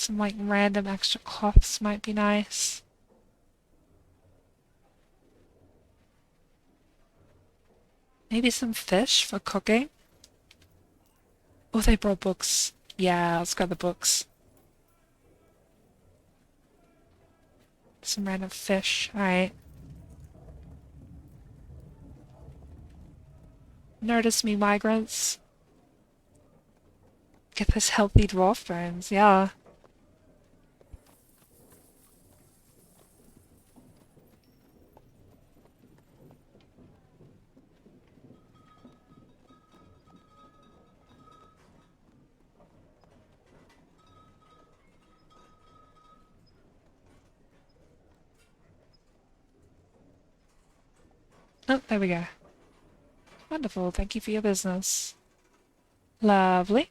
some like random extra cloths might be nice. Maybe some fish for cooking. Oh, they brought books. Yeah, let's grab the books. Some random fish. Alright. Notice me, migrants. Get this healthy dwarf bones, yeah. Oh, there we go. Wonderful, thank you for your business. Lovely.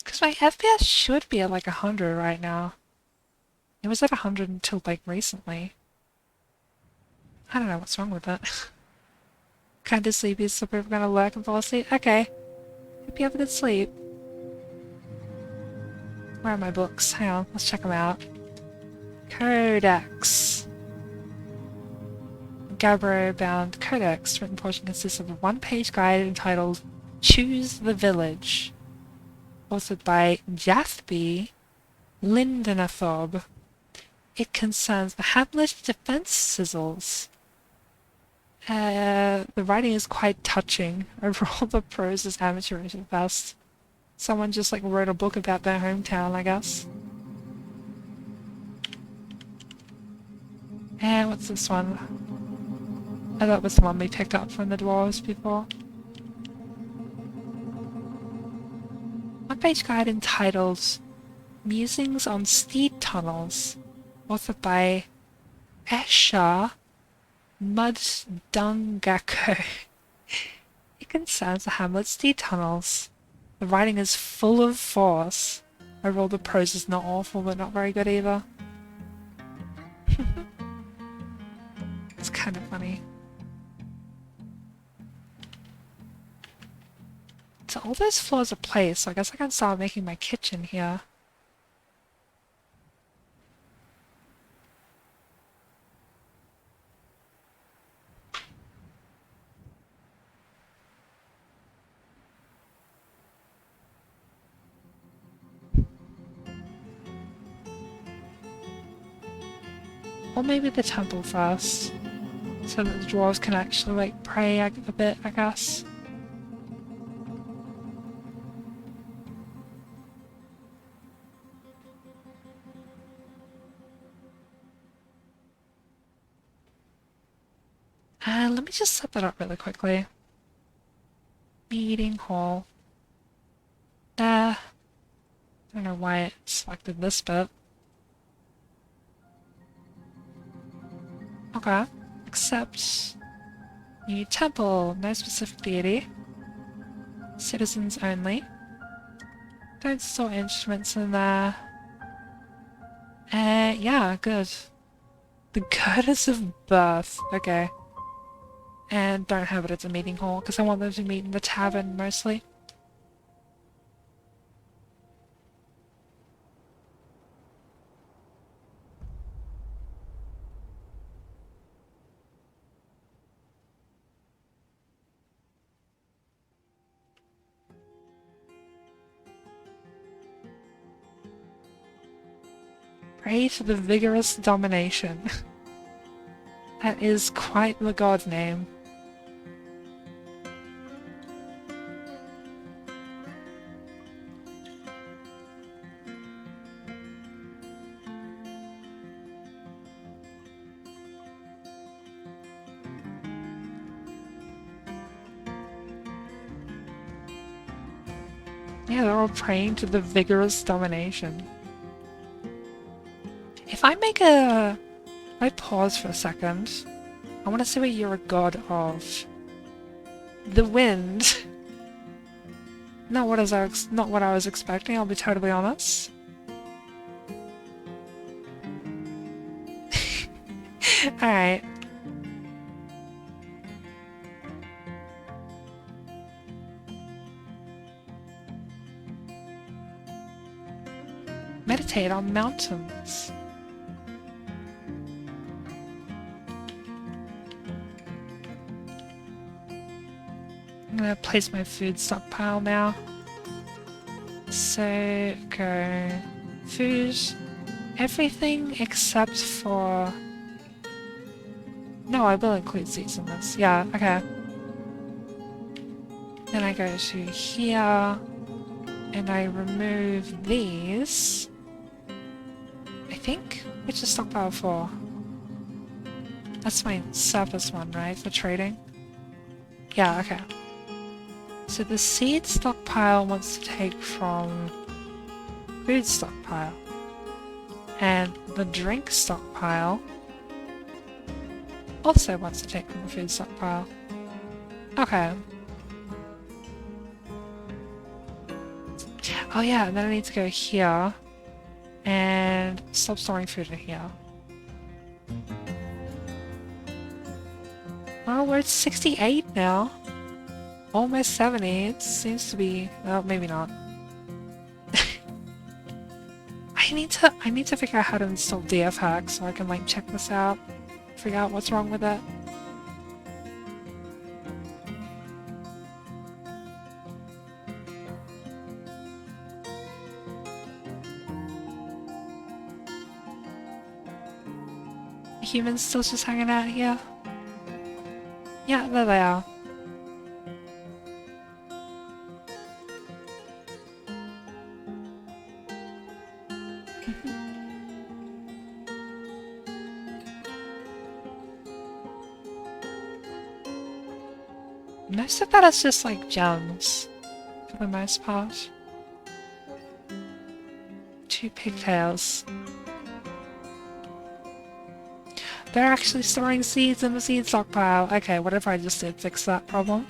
Because my FPS should be at like 100 right now. It was at 100 until like recently. I don't know what's wrong with it. Kinda sleepy, so we're gonna lurk and fall asleep. Okay. Hope you have a good sleep. Where are my books? Hang on, let's check them out. Codex. Gabbro-bound Codex. Written portion consists of a one-page guide entitled Choose the Village. Authored by Jathby Lindenathob. It concerns the hamlet defense sizzles. The writing is quite touching. Overall, the prose is amateurish at best. Someone just like wrote a book about their hometown, I guess. And what's this one? I thought it was the one we picked up from the dwarves before. One-page guide entitled Musings on Steed Tunnels, authored by Esha Muddungako. It concerns the hamlet steed tunnels. The writing is full of force. Overall, the prose is not awful, but not very good either. It's kind of funny. So all those floors are placed, so I guess I can start making my kitchen here. Or maybe the temple first, so that the dwarves can actually like pray a bit, I guess. Let me just set that up really quickly. Meeting hall. I don't know why it selected this bit. Okay. Accept new temple, no specific deity. Citizens only. Don't store instruments in there. Yeah, good. The goddess of birth. Okay. And don't have it as a meeting hall, because I want them to meet in the tavern mostly. Pray to the vigorous domination. That is quite the god name. Yeah, they're all praying to the vigorous domination. If I make a... If I pause for a second, I want to see what you're a god of. The wind. Not what I was expecting, I'll be totally honest. Alright. Meditate on mountains. I'm gonna place my food stockpile now. So, go food, everything except for... No, I will include seeds in this. Yeah, okay. Then I go to here, and I remove these. I think? Which is stockpile for? That's my surface one, right? For trading? Yeah, okay. So the seed stockpile wants to take from food stockpile. And the drink stockpile also wants to take from the food stockpile. Okay. Oh yeah, and then I need to go here and stop storing food in here. Well, we're at 68 now. Almost 70. It seems to be... well, maybe not. I need to figure out how to install DF hack so I can like check this out. Figure out what's wrong with it. Humans still just hanging out here? Yeah, there they are. Most of that is just like gems, for the most part. 2 pigtails. They're actually storing seeds in the seed stockpile. Okay, whatever I just did fix that problem.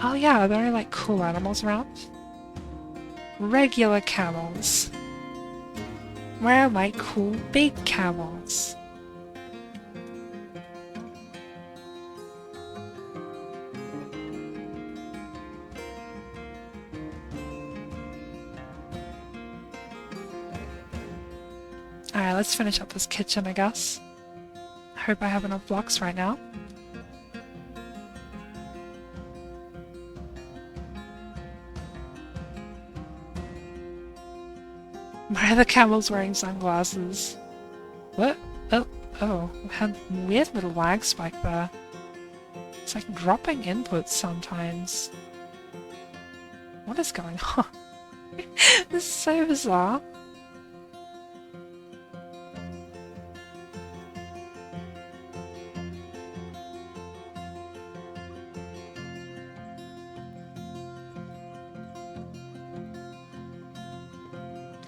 Oh yeah, are there any like cool animals around? Regular camels. Where are my cool big camels? Alright, let's finish up this kitchen, I guess. I hope I have enough blocks right now. Why are the camels wearing sunglasses? What? Oh, had weird little lag spike there. It's like dropping inputs sometimes. What is going on? This is so bizarre.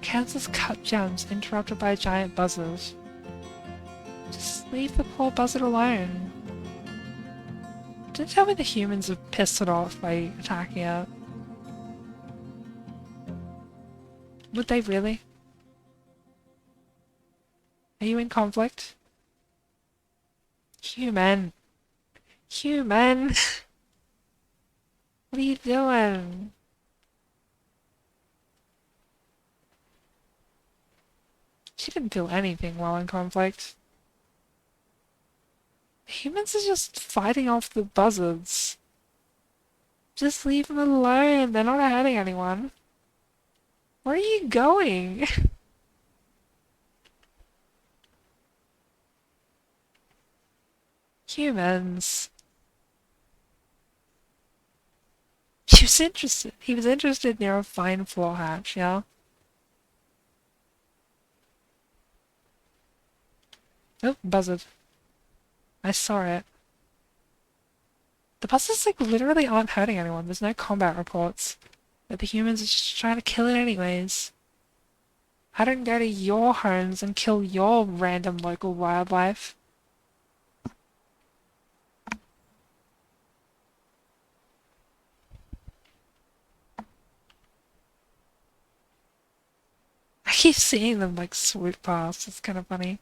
Kansas cut gems interrupted by a giant buzzard. Just leave the poor buzzard alone. Don't tell me the humans have pissed it off by attacking it. Would they really? Are you in conflict? Human! Human! What are you doing? She didn't feel anything while in conflict. Humans are just fighting off the buzzards. Just leave them alone, they're not hurting anyone. Where are you going? Humans. He was interested near a fine floor hatch, yeah? Oh, buzzard. I saw it. The buses like literally aren't hurting anyone. There's no combat reports. But the humans are just trying to kill it anyways. I don't go to your homes and kill your random local wildlife. I keep seeing them like swoop past. It's kind of funny.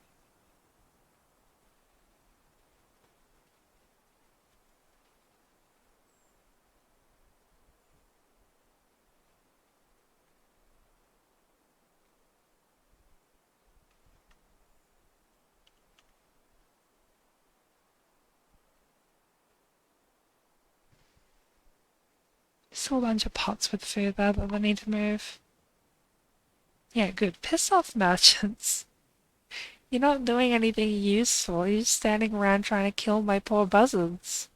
Still a bunch of pots with food there that I need to move. Yeah, good. Piss off, merchants. You're not doing anything useful. You're just standing around trying to kill my poor buzzards.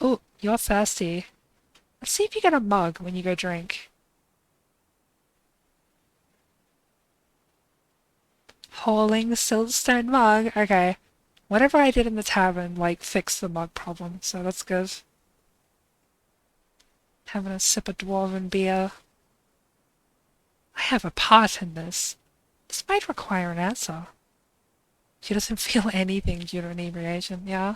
Oh, you're thirsty. Let's see if you get a mug when you go drink. Hauling the siltstone mug. Okay. Whatever I did in the tavern, like, fixed the mug problem, so that's good. Having a sip of dwarven beer. I have a part in this. This might require an answer. She doesn't feel anything due to inebriation, yeah?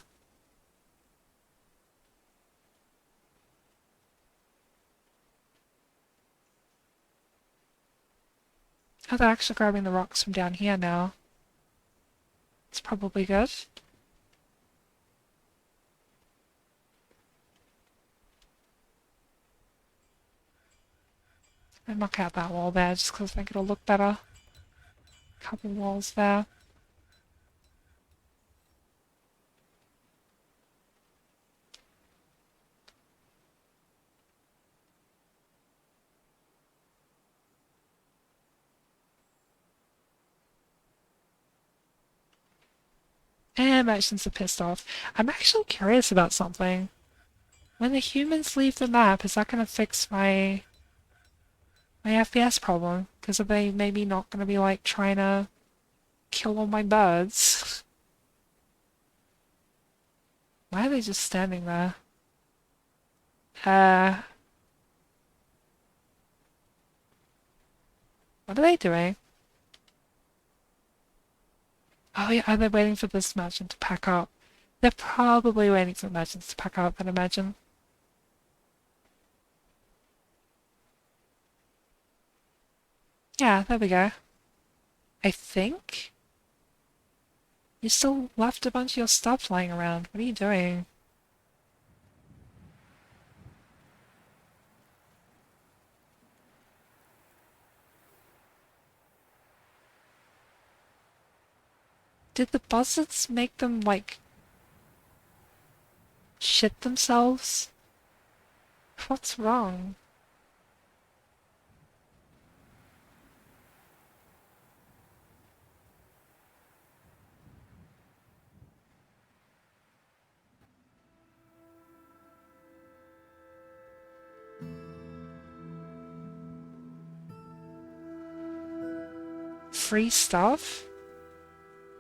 Oh, they're actually grabbing the rocks from down here now. It's probably good. I knock out that wall there just because I think it'll look better. Couple walls there. And merchants are pissed off. I'm actually curious about something. When the humans leave the map, is that going to fix my FPS problem? Because are they maybe not going to be like trying to kill all my birds? Why are they just standing there? Uh, what are they doing? Oh yeah, are they waiting for this merchant to pack up? They're probably waiting for merchants to pack up, I'd imagine. Yeah, there we go. I think? You still left a bunch of your stuff lying around. What are you doing? Did the buzzards make them, like, shit themselves? What's wrong? Free stuff?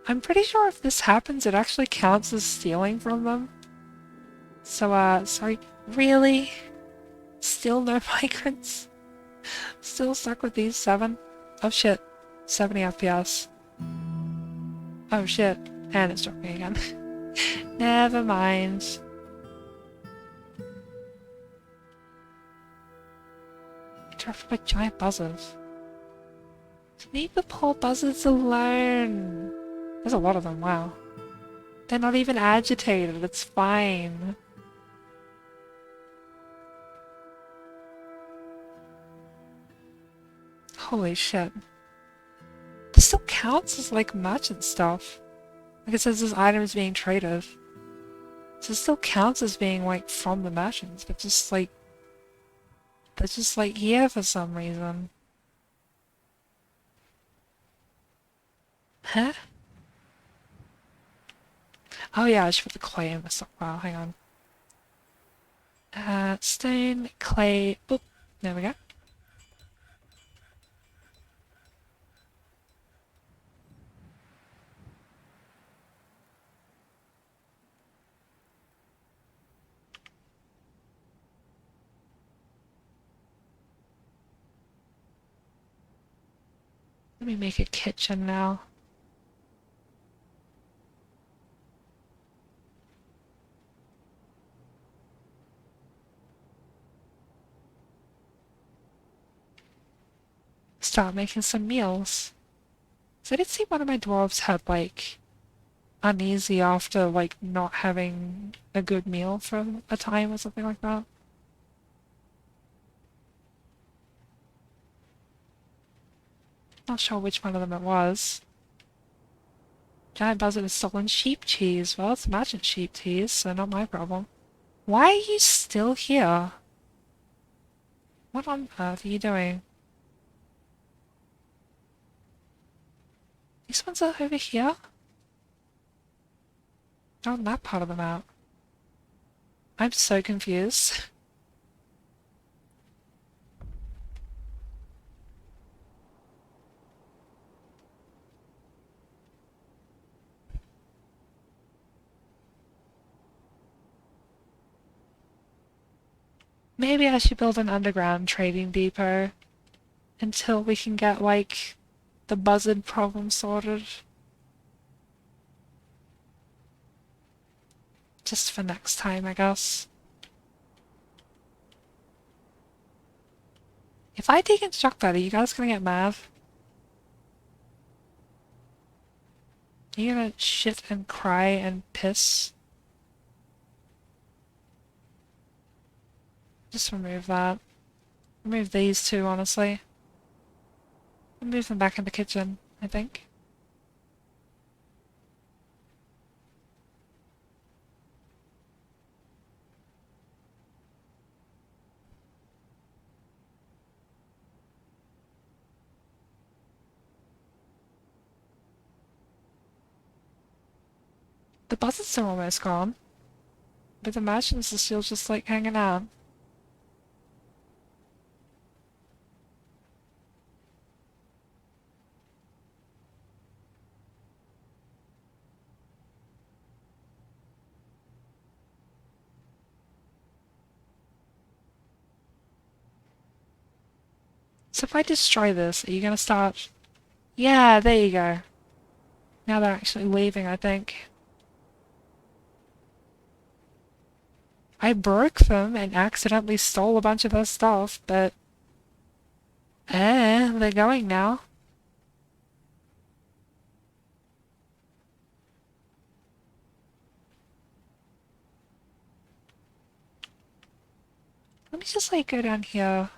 I'm pretty sure if this happens, it actually counts as stealing from them. So, sorry. Really? Still no migrants? Still stuck with these 7? Oh shit. 70 FPS. Oh shit. And it's dropping again. Never mind. Interrupted by giant buzzards. Leave the poor buzzards alone. There's a lot of them, wow. They're not even agitated, it's fine. Holy shit. This still counts as like merchant stuff. Like it says this item is being traded. So it still counts as being like from the merchants, but just like they're just like here for some reason. Huh? Oh yeah, I should put the clay in the stockpile, hang on. Stone, clay, boop, there we go. Let me make a kitchen now. Start making some meals. So I did see one of my dwarves had, like, uneasy after, like, not having a good meal for a time or something like that. Not sure which one of them it was. Giant buzzard has stolen sheep cheese. Well, it's merchant sheep cheese, so not my problem. Why are you still here? What on earth are you doing? These ones are over here? Not on that part of the map. I'm so confused. Maybe I should build an underground trading depot until we can get, like, the buzzard problem sorted. Just for next time, I guess. If I deconstruct that, are you guys gonna get mad? Are you gonna shit and cry and piss? Just remove that. Remove these two, honestly. And move them back in the kitchen, I think. The buzzards are almost gone. But the merchants are still just, like, hanging out. So if I destroy this, are you gonna start... Yeah, there you go. Now they're actually leaving, I think. I broke them and accidentally stole a bunch of their stuff, but... they're going now. Let me just, like, go down here.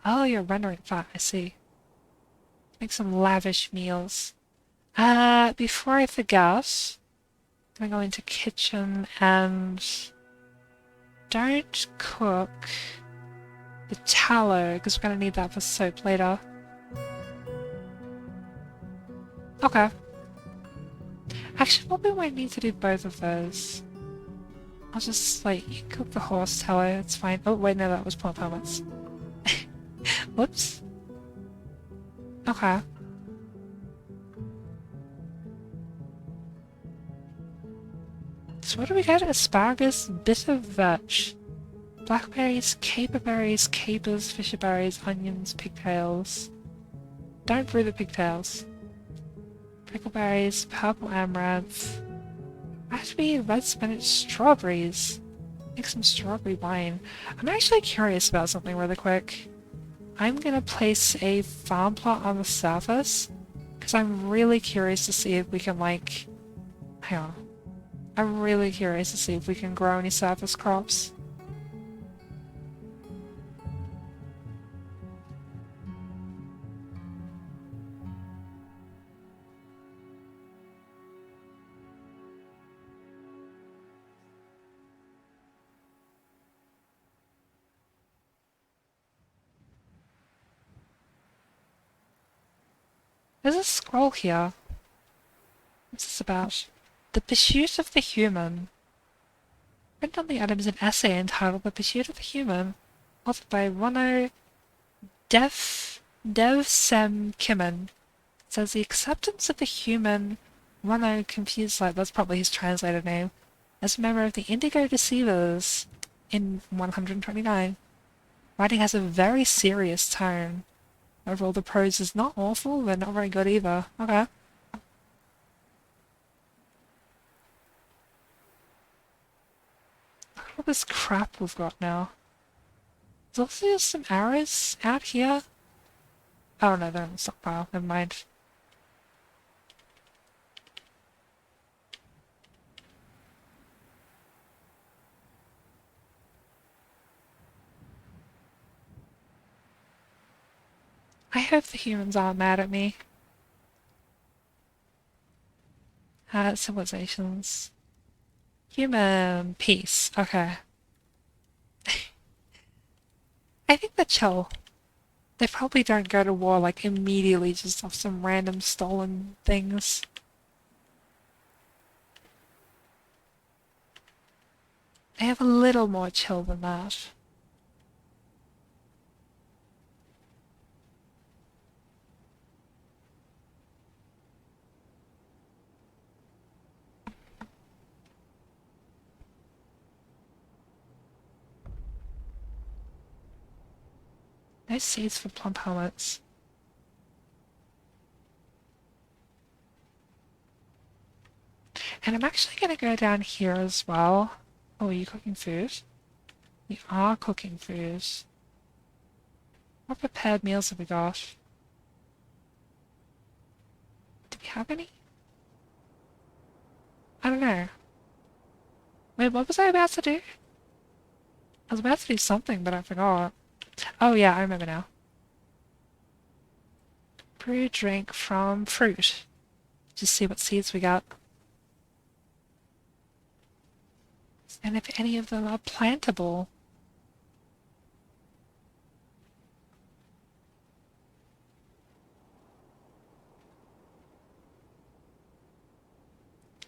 Oh, you're rendering fat, I see. Make some lavish meals. Before I forget, I'm gonna go into kitchen and... Don't cook the tallow, because we're gonna need that for soap later. Okay. Actually, probably won't need to do both of those. I'll just, like, you can cook the horse tallow, it's fine. Oh, wait, no, that was plant helmets. Whoops. Okay. So what do we get? Asparagus, bitter vetch, blackberries, caperberries, capers, fisherberries, onions, pigtails. Don't brew the pigtails. Prickleberries, purple amaranth. Actually, red spinach, strawberries. Make some strawberry wine. I'm actually curious about something really quick. I'm gonna place a farm plot on the surface, because I'm really curious to see if we can, like... Hang on. I'm really curious to see if we can grow any surface crops. There's a scroll here. What's this about? The Pursuit of the Human. Written on the item is an essay entitled The Pursuit of the Human, authored by Rono Devsem Kimen. It says the acceptance of the human, Rono confused, like that's probably his translator name, as a member of the Indigo Deceivers in 129. Writing has a very serious tone. Overall, the prose is not awful, but not very good either. Okay. Look at all this crap we've got now. There's also just some arrows out here. Oh no, they're in the stockpile. Never mind. I hope the humans aren't mad at me. Civilizations. Human peace. Okay. I think they're chill. They probably don't go to war like immediately just off some random stolen things. They have a little more chill than that. No seeds for plump helmets. And I'm actually going to go down here as well. Oh, are you cooking food? We are cooking food. What prepared meals have we got? Do we have any? I don't know. Wait, what was I about to do? I was about to do something, but I forgot. Oh yeah, I remember now. Brew drink from fruit. Just see what seeds we got. And if any of them are plantable.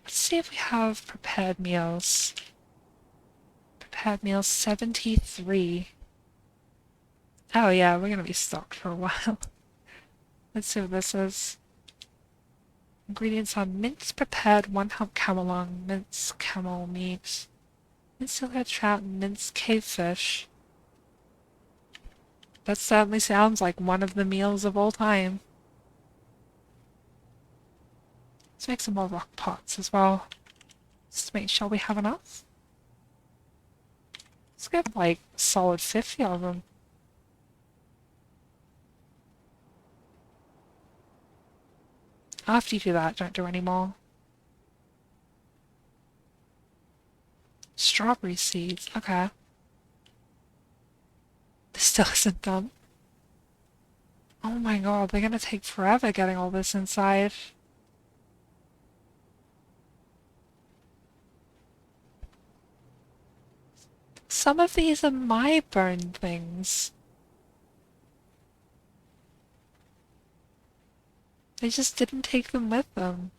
Let's see if we have prepared meals. Prepared meals 73. Oh yeah, we're gonna be stocked for a while. Let's see what this is. Ingredients are minced prepared 1 hump camelong, minced camel meat, minced silver trout, and minced cavefish. That certainly sounds like one of the meals of all time. Let's make some more rock pots as well. Just to make sure we have enough. Let's get like solid 50 of them. After you do that, don't do any more. Strawberry seeds, okay. This still isn't done. Oh my god, they're gonna take forever getting all this inside. Some of these are my bone things. They just didn't take them with them.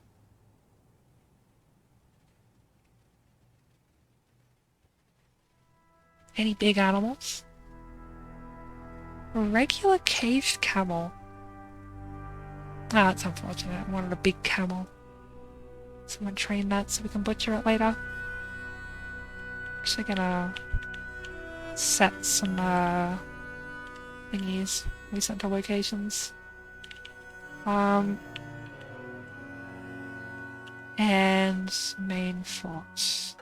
Any big animals? A regular caged camel. Ah, that's unfortunate. I wanted a big camel. Someone train that so we can butcher it later. Actually gonna set some thingies, recent locations. And main fort.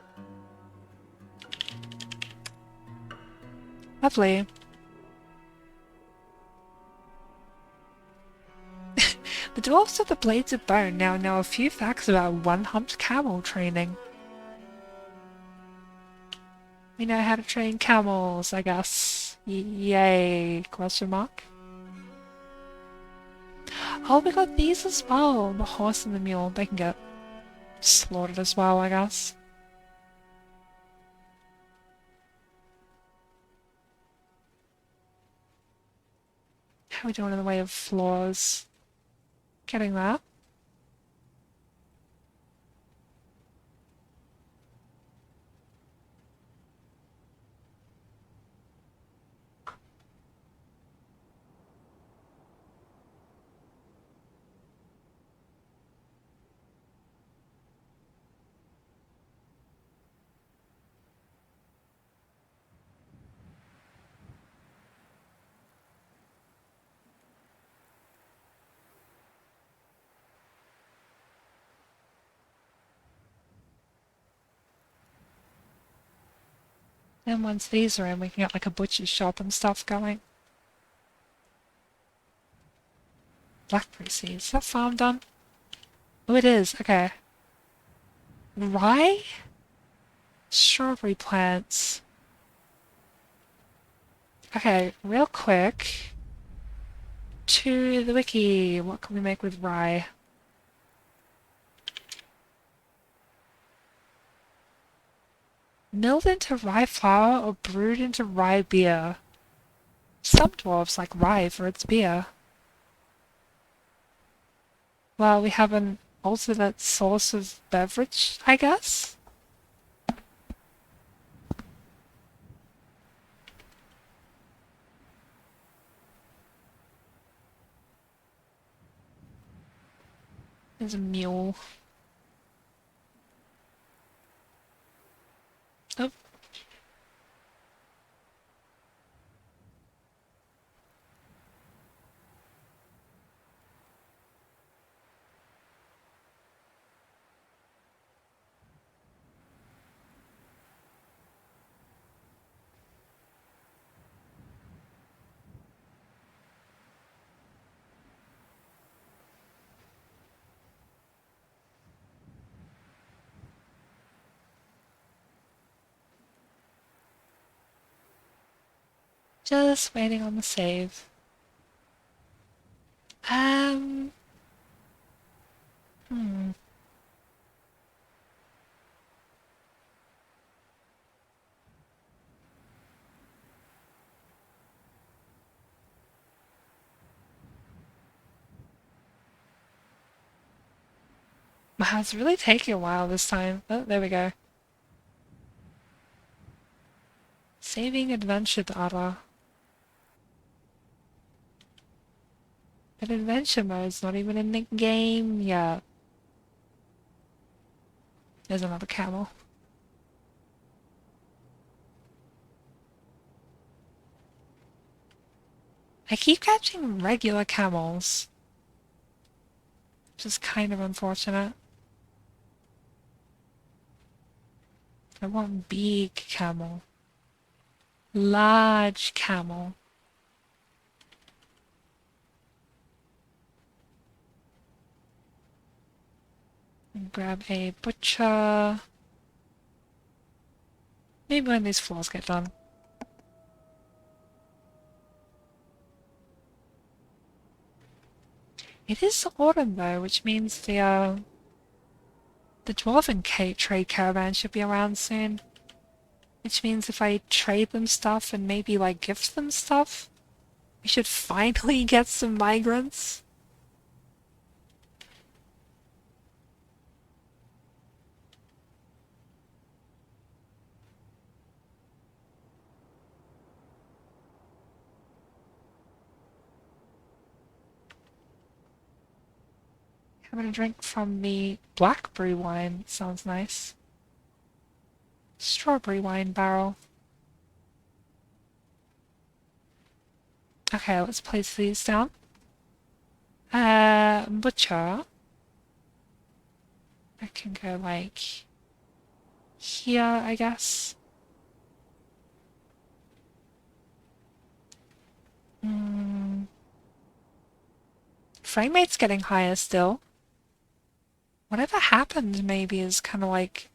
Lovely. The dwarfs of the Blades of Bone now know a few facts about one-humped camel training. We know how to train camels, I guess. Yay, question mark. Oh, we got these as well. The horse and the mule. They can get slaughtered as well, I guess. How are we doing in the way of floors? Getting that. Then once these are in, we can get like a butcher's shop and stuff going. Blackberry seeds. Is that farm done? Oh, it is. Okay. Rye? Strawberry plants. Okay, real quick. To the wiki. What can we make with rye? Milled into rye flour or brewed into rye beer. Some dwarves like rye for its beer. Well, we have an alternate source of beverage, I guess? There's a mule. Oh. Just waiting on the save. Um... Hmm. Wow, it's really taking a while this time. Oh, there we go. Saving adventure data. But adventure mode's not even in the game yet. There's another camel. I keep catching regular camels. Which is kind of unfortunate. I want big camel. Large camel. And grab a butcher. Maybe when these floors get done. It is autumn though, which means the dwarven trade caravan should be around soon. Which means if I trade them stuff and maybe like gift them stuff, we should finally get some migrants. Having a drink from the blackberry wine sounds nice. Strawberry wine barrel. Okay, let's place these down. Butcher. I can go like here, I guess. Frame rate's getting higher still. Whatever happened maybe is kind of like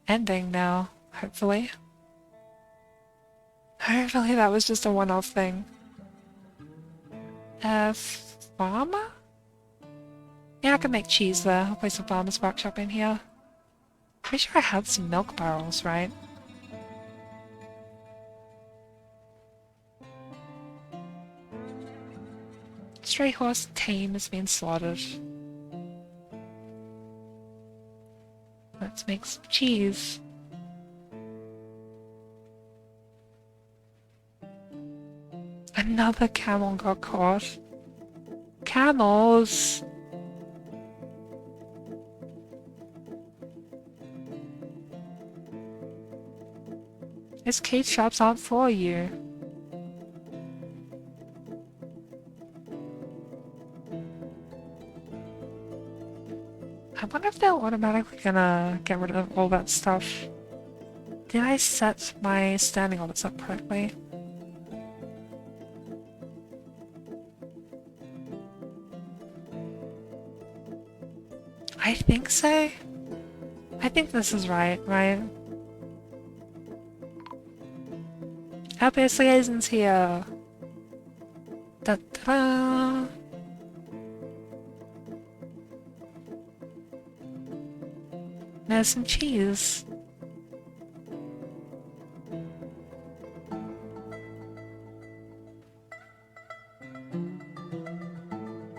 ending now, hopefully. Hopefully that was just a one-off thing. Farmer? Yeah, I can make cheese there. I'll place a farmer's workshop in here. Pretty sure I had some milk barrels, right? Stray horse tame has been slaughtered. Let's make some cheese. Another camel got caught. Camels! These cage shops aren't for you. I wonder if they're automatically gonna get rid of all that stuff. Did I set my standing orders up correctly? I think so. I think this is right? Outpost liaison's here. Da da da. There's some cheese.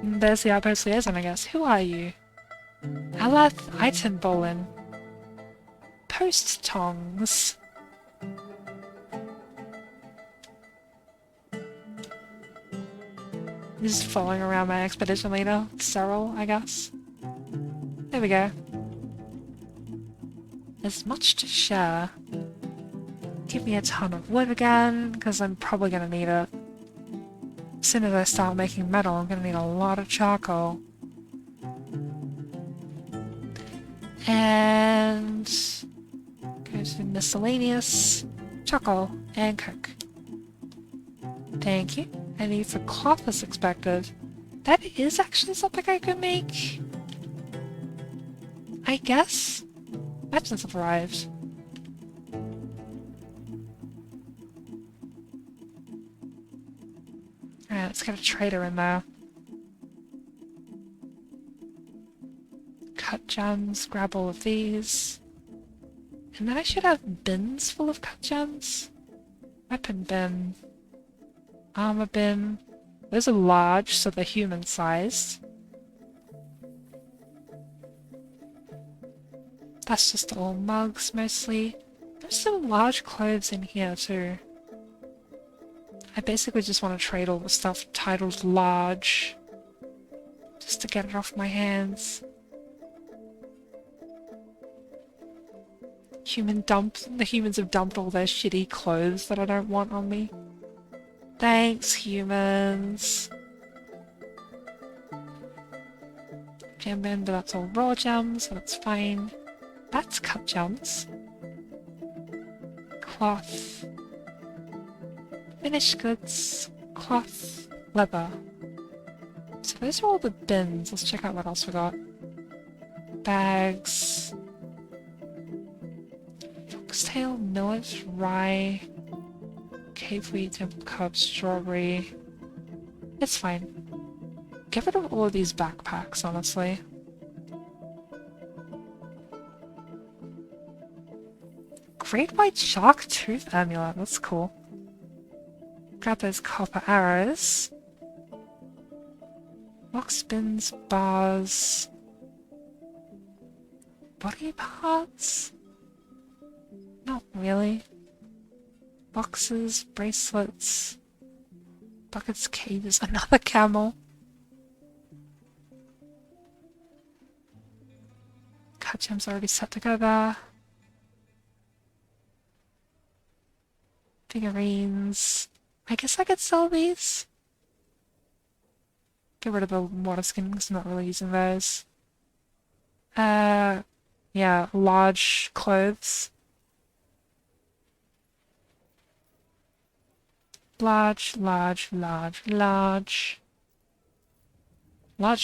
And there's the outpost liaison, I guess. Who are you? Alath Itenbolin. Post tongs. Just following around my expedition leader, Cyril, I guess. There we go. There's much to share. Give me a ton of wood again, because I'm probably gonna need it. As soon as I start making metal, I'm gonna need a lot of charcoal. And go to miscellaneous, charcoal, and cook. Thank you. I need for cloth as expected. That is actually something I could make. I guess. Matches have arrived. Alright, let's get a trader in there. Cut gems, grab all of these. And then I should have bins full of cut gems. Weapon bin. Armor bin. Those are large, so they're human-sized. That's just all mugs, mostly. There's some large clothes in here, too. I basically just want to trade all the stuff titled large. Just to get it off my hands. The humans have dumped all their shitty clothes that I don't want on me. Thanks, humans. Gem bin, but that's all raw gems, so that's fine. That's cut gems. Cloth. Finished goods. Cloth. Leather. So those are all the bins. Let's check out what else we got. Bags. Foxtail, millet, rye. Cave wheat, temple cup, strawberry. It's fine. Get rid of all of these backpacks, honestly. Great white shark tooth amulet, that's cool. Grab those copper arrows. Box bins, bars. Body parts? Not really. Boxes, bracelets, buckets, cages, another camel. Cut gems already set to go there. Figurines. I guess I could sell these. Get rid of the water skin because I'm not really using those. Yeah, large clothes. Large. Large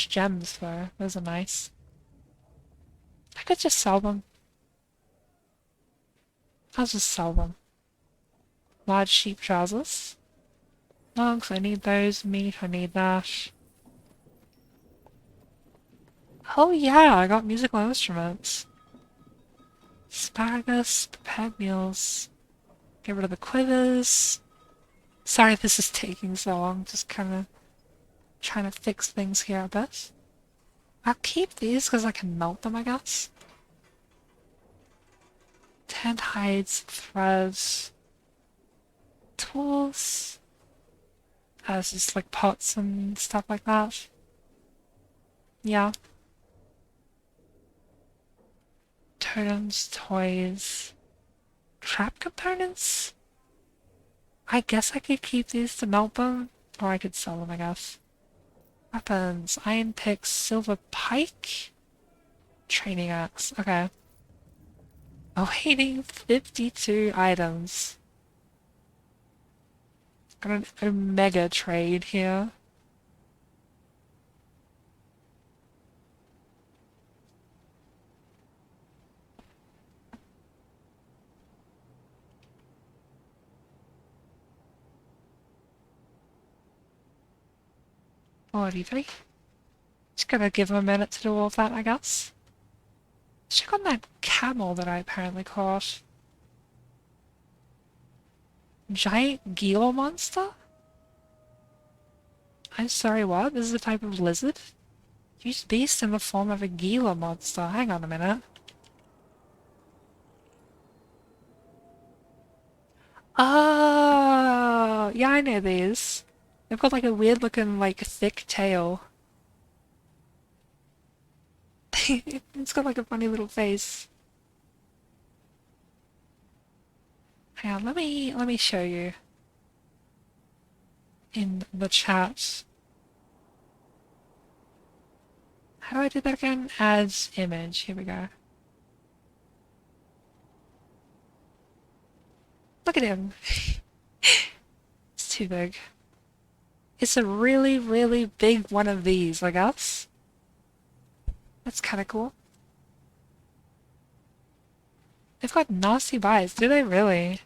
gems, though. Those are nice. I could just sell them. I'll just sell them. Large sheep trousers. Logs, I need those. Meat, I need that. Oh yeah, I got musical instruments. Asparagus, prepared meals. Get rid of the quivers. Sorry if this is taking so long, just kind of trying to fix things here a bit. I'll keep these because I can melt them, I guess. Tanned hides, threads, tools. It's just like pots and stuff like that. Yeah. Totems, toys, trap components? I guess I could keep these to melt them, or I could sell them, I guess. Weapons, iron picks, silver pike, training axe, okay. Awaiting 52 items. Got an Omega trade here. $43. Just gotta give him a minute to do all of that, I guess. Check on that camel that I apparently caught. Giant Gila monster? I'm sorry, what? This is a type of lizard? Use beast in the form of a Gila monster. Hang on a minute. Oh, yeah, I know these. They've got like a weird looking, like, thick tail. It's got like a funny little face. Hang on, let me show you in the chat. How do I do that again? Add image. Here we go. Look at him. It's too big. It's a really, really big one of these, I guess. That's kind of cool. They've got nasty bites, do they really?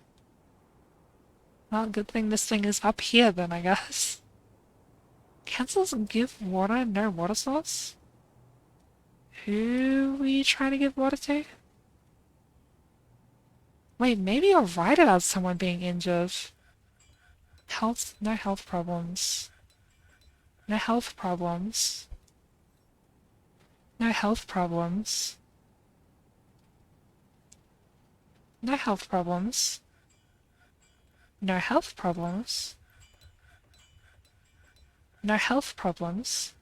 Well, good thing this thing is up here then, I guess. Cancels give water, no water source? Who were you trying to give water to? Wait, maybe you're right about someone being injured. Health, no health problems. No health problems. No health problems. No health problems. No health problems. No health problems.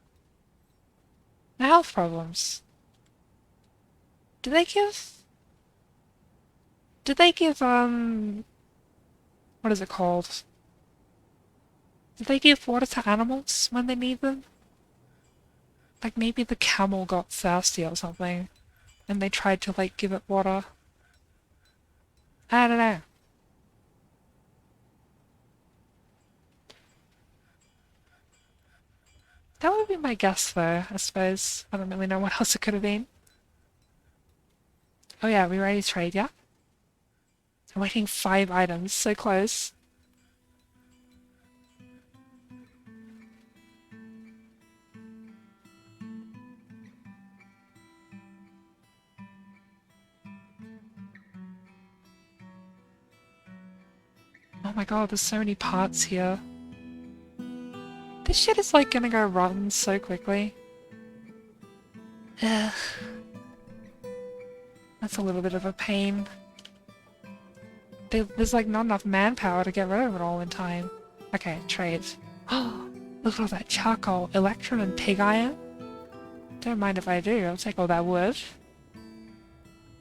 No health problems. Did they give, what is it called? Did they give water to animals when they need them? Like maybe the camel got thirsty or something, and they tried to like give it water. I don't know. That would be my guess though, I suppose. I don't really know what else it could have been. Oh yeah, we ready to trade, yeah? I'm waiting 5 items, so close. Oh my god, there's so many parts here. This shit is like gonna go rotten so quickly. Ugh. That's a little bit of a pain. There's like not enough manpower to get rid of it all in time. Okay, trade. Oh, look at all that charcoal, electrum and pig iron. Don't mind if I do, I'll take all that wood.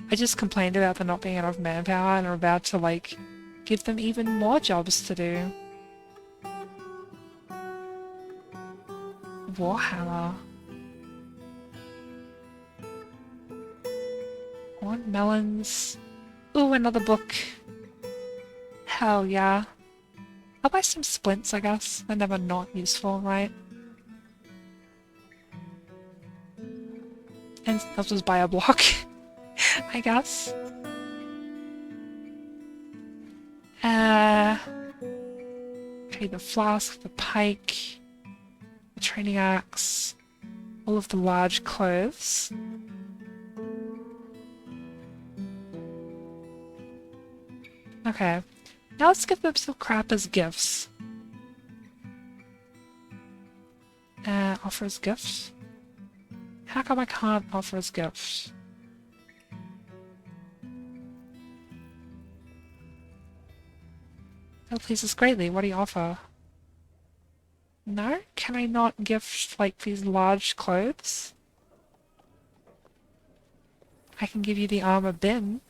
I just complained about there not being enough manpower and are about to like give them even more jobs to do. Warhammer. Melons. Ooh, another book. Hell yeah. I'll buy some splints, I guess. They're never not useful, right? And I'll just buy a block, I guess. Okay, the flask, the pike, the training axe, all of the large clothes. Okay, now let's give them some crap as gifts. Offer as gifts? How come I can't offer as gifts? That pleases greatly. What do you offer? No? Can I not gift, like, these large clothes? I can give you the armor bin,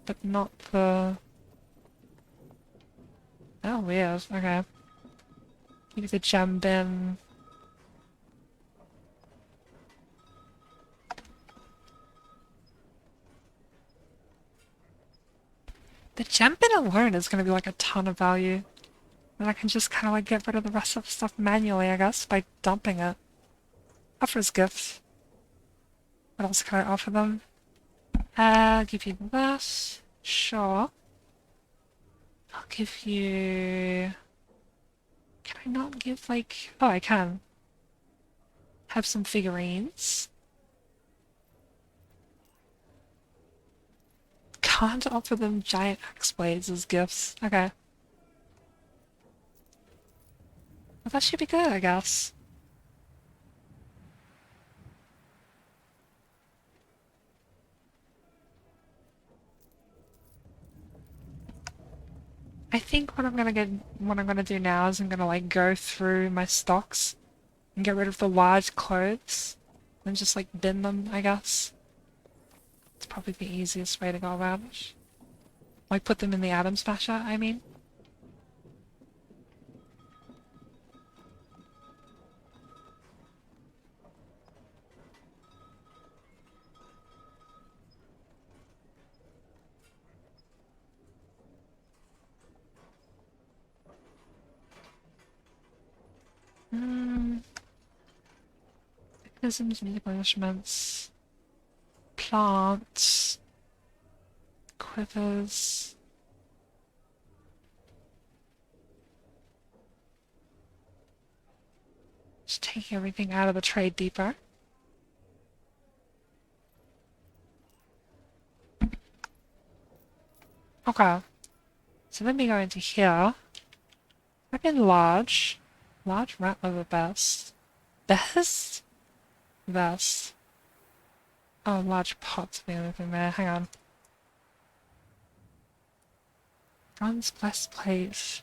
but not the... Oh, weird. Okay. Give you the gem bin. The gem bin alone is going to be like a ton of value. And I can just kind of like get rid of the rest of the stuff manually, I guess, by dumping it. Offers gift. What else can I offer them? Give you that. Sure. I'll give you... Can I not give, like... Oh, I can. Have some figurines. Can't offer them giant axe blades as gifts. Okay. Well, that should be good, I guess. I think what I'm gonna do now is I'm gonna like go through my stocks and get rid of the large clothes and just like bin them, I guess. It's probably the easiest way to go about it. Like put them in the atom smasher, I mean. Mechanisms and replenishments. Plants. Quivers. Just taking everything out of the trade depot. Okay. So let me go into here. Type in large. Large rat liver best. Best? Best. Oh, large pot's the only thing there. Hang on. Bronze blessed plate.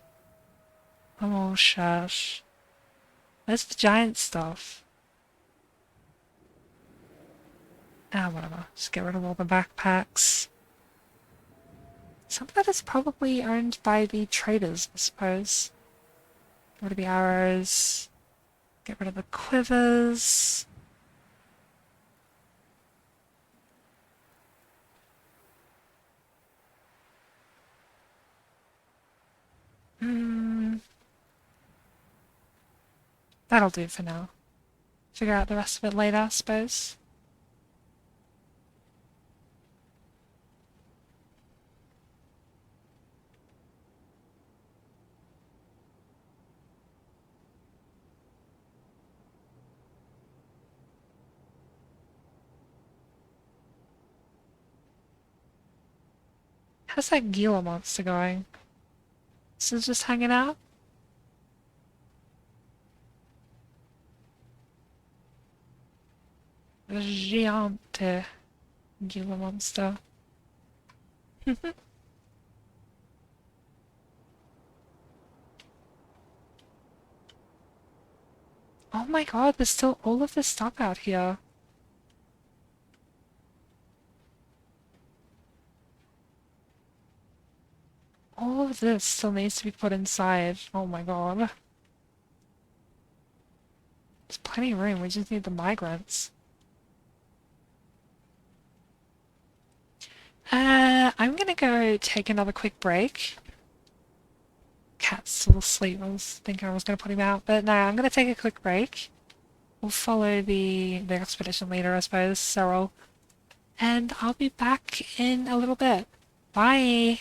Oh, shush. Where's the giant stuff? Ah, whatever. Just get rid of all the backpacks. Some of that is probably owned by the traders, I suppose. Get rid of the arrows. Get rid of the quivers. That'll do for now. Figure out the rest of it later, I suppose. How's that Gila monster going? Is it just hanging out? The Giante Gila monster. Oh my god, there's still all of this stuff out here. All of this still needs to be put inside. Oh my god. There's plenty of room, we just need the migrants. I'm gonna go take another quick break. Cat's still asleep. I was thinking I was gonna put him out, but no, I'm gonna take a quick break. We'll follow the expedition leader, I suppose, Cyril. And I'll be back in a little bit. Bye!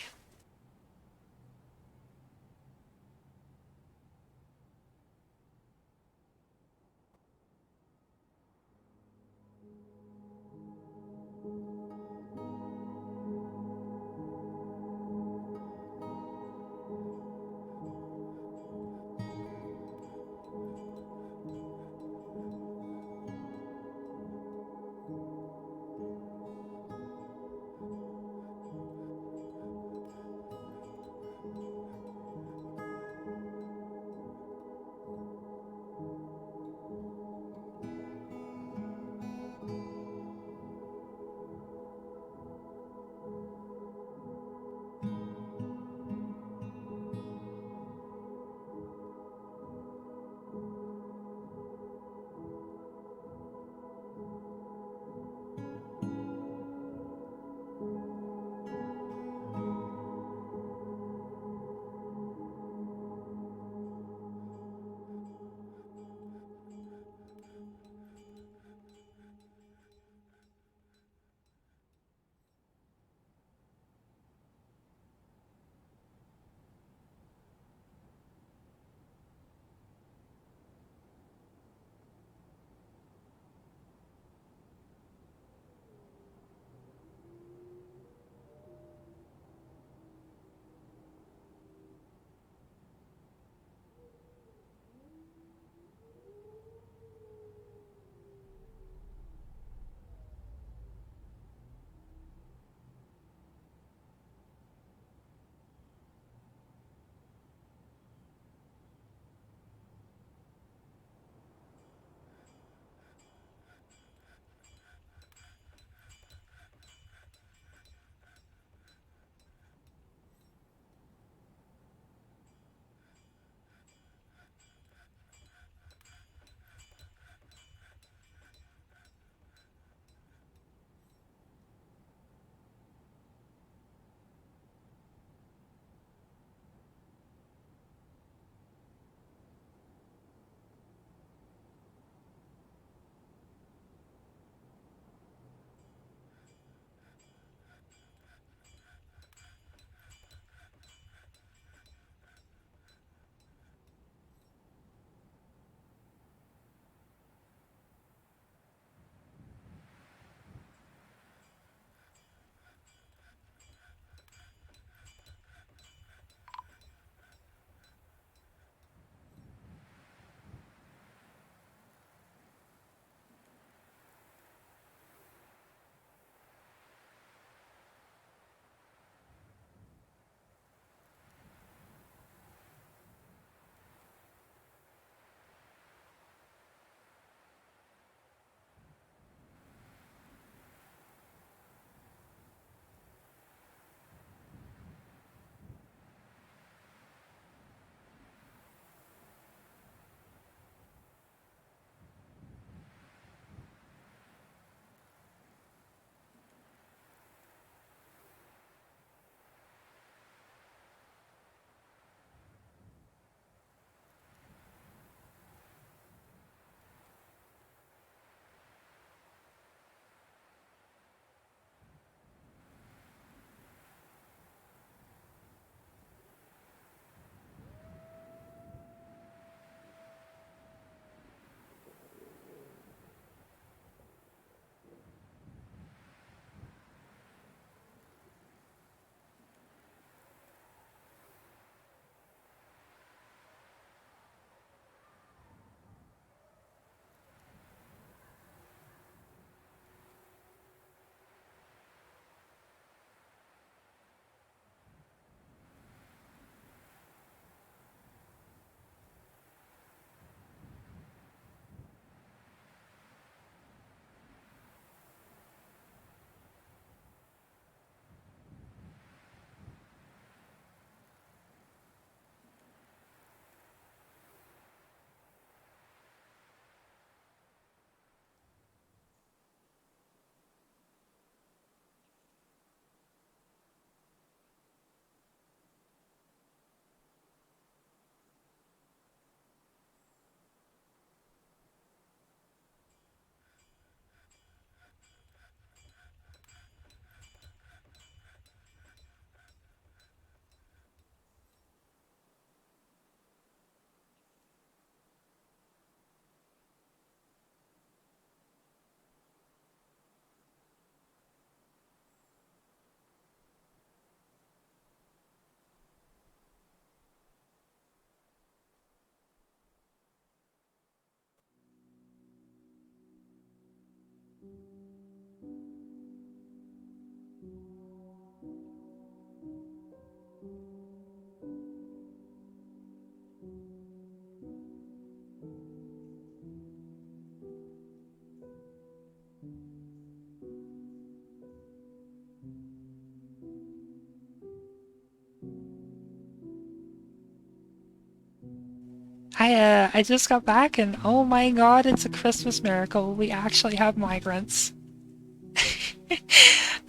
I just got back and oh my god, it's a Christmas miracle. We actually have migrants.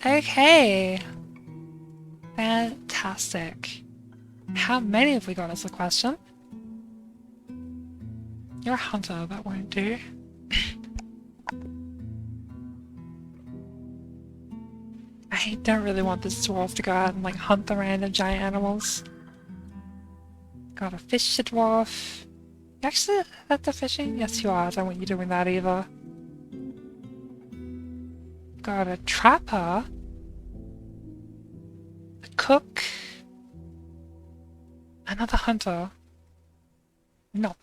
Okay. Fantastic. How many have we got is the question? You're a hunter, that won't do. I don't really want this dwarf to go out and like hunt the random giant animals. Got a fish dwarf. You actually at the fishing? Yes you are, I don't want you doing that either. Got a trapper. A cook. Another hunter. No.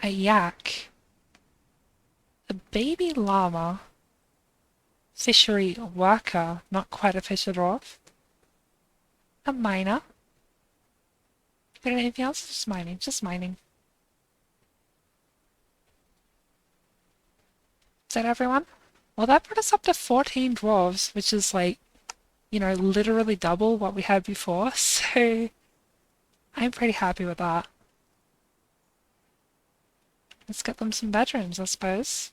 A yak. A baby llama. Fishery worker, not quite a fisher dwarf. A miner. Got anything else? Just mining, just mining. Is that everyone? Well, that brought us up to 14 dwarves, which is like, you know, literally double what we had before, so I'm pretty happy with that. Let's get them some bedrooms, I suppose.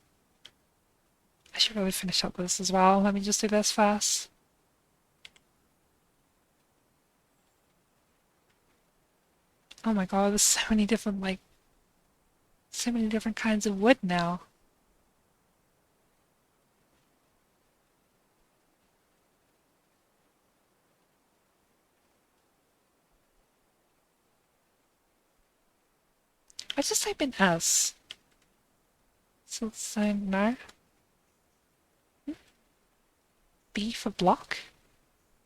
I should really finish up this as well. Let me just do this first. Oh my god, there's so many different, like, so many different kinds of wood now. I just type in S. Siltstone, no. B for block?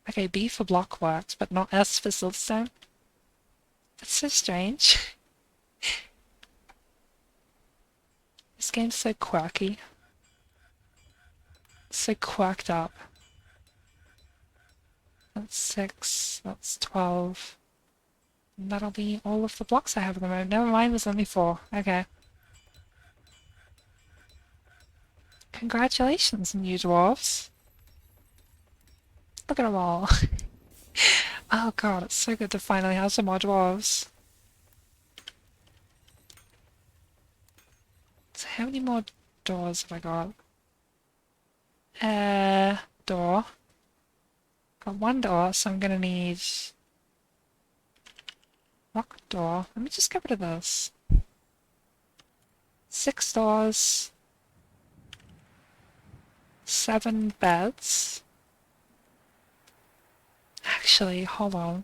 Okay, B for block works, but not S for siltstone. That's so strange. This game's so quirky. So quirked up. That's 6, that's 12. And that'll be all of the blocks I have at the moment. Never mind, there's only 4. Okay. Congratulations, new dwarves. Look at them all. Oh god, it's so good to finally have some more dwarves. So how many more doors have I got? Door. Got 1 door, so I'm gonna need... Lock door. Let me just get rid of this. 6 doors. 7 beds. Actually, hold on.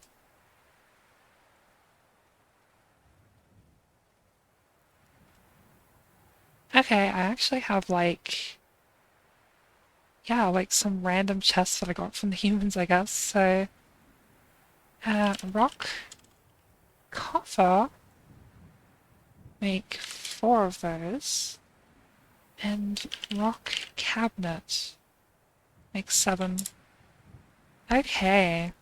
Okay, I actually have like... Yeah, like some random chests that I got from the humans, I guess. So, rock, coffer, make 4 of those, and rock cabinet, make 7. Okay.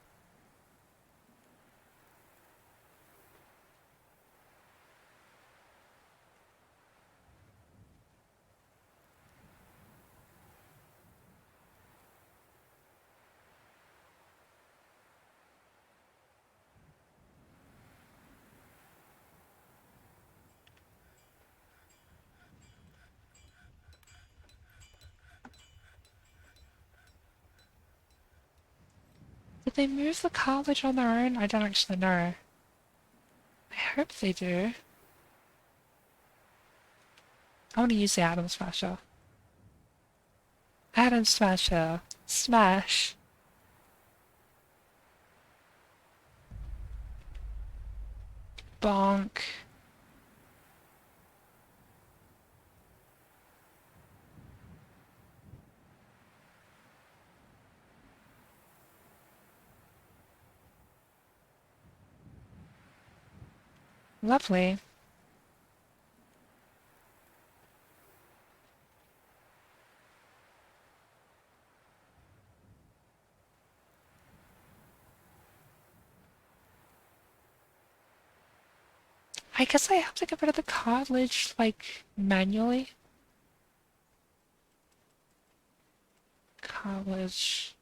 Did they move the cartilage on their own? I don't actually know. I hope they do. I want to use the Atom Smasher. Atom Smasher. Smash. Bonk. Lovely. I guess I have to get rid of the cartilage, like, manually. Cartilage.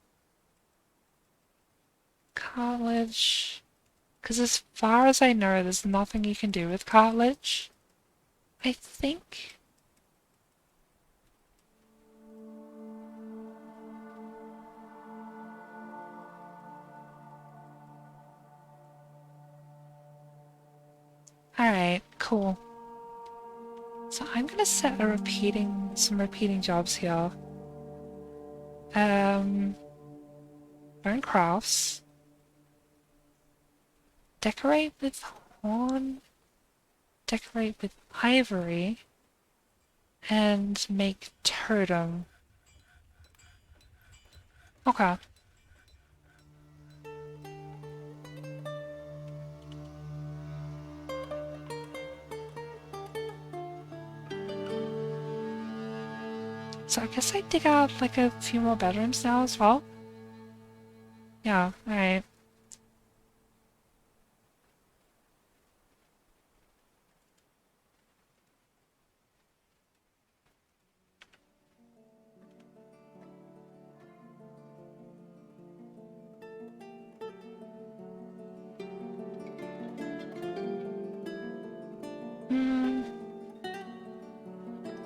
Cartilage. Because as far as I know, there's nothing you can do with cartilage. I think. Alright, cool. So I'm gonna set some repeating jobs here. Bone crafts. Decorate with horn. Decorate with ivory. And make totem. Okay. So I guess I dig out like a few more bedrooms now as well. Yeah, alright.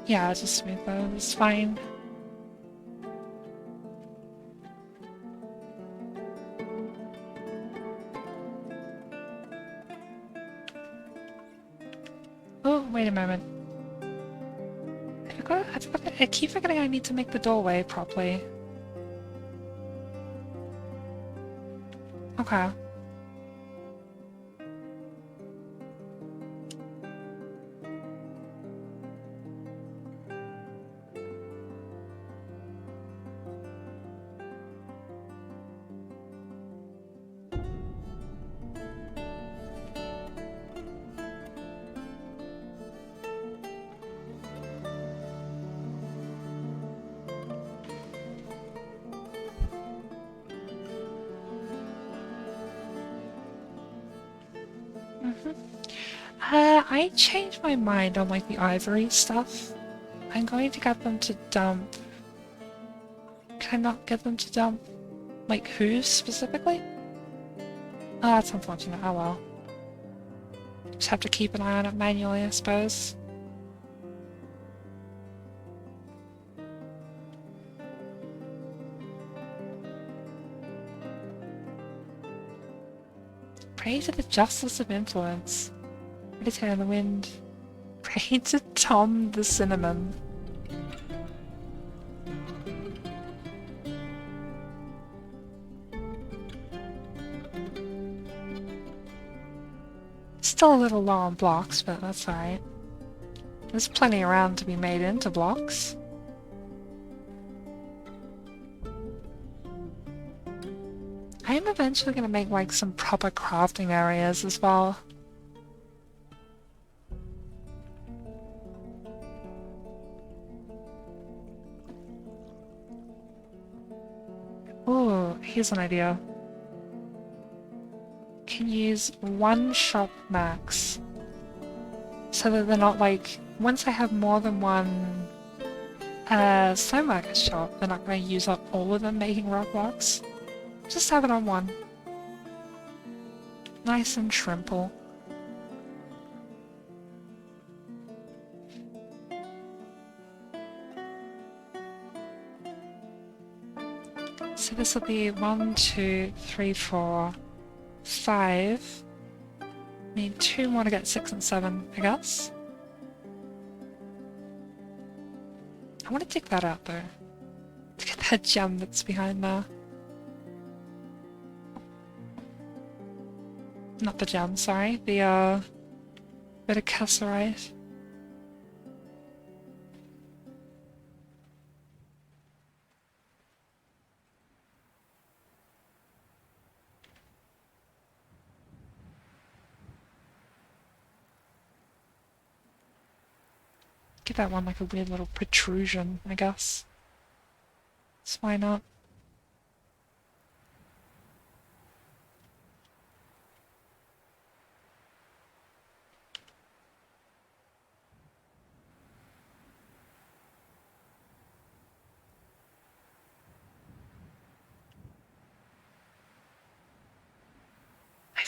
Yeah, I'll just smooth those. It's fine. Oh, wait a moment. I keep forgetting I need to make the doorway properly. Okay. I changed my mind on like the ivory stuff. I'm going to get them to dump. Can I not get them to dump? Like who specifically? Oh, that's unfortunate. Oh well. Just have to keep an eye on it manually, I suppose. Pray to the justice of influence. Meditate on the wind. Pray to Tom the Cinnamon. Still a little low on blocks, but that's alright. There's plenty around to be made into blocks. I am eventually going to make like some proper crafting areas as well. Oh, here's an idea. Can use one shop max. So that they're not like, once I have more than one stoneworker shop, they're not going to use up all of them making rock blocks. Just have it on one. Nice and shrimple. So this will be 1, 2, 3, 4, 5. Need 2 more to get 6 and 7, I guess. I want to dig that out though. To get that gem that's behind there. Not the gem, sorry. The bit of cassiterite. Give that one like a weird little protrusion, I guess. So why not?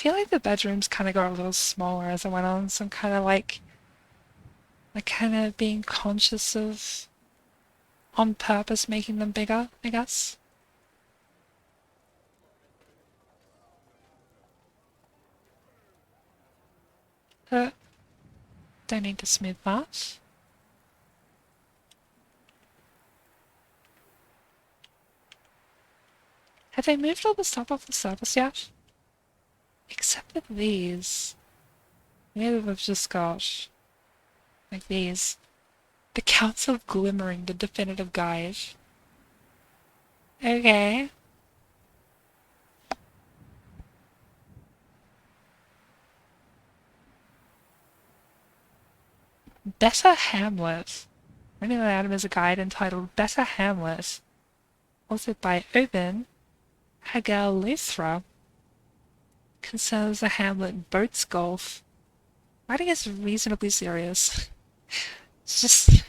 feel like the bedrooms kind of got a little smaller as I went on, so I'm kind of like kind of being conscious of on purpose making them bigger, I guess. Don't need to smooth that. Have they moved all the stuff off the surface yet? Except for these. Maybe we've just got, like these. The Council of Glimmering, the definitive guide. Okay. Better Hamlet. Running the item is a guide entitled Better Hamlet, authored by Oben Hagalithra. Concerns the hamlet boats golf. Writing is reasonably serious. It's just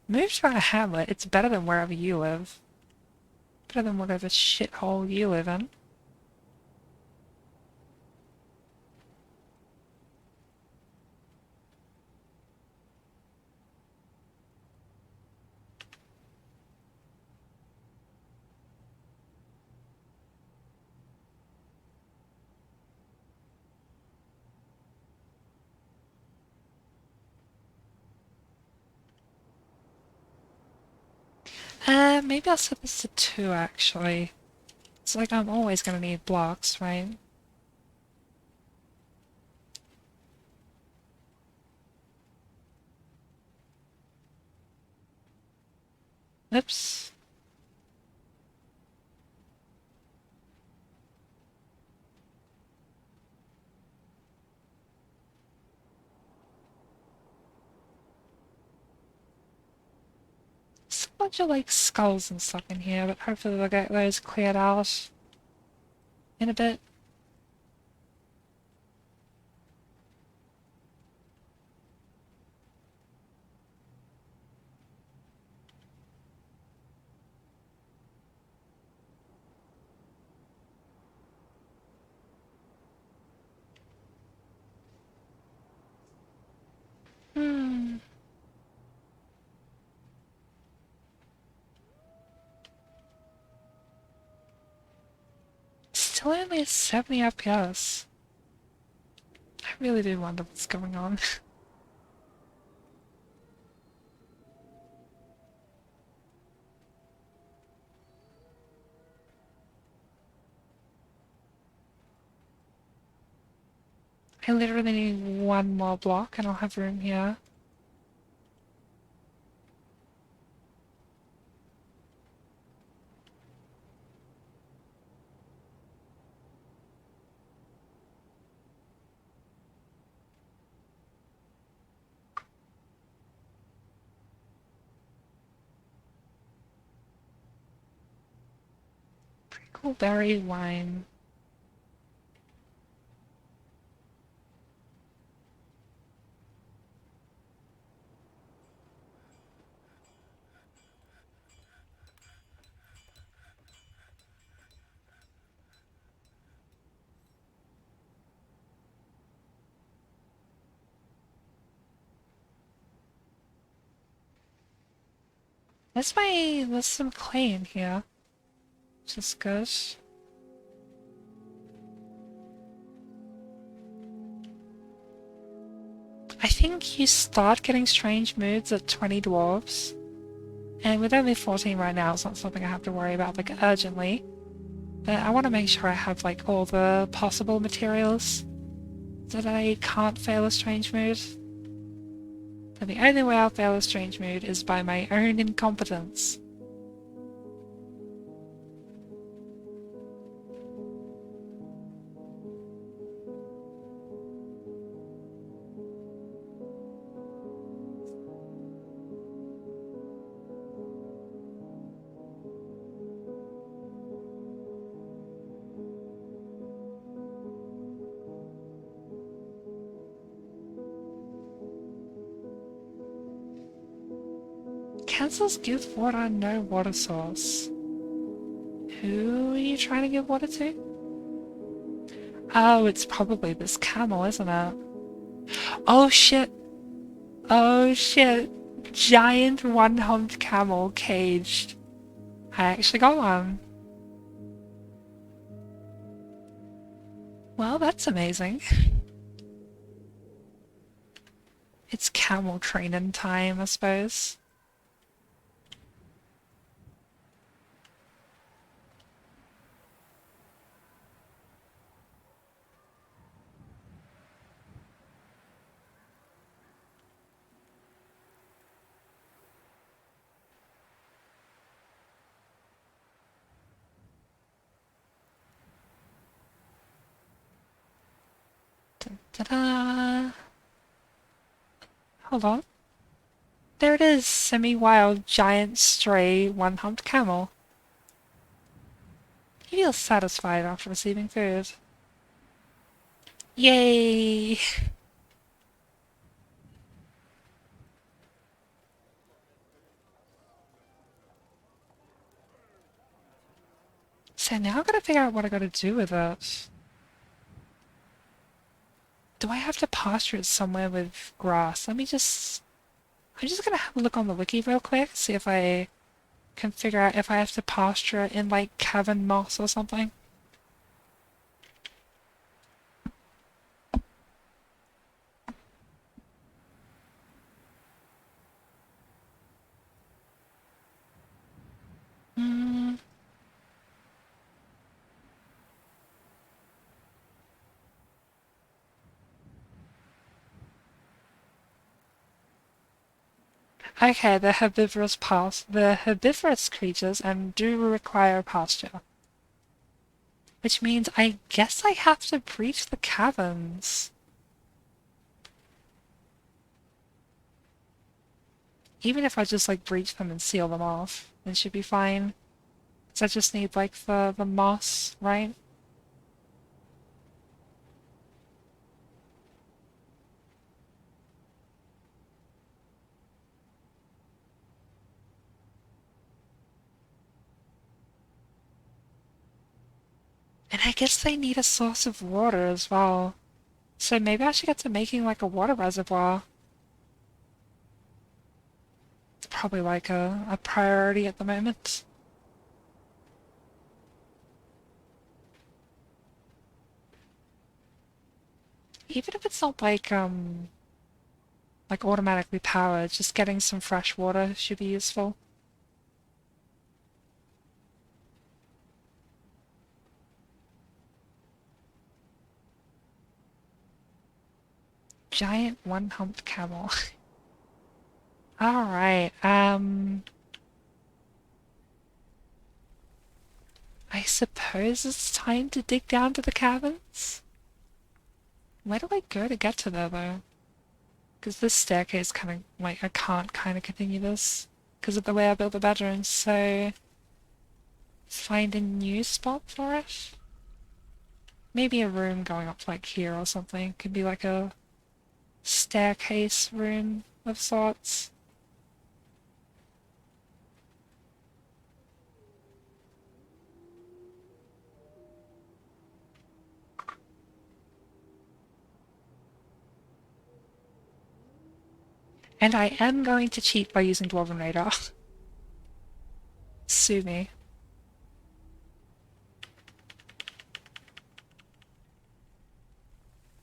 move to a hamlet. It's better than wherever you live. Better than whatever shithole you live in. Maybe I'll set this to 2 actually. It's like I'm always gonna need blocks, right? Oops. There's a bunch of like skulls and stuff in here, but hopefully we'll get those cleared out in a bit. Hmm. Still only at 70 FPS. I really do wonder what's going on. I literally need 1 more block and I'll have room here. Prickleberry wine. There's some clay in here, which is good. I think you start getting strange moods at 20 dwarves. And with only 14 right now, it's not something I have to worry about like urgently. But I want to make sure I have like all the possible materials so that I can't fail a strange mood. And the only way I'll fail a strange mood is by my own incompetence. Cancels give water, no water source. Who are you trying to give water to? Oh, it's probably this camel, isn't it? Oh shit! Oh shit! Giant one-humped camel caged. I actually got one. Well, that's amazing. It's camel training time, I suppose. Ta-da! Hold on. There it is, semi-wild, giant, stray, one-humped camel. He feels satisfied after receiving food. Yay! So now I've got to figure out what I got to do with it. Do I have to pasture it somewhere with grass? I'm just gonna have a look on the wiki real quick, see if I can figure out if I have to pasture it in like cavern moss or something. Hmm. Okay, the herbivorous creatures and do require pasture. Which means I guess I have to breach the caverns. Even if I just like breach them and seal them off, it should be fine. Because I just need like the moss, right? And I guess they need a source of water as well. So maybe I should get to making like a water reservoir. It's probably like a priority at the moment. Even if it's not like automatically powered, just getting some fresh water should be useful. Giant one-humped camel. Alright, I suppose it's time to dig down to the caverns? Where do I go to get to there, though? Because this staircase kind of, like, I can't kind of continue this because of the way I built the bedroom, so find a new spot for it? Maybe a room going up, like, here or something. Could be like a staircase room of sorts. And I am going to cheat by using Dwarven Radar. Sue me.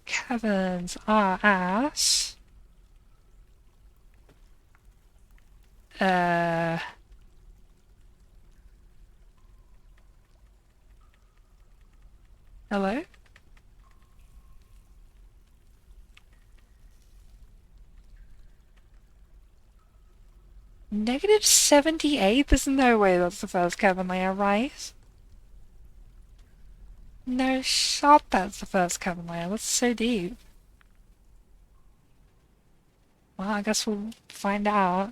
Caverns are at... Hello? -78? There's no way that's the first cavern layer, right? No shot that's the first cavern layer. That's so deep. Well, I guess we'll find out.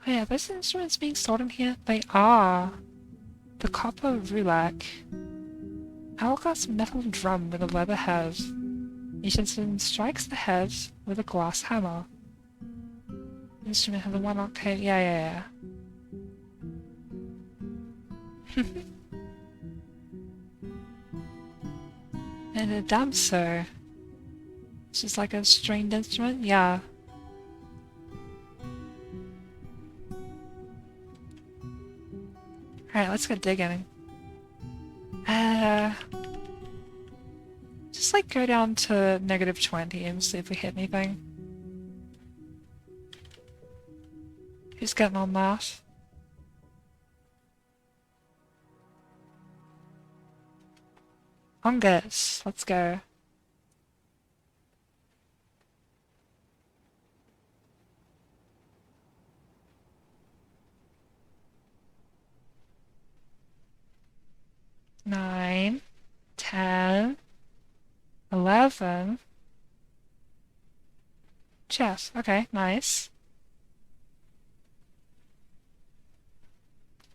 Oh yeah, those instruments being stored in here? They are. The copper roulette. Hourglass metal drum with a leather head. Musician strikes the head with a glass hammer. Instrument has a 1 octave. Yeah. And a damser. It's just like a stringed instrument? Yeah. Alright, let's go digging. Just like go down to -20 and see if we hit anything. Who's getting on that? Fungus, let's go. Nine, 10, 11. Chess, okay, nice.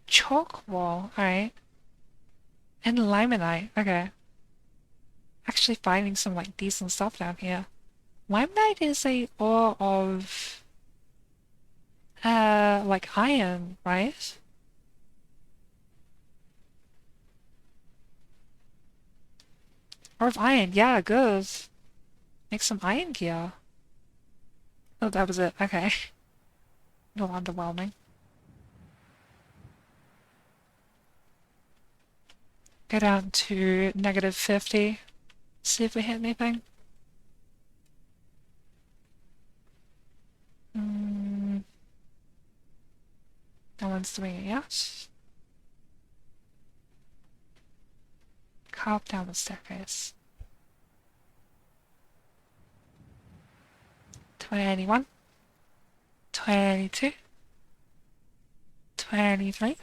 Chalk wall, alright. And limonite, okay. Actually finding some like decent stuff down here. Limonite is a ore of like iron, right? Ore of iron, yeah, good. Make some iron gear. Oh, that was it, okay. A little underwhelming. Go down to -50. See if we hit anything. No one's doing it yet. Carve down the staircase. 21. 22. 23.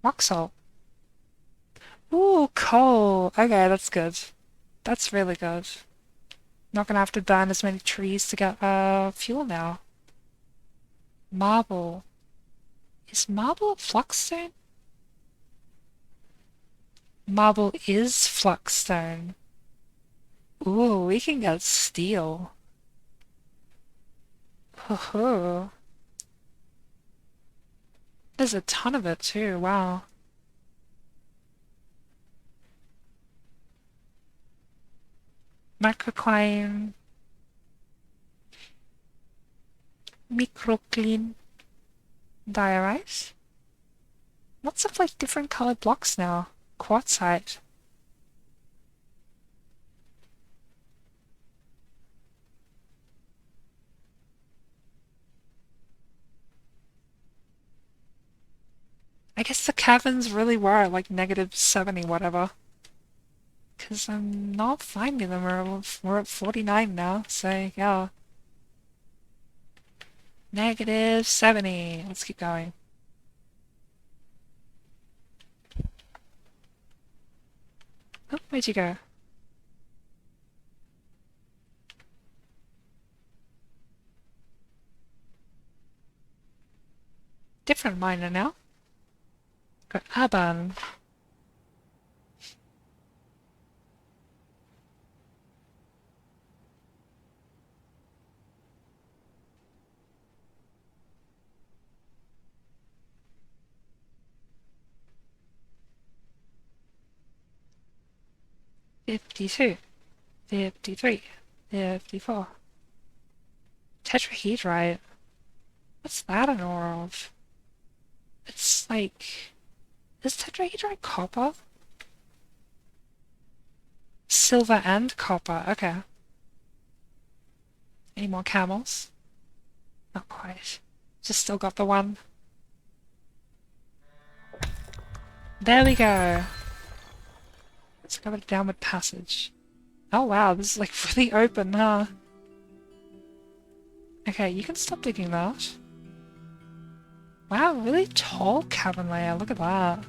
Rock salt. Ooh, coal. Okay, that's good. That's really good. Not gonna have to burn as many trees to get fuel now. Marble. Is marble a fluxstone? Marble is fluxstone. Ooh, we can get steel. Ho-ho. There's a ton of it too, wow. Microcline. Microclean. Diorite. Lots of like different colored blocks now. Quartzite. I guess the caverns really were at like -70 whatever. Because I'm not finding them. We're at 49 now, so yeah. -70. Let's keep going. Oh, where'd you go? Different miner now. Got Aban. $52, $53, $54. Tetrahedrite. What's that an ore of? It's like... Is tetrahedrite copper? Silver and copper, okay. Any more camels? Not quite. Just still got the one. There we go. Let's go with downward passage. Oh wow, this is like really open, huh? Okay, you can stop digging that. Wow, really tall cavern layer, look at that.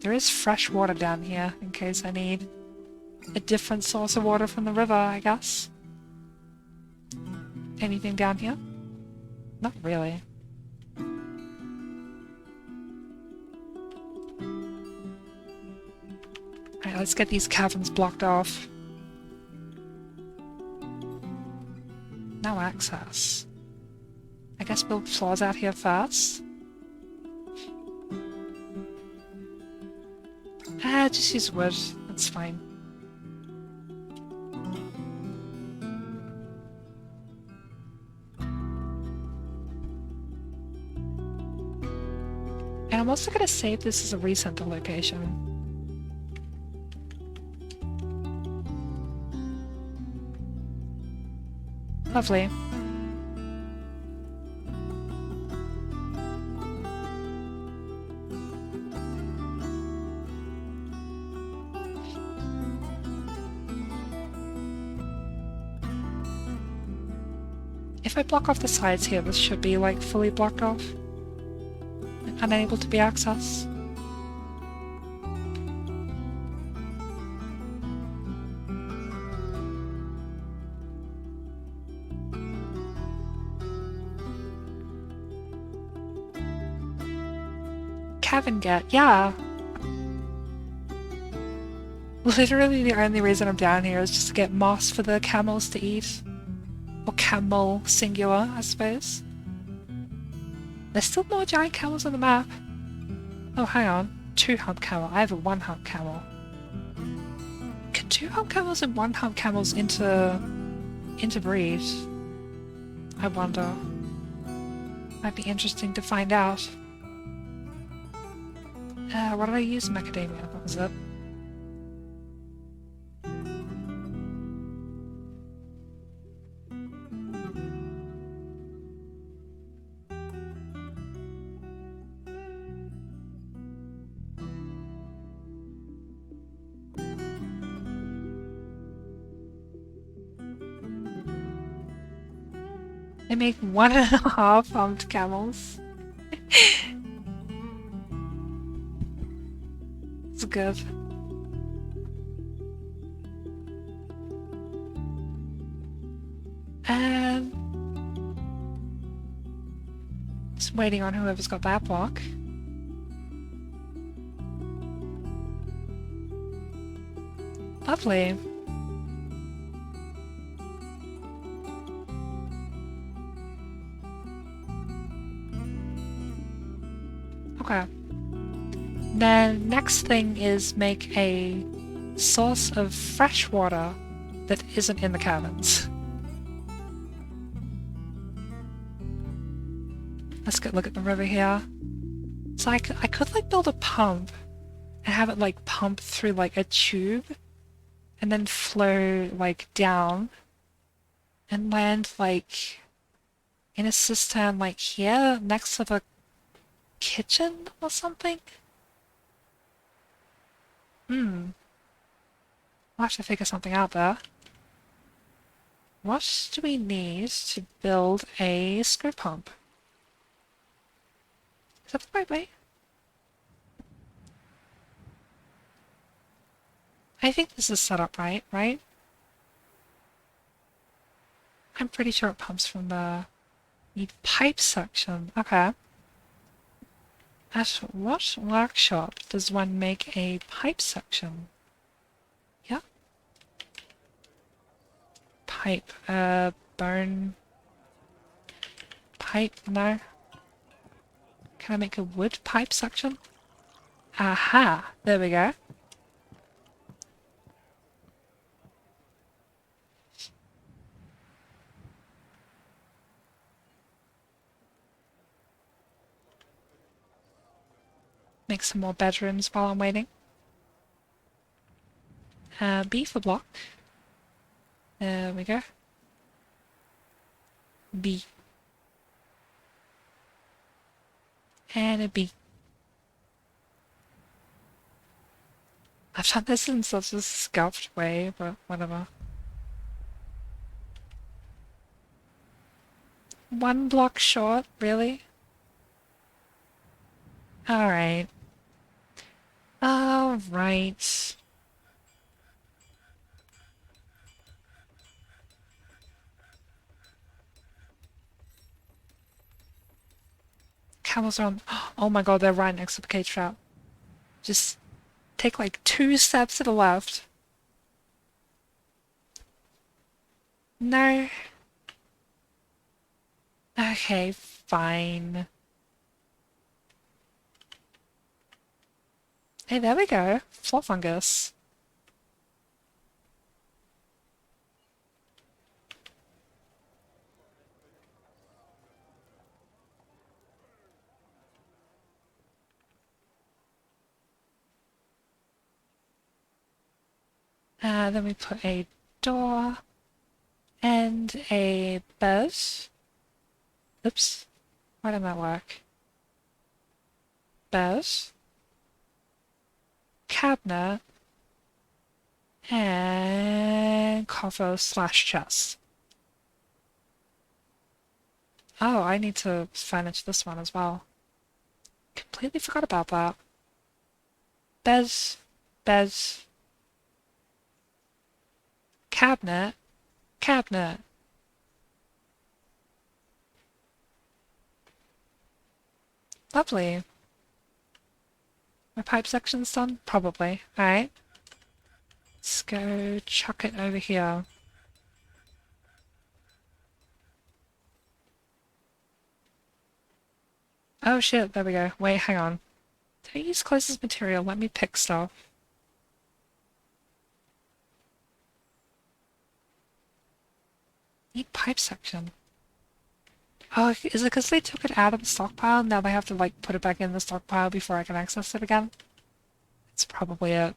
There is fresh water down here, in case I need a different source of water from the river, I guess. Anything down here? Not really. Alright, let's get these caverns blocked off. No access. guess build floors out here first. Just use wood. That's fine. And I'm also going to save this as a recenter location. Lovely. If I block off the sides here, this should be like fully blocked off. Unable to be accessed. Cavern get, yeah. Literally the only reason I'm down here is just to get moss for the camels to eat. Or camel singular, I suppose. There's still more giant camels on the map. Oh, hang on. 2-hump camel. I have a 1-hump camel. Can 2-hump camels and 1-hump camels interbreed? I wonder. Might be interesting to find out. What did I use? Macadamia. What was it? They make 1.5 humped camels. It's good. Just waiting on whoever's got that block. Lovely. Okay. The next thing is make a source of fresh water that isn't in the caverns. Let's go look at the river here. So I could like build a pump and have it like pump through like a tube and then flow like down and land like in a cistern like here next to the kitchen or something? I'll have to figure something out there. What do we need to build a screw pump? Is that the right way? I think this is set up right? I'm pretty sure it pumps from the pipe section. Okay. At what workshop does one make a pipe section? Yeah. Pipe. Bone. Pipe. No. Can I make a wood pipe section? Aha! There we go. Make some more bedrooms while I'm waiting. B for block. There we go. B. And a B. I've done this in such a scuffed way, but whatever. 1 block short, really? Alright. Alright. Camels are on... Oh my god, they're right next to the cage trap. Just take like 2 steps to the left. No. Okay, fine. Hey, there we go. Floor fungus. Then we put a door and a bed. Oops, why didn't that work? Bed, cabinet, and coffer slash chest. Oh, I need to furnish this one as well. Completely forgot about that. Bed, bed, cabinet, cabinet. Lovely. My pipe section's done? Probably. Alright. Let's go chuck it over here. Oh shit, there we go. Wait, hang on. Did I use closest material? Let me pick stuff. Need pipe section. Oh, is it because they took it out of the stockpile? Now they have to, like, put it back in the stockpile before I can access it again? That's probably it.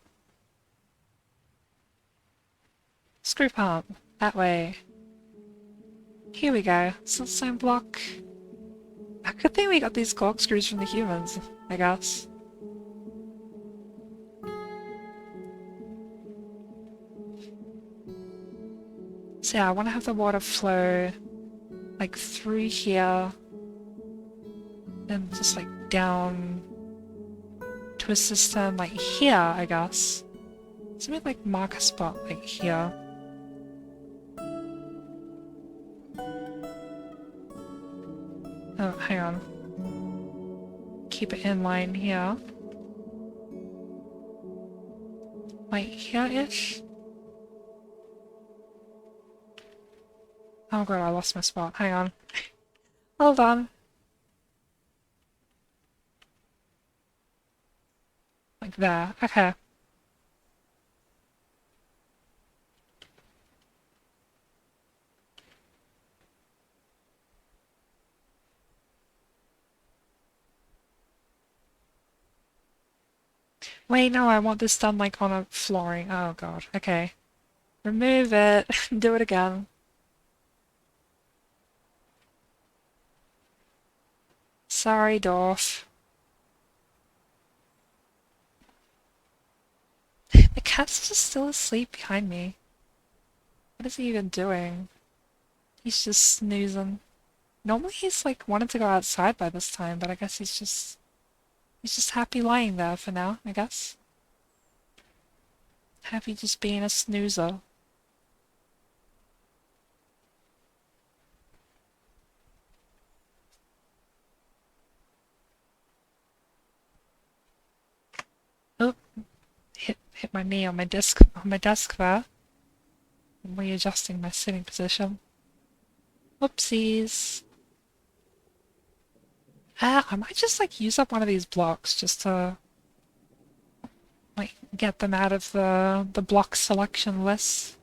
Screw pump. That way. Here we go. It's the same block. A good thing we got these corkscrews from the humans, I guess. So yeah, I want to have the water flow, like, through here. And just, like, down to a system, like, here, I guess. So maybe, like, mark a spot, like, here. Oh, hang on. Keep it in line here. Like here-ish? Oh god, I lost my spot. Hang on. Hold on. Like there. Okay. Wait, no, I want this done like on a flooring. Oh god. Okay. Remove it. Do it again. Sorry, Dwarf. The cat's just still asleep behind me. What is he even doing? He's just snoozing. Normally he's like wanted to go outside by this time, but I guess he's just happy lying there for now, I guess. Happy just being a snoozer. Oh, hit my knee on my desk there. I'm readjusting my sitting position. Whoopsies. I might just like use up one of these blocks just to like get them out of the block selection list.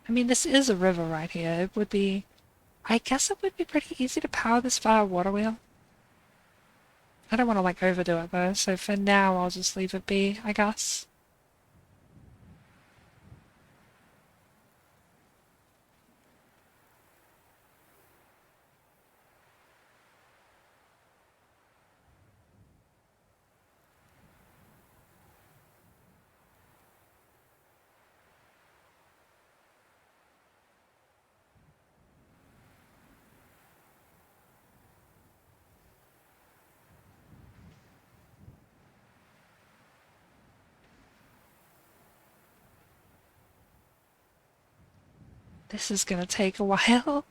I mean, this is a river right here. It would be, I guess it would be pretty easy to power this via a water wheel. I don't want to like overdo it though, so for now I'll just leave it be, I guess. This is gonna take a while.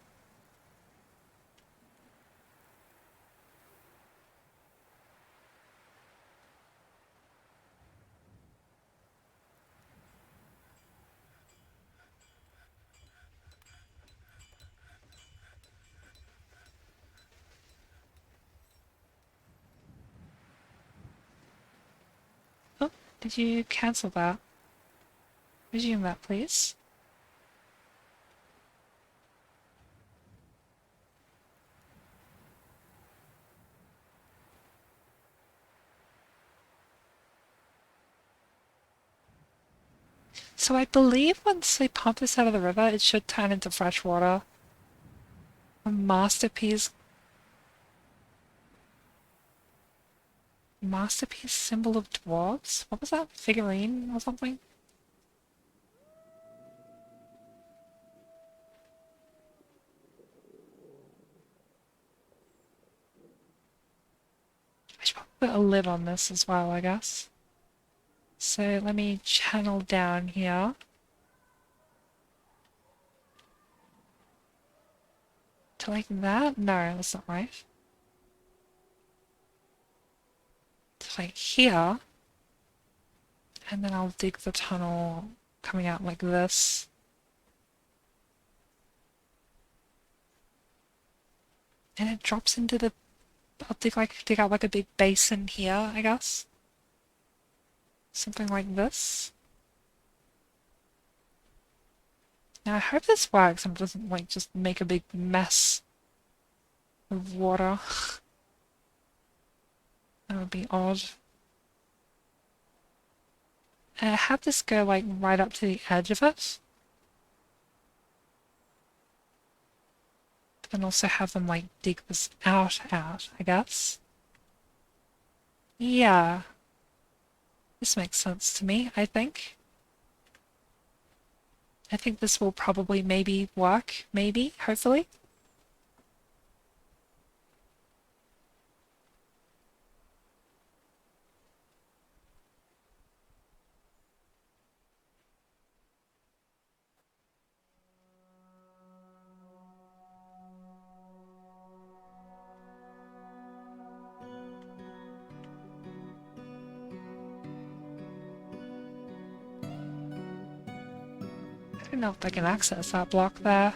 Oh, did you cancel that? Resume that, please. So I believe once they pump this out of the river, it should turn into fresh water. A masterpiece. Masterpiece symbol of dwarves? What was that? Figurine or something? I should probably put a lid on this as well, I guess. So let me channel down here. To like that? No, that's not right. To like here. And then I'll dig the tunnel coming out like this. And it drops into the... I'll dig out like a big basin here, I guess. Something like this. Now I hope this works and doesn't like just make a big mess of water. That would be odd. Have this go like right up to the edge of it. And also have them like dig this out, I guess. Yeah. This makes sense to me, I think. I think this will probably maybe work, maybe, hopefully. I don't know if I can access that block there.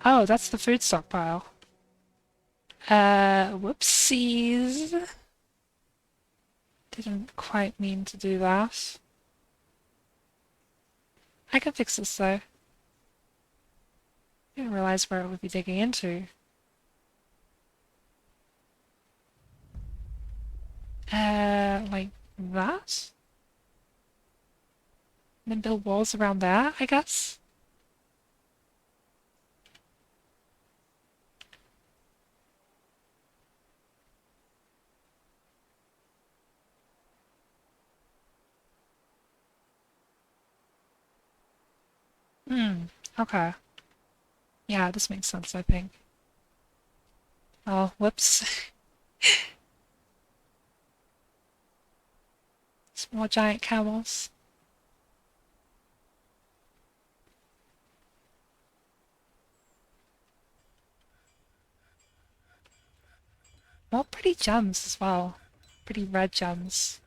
Oh, that's the food stockpile. Whoopsies. Didn't quite mean to do that. I can fix this though. Didn't realize where it would be digging into. Like that? And then build walls around there, I guess? Okay. Yeah, this makes sense, I think. Oh, whoops. Some more giant camels. More pretty gems as well. Pretty red gems.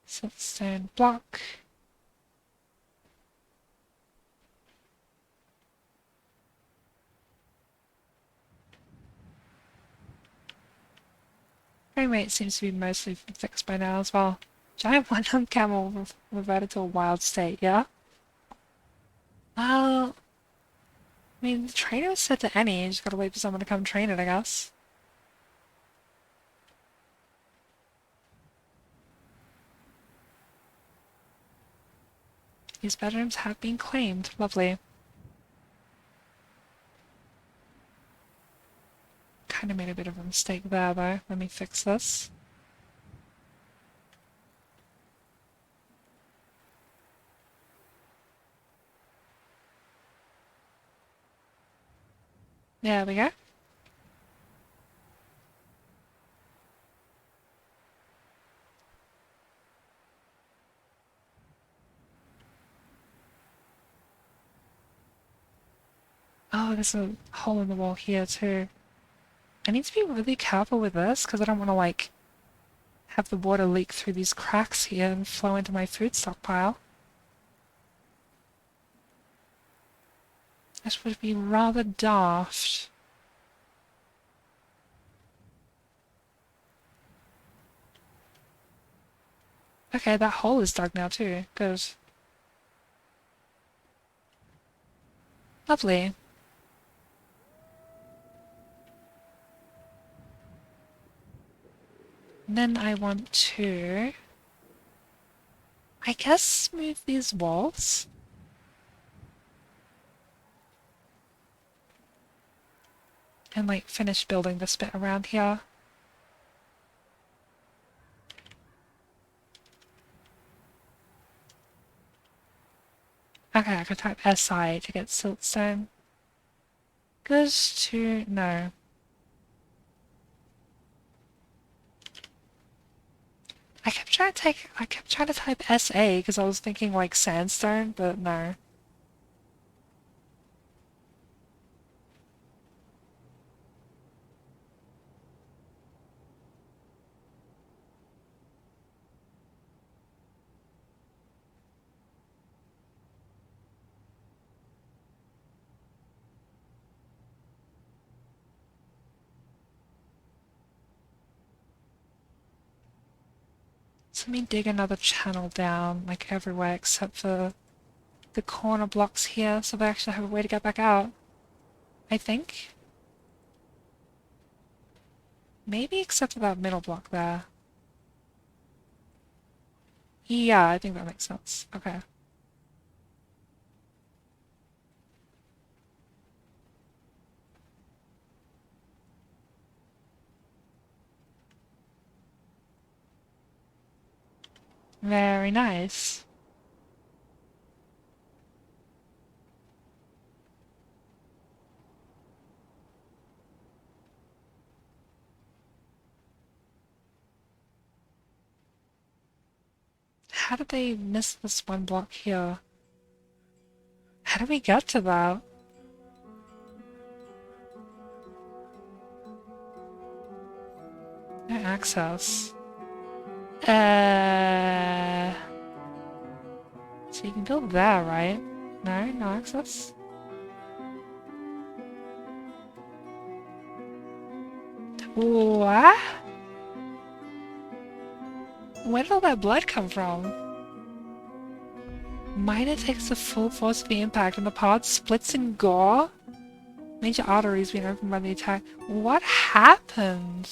Siltstone block. Frame rate seems to be mostly fixed by now as well. Giant one-armed camel reverted to a wild state, yeah? Well, I mean, the trainer was set to any, you just gotta wait for someone to come train it, I guess. These bedrooms have been claimed. Lovely. Kinda made a bit of a mistake there, though. Let me fix this. There we go. Oh, there's a hole in the wall here, too. I need to be really careful with this, because I don't want to, like, have the water leak through these cracks here and flow into my food stockpile. This would be rather daft. Okay, that hole is dug now, too. Good. Lovely. And then I want to, I guess, smooth these walls. And, like, finish building this bit around here. Okay, I can type SI to get siltstone. Good to know. I kept trying to type SA because I was thinking like sandstone, but no. So let me dig another channel down, like everywhere except for the corner blocks here, so they actually have a way to get back out. I think. Maybe except for that middle block there. Yeah, I think that makes sense. Okay. Very nice. How did they miss this one block here? How did we get to that? No access. So you can build there, right? No? No access? What? Where did all that blood come from? Miner takes the full force of the impact and the pod splits in gore? Major arteries being opened by the attack. What happened?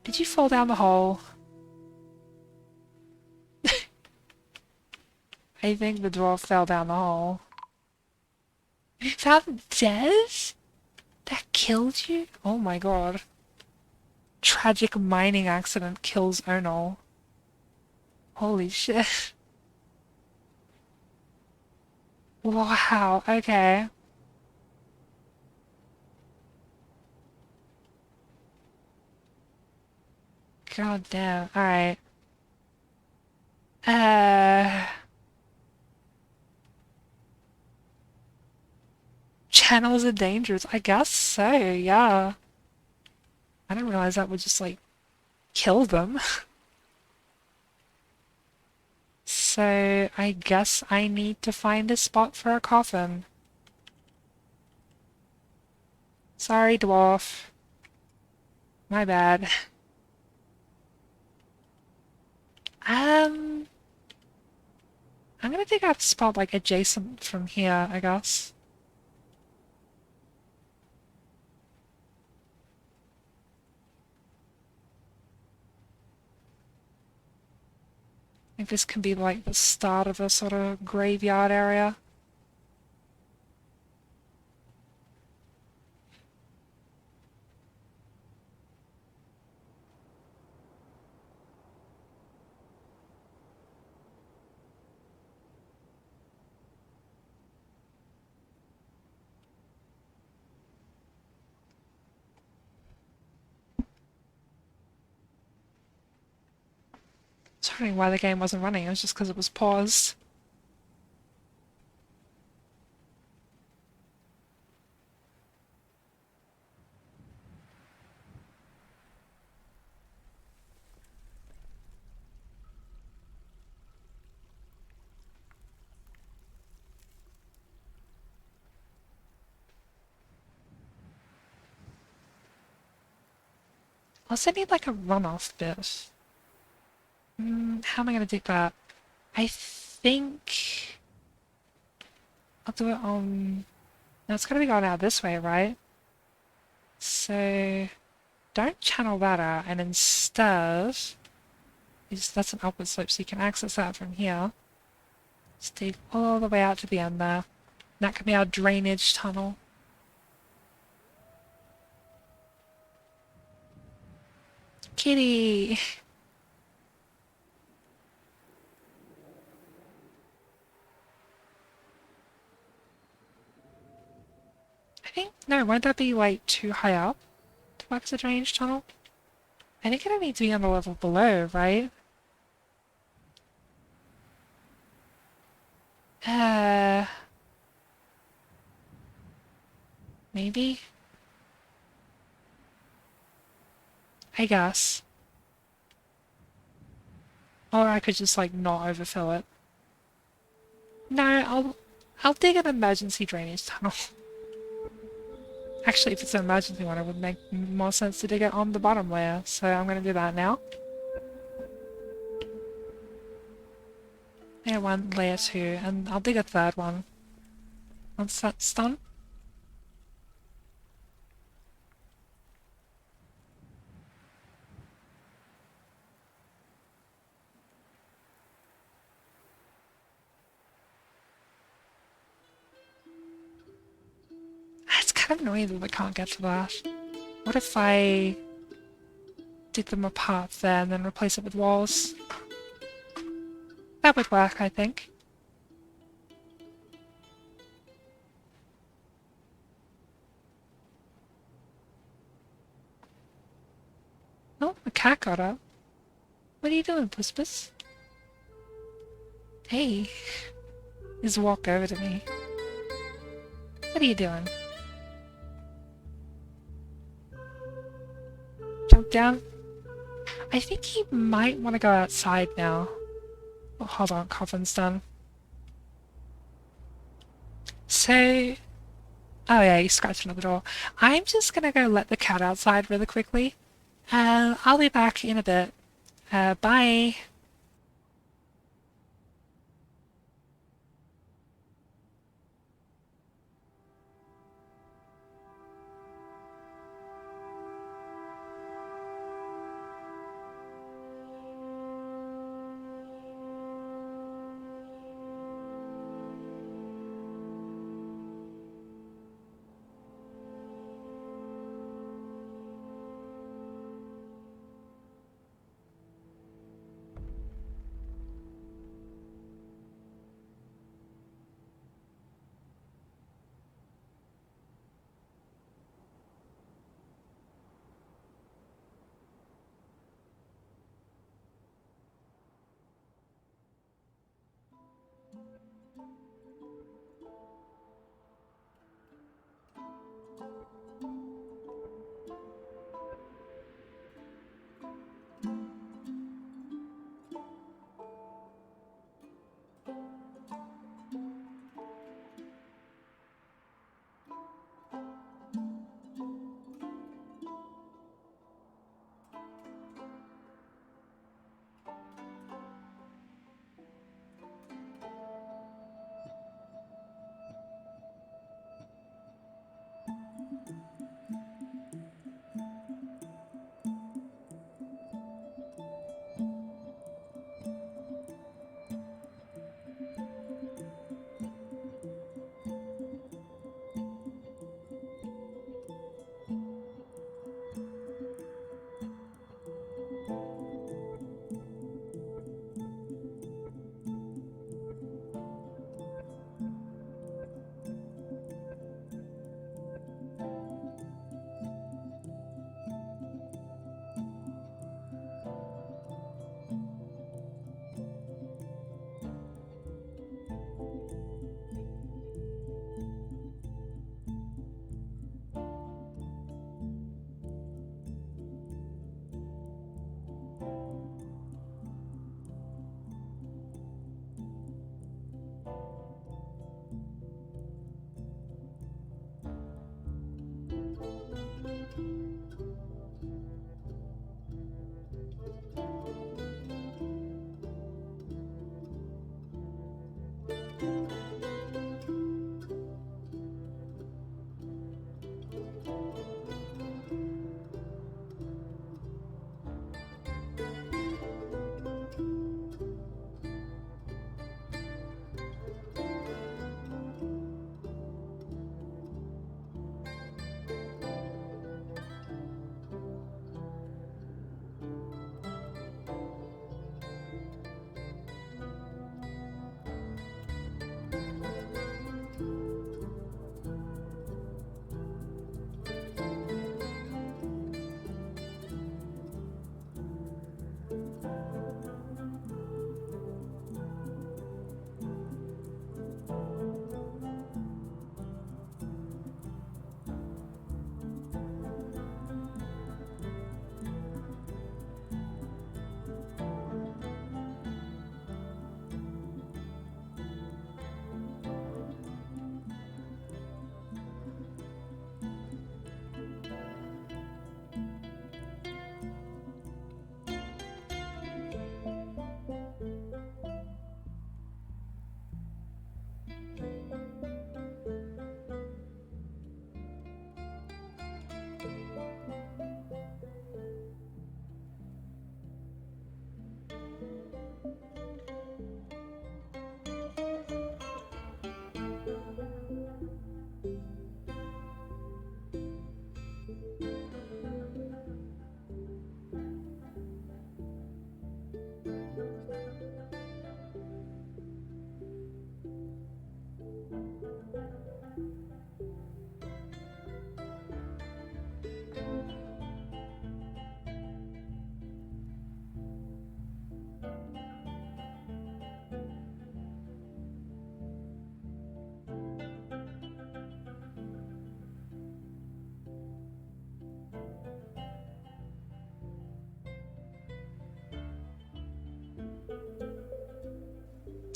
Did you fall down the hole? I think the dwarf fell down the hole. You found dead? That killed you? Oh my god. Tragic mining accident kills Ernol. Holy shit. Wow, okay. God damn, alright. Uh... Channels are dangerous. I guess so, yeah. I didn't realize that would just, like, kill them. So, I guess I need to find a spot for a coffin. Sorry, dwarf. My bad. Um, I'm gonna dig out a spot like adjacent from here, I guess. I think this can be like the start of a sort of graveyard area. I was wondering why the game wasn't running. It was just because it was paused. I also need like a runoff bit. How am I gonna do that? I think I'll do it on. No, it's gotta be going out this way, right? So don't channel that out, and instead, that's an upward slope, so you can access that from here. Just dig all the way out to the end there. And that can be our drainage tunnel. Kitty! I think, no, won't that be like too high up to work as a drainage tunnel? I think it'll need to be on the level below, right? Uh, maybe? I guess. Or I could just like not overfill it. No, I'll dig an emergency drainage tunnel. Actually, if it's an emergency one, it would make more sense to dig it on the bottom layer, so I'm gonna do that now. Layer 1, layer 2, and I'll dig a third one once that's done. It's kind of annoying that I can't get to that. What if I dig them apart there and then replace it with walls? That would work, I think. Oh, the cat got up. What are you doing, Puss Puss? Hey. He's walked over to me. What are you doing? Jump down? I think he might want to go outside now. Oh, hold on, coffin's done. So... Oh yeah, you scratched another door. I'm just gonna go let the cat outside really quickly. I'll be back in a bit. Bye.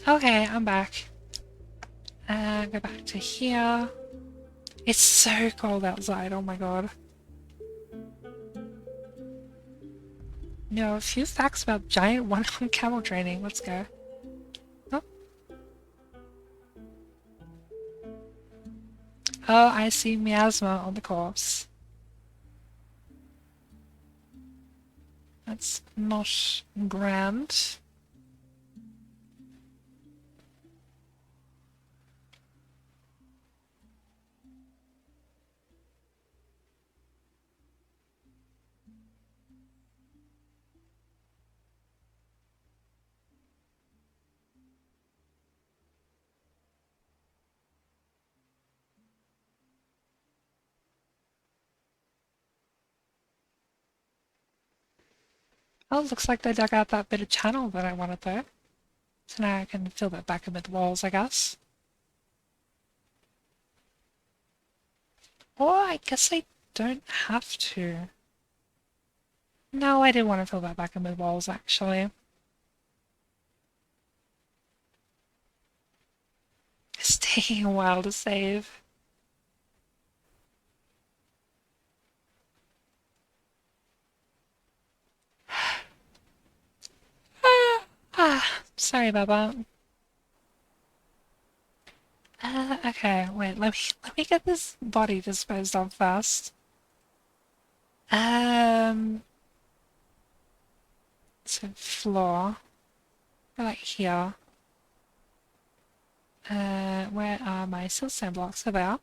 Okay, I'm back. Go back to here. It's so cold outside, oh my god. No, a few facts about giant one-armed camel training. Let's go. Oh. Oh, I see miasma on the corpse. That's not grand. Oh, looks like they dug out that bit of channel that I wanted there. So now I can fill that back in with walls, I guess. Or I guess I don't have to. No, I did want to fill that back in with walls, actually. It's taking a while to save. Sorry about that. Okay, wait, let me get this body disposed of first. Um, so floor. Like here. Where are my siltstone blocks? There they are.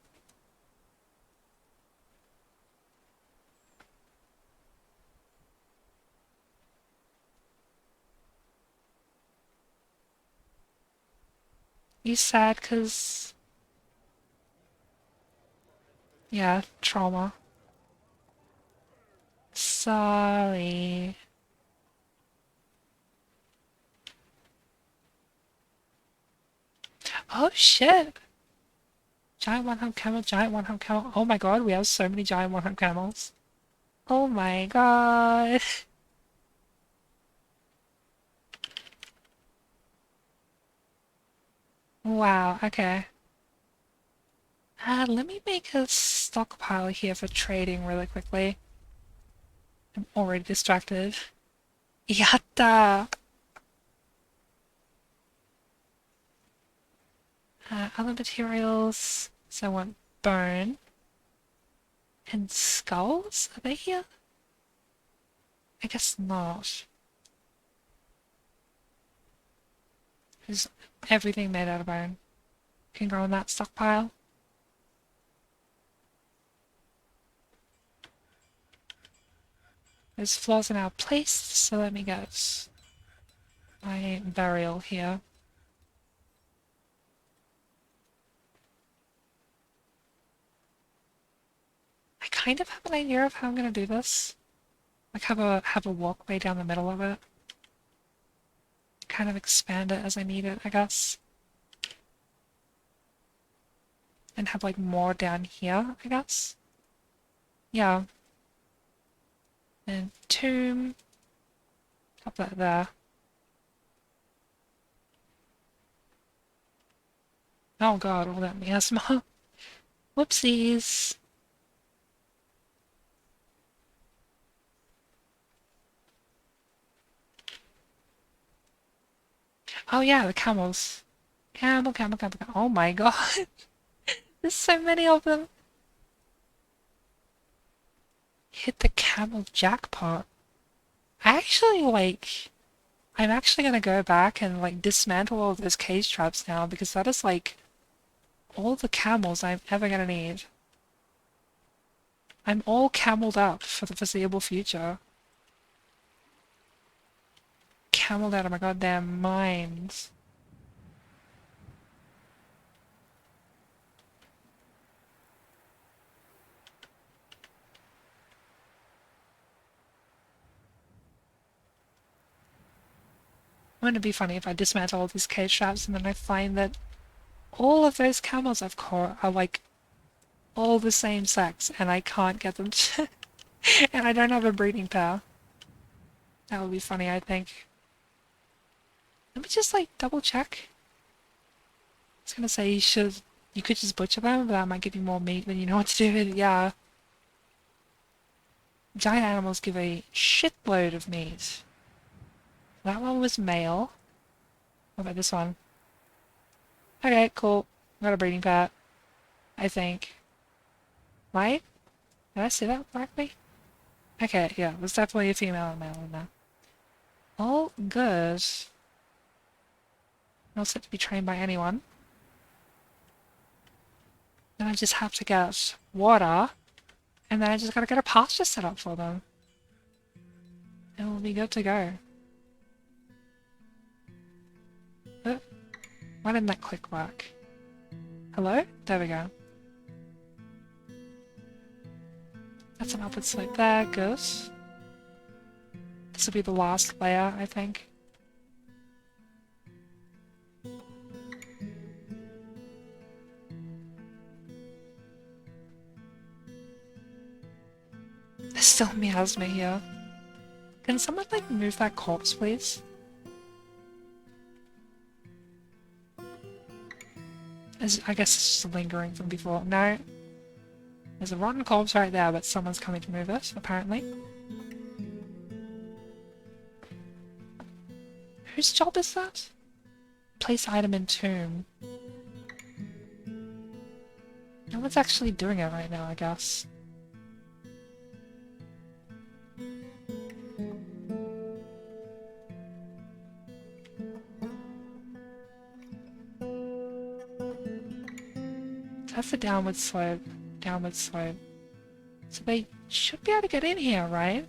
You sad because... Yeah, trauma. Sorry. Oh shit! Giant one-hump camel, giant one-hump camel. Oh my god, we have so many giant one-hump camels. Oh my god. Wow, okay. Let me make a stockpile here for trading really quickly. I'm already distracted. Yatta! Other materials. So I want bone. And skulls? Are they here? I guess not. There's everything made out of iron. Can go in that stockpile. There's floors in our place, so let me get my burial here. I kind of have an idea of how I'm gonna do this. Like have a walkway down the middle of it. Kind of expand it as I need it, I guess. And have like more down here, I guess. Yeah. And tomb. Pop that there. Oh god, all that miasma. Whoopsies. Oh yeah, the camels. Camel, camel, camel, camel. Oh my god. There's so many of them. Hit the camel jackpot. I actually like... I'm actually gonna go back and like dismantle all of those cage traps now because that is like all the camels I'm ever gonna need. I'm all cameled up for the foreseeable future. Cameled out of my goddamn mind. Wouldn't it be funny if I dismantle all these cage traps and then I find that all of those camels I've caught are like all the same sex and I can't get them to and I don't have a breeding pair. That would be funny, I think. Let me just like double check. I was gonna say you could just butcher them, but that might give you more meat than you know what to do with it. Yeah. Giant animals give a shitload of meat. That one was male. What about this one? Okay, cool. Got a breeding pair. I think. Right? Did I see that correctly? Okay, yeah, there's definitely a female and male in there. All good. Not set to be trained by anyone. Then I just have to get water, and then I just gotta get a pasture set up for them. And we'll be good to go. Why didn't that click work? Hello? There we go. That's an upward slope there, good. This will be the last layer, I think. There's still miasma here. Can someone, like, move that corpse, please? I guess it's just lingering from before. No. There's a rotten corpse right there, but someone's coming to move it, apparently. Whose job is that? Place item in tomb. No one's actually doing it right now, I guess. That's a downward slope. Downward slope. So they should be able to get in here, right?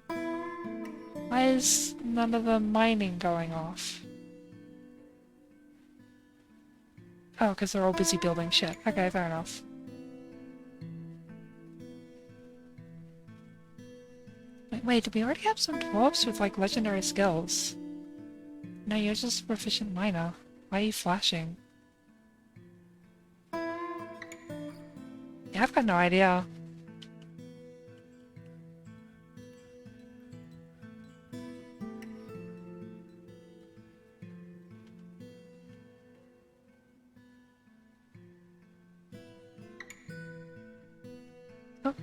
Why is none of the mining going off? Oh, because they're all busy building shit. Okay, fair enough. Wait, did we already have some dwarves with, like, legendary skills? No, you're just a proficient miner. Why are you flashing? Yeah, I've got no idea. Oh.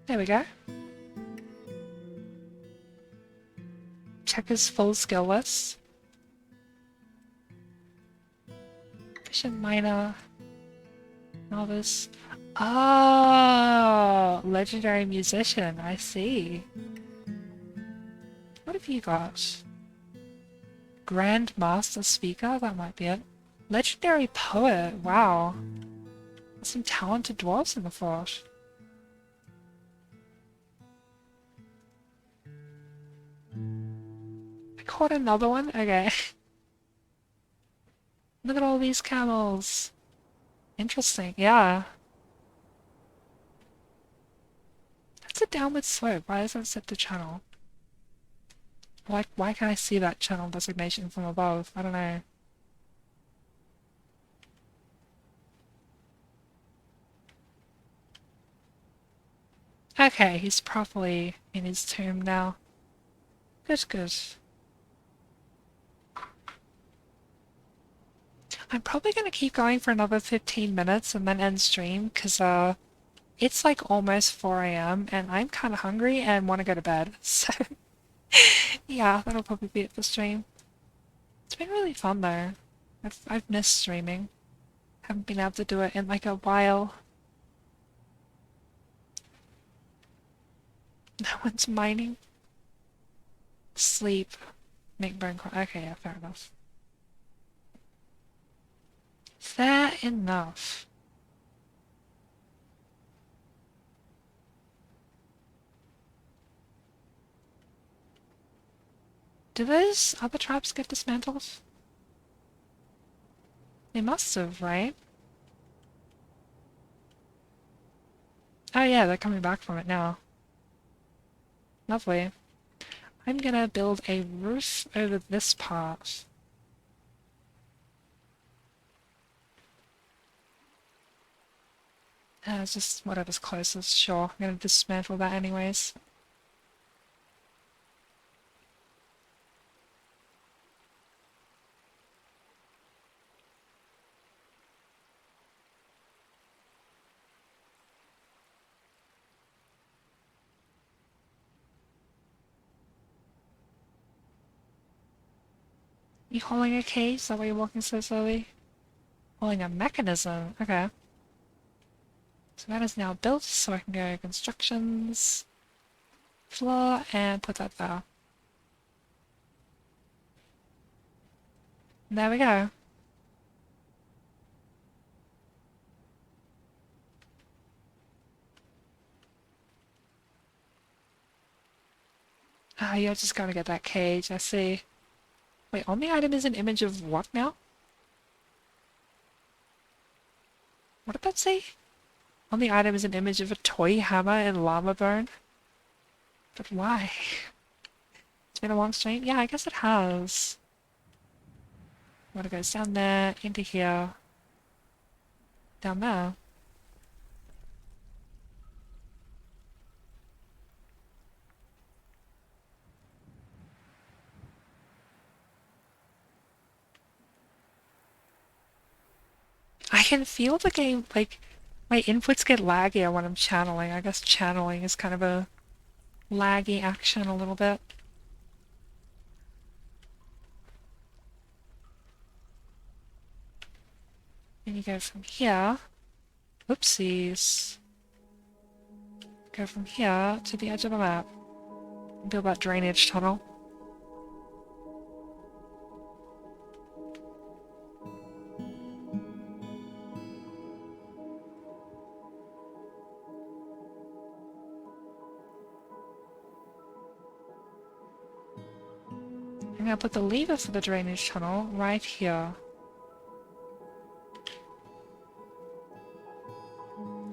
There we go. Check his full skill list. Efficient miner. Novice. Oh, legendary musician. I see. What have you got? Grand Master Speaker? That might be it. Legendary Poet. Wow. There's some talented dwarves in the fort. I caught another one? Okay. Look at all these camels. Interesting, yeah. That's a downward slope. Why does that set the channel? Like, why can't I see that channel designation from above? I don't know. Okay, he's properly in his tomb now. Good, good. I'm probably gonna keep going for another 15 minutes and then end stream, because, it's like almost 4 a.m. and I'm kind of hungry and want to go to bed, so yeah, that'll probably be it for stream. It's been really fun though. I've missed streaming. Haven't been able to do it in like a while. No one's mining. Sleep. Make bone cry. Okay, yeah, fair enough. Fair enough. Do those other traps get dismantled? They must have, right? Oh yeah, they're coming back from it now. Lovely. I'm gonna build a roof over this part. It's just whatever's closest, sure. I'm gonna dismantle that anyways. You hauling a key? Is that why you're walking so slowly? Hauling a mechanism? Okay. So that is now built, so I can go constructions, floor, and put that there. And there we go. Ah, you're just gonna get that cage, I see. Wait, on the item is an image of what now? What did that say? On the item is an image of a toy hammer and llama bone. But why? It's been a long stream? Yeah, I guess it has. What it goes down there, into here, down there. I can feel the game, like, my inputs get laggier when I'm channeling. I guess channeling is kind of a laggy action a little bit. And you go from here. Oopsies. Go from here to the edge of the map. Build that drainage tunnel. I'm gonna put the lever for the drainage tunnel right here.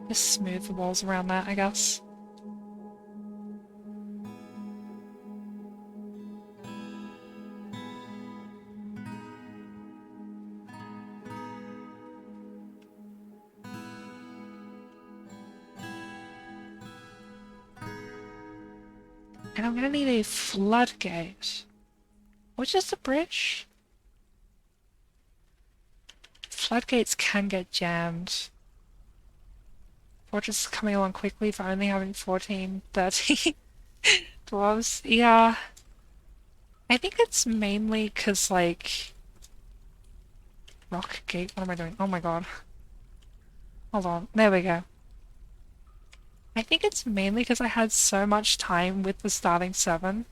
Just smooth the walls around that, I guess. And I'm gonna need a floodgate. Or just a bridge? Floodgates can get jammed. Fortress is coming along quickly for only having 14, 13 dwarves. Yeah. I think it's mainly because, like... Rock gate? What am I doing? Oh my god. Hold on. There we go. I think it's mainly because I had so much time with the starting 7.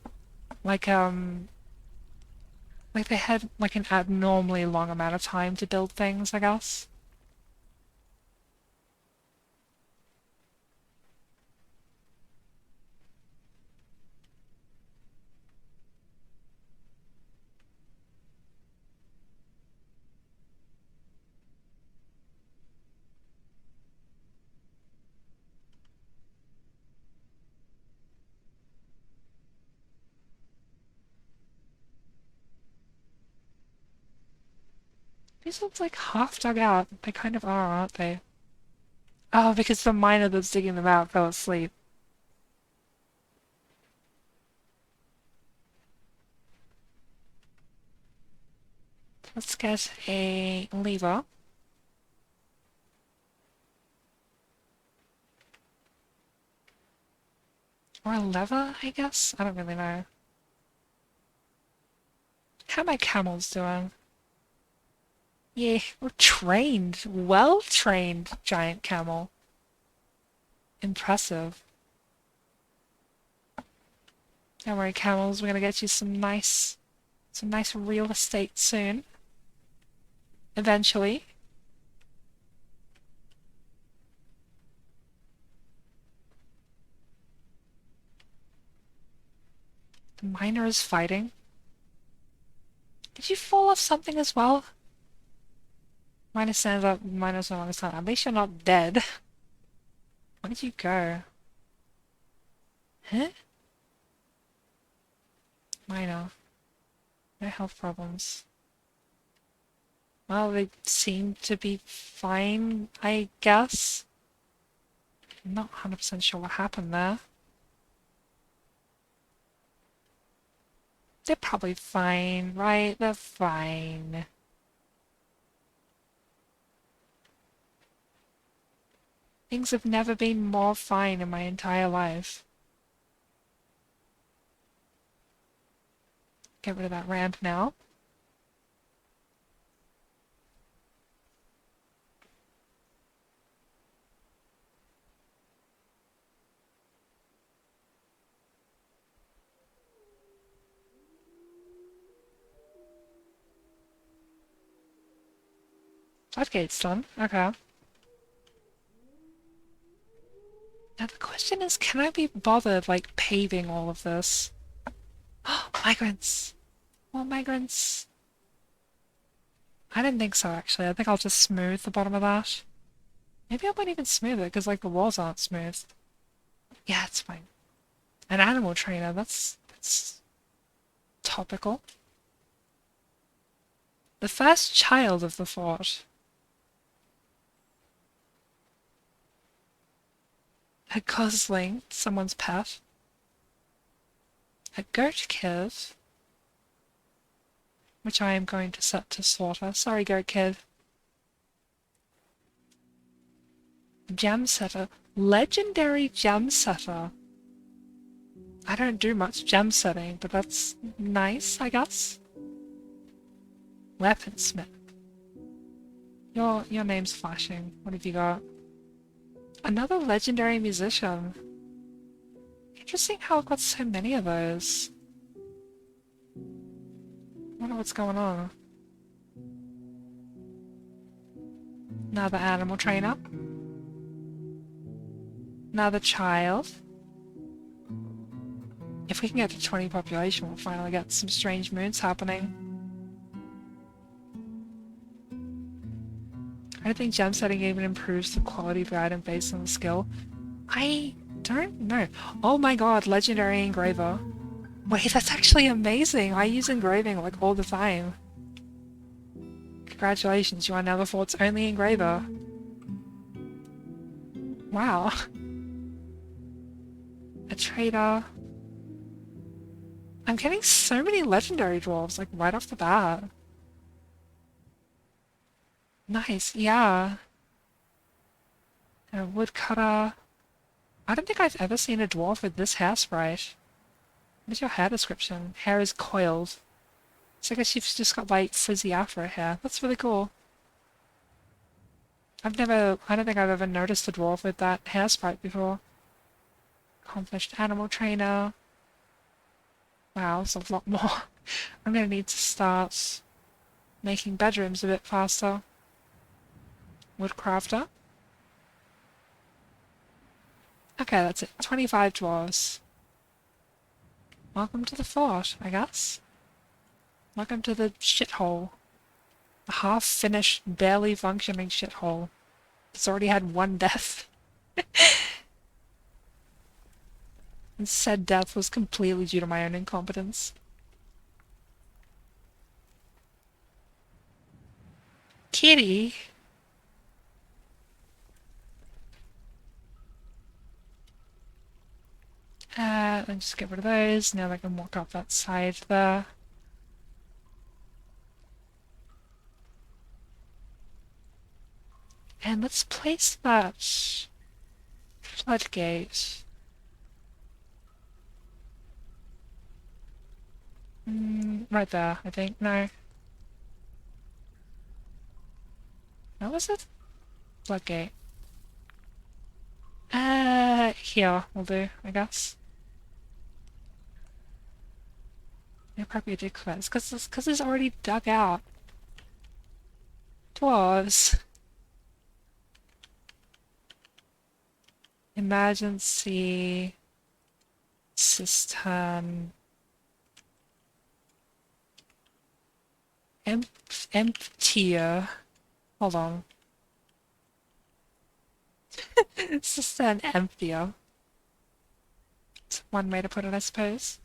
Like, like they had like an abnormally long amount of time to build things, I guess. These look like half dug out. They kind of are, aren't they? Oh, because the miner that's digging them out fell asleep. Let's get a lever. Or a lever, I guess? I don't really know. How are my camels doing? Yeah, we're trained. Well-trained giant camel. Impressive. Don't worry, camels, we're gonna get you some nice real estate soon. Eventually. The miner is fighting. Did you fall off something as well? Miner stands up, miner's no longer silent. At least you're not dead. Where did you go? Huh? Miner. No health problems. Well, they seem to be fine, I guess. I'm not 100% sure what happened there. They're probably fine, right? They're fine. Things have never been more fine in my entire life. Get rid of that ramp now. That gate's done. Okay. Now the question is, can I be bothered, like, paving all of this? Migrants! More migrants! I didn't think so, actually. I think I'll just smooth the bottom of that. Maybe I won't even smooth it, because, like, the walls aren't smooth. Yeah, it's fine. An animal trainer, that's topical. The first child of the fort. A gosling, someone's pet. A goat kid, which I am going to set to slaughter. Sorry, goat kid. Gem setter. Legendary gem setter. I don't do much gem setting, but that's nice, I guess. Weaponsmith. Your name's flashing. What have you got? Another legendary musician. Interesting how I've got so many of those. I wonder what's going on. Another animal trainer. Another child. If we can get to 20 population, we'll finally get some strange moons happening. I don't think gem setting even improves the quality of the item based on the skill. I don't know. Oh my god, legendary engraver. Wait, that's actually amazing. I use engraving like all the time. Congratulations, you are now the fort's only engraver. Wow. A trader. I'm getting so many legendary dwarves, like right off the bat. Nice, yeah. A woodcutter. I don't think I've ever seen a dwarf with this hair sprite. What's your hair description? Hair is coiled. So I guess you've just got like frizzy afro hair. That's really cool. I don't think I've ever noticed a dwarf with that hair sprite before. Accomplished animal trainer. Wow, there's a lot more. I'm gonna need to start making bedrooms a bit faster. Woodcrafter. Okay, that's it. 25 dwarves. Welcome to the fort, I guess. Welcome to the shithole. A half-finished, barely functioning shithole. It's already had one death. And said death was completely due to my own incompetence. Kitty? Let me just get rid of those. Now I can walk up that side there. And let's place that floodgate. Right there, I think. No. What was it? Floodgate. Here will do, I guess. Yeah, probably a declares, because it's already dug out. Dwarves. Emergency cistern. Emptier. Hold on. Cistern emptier. It's one way to put it, I suppose.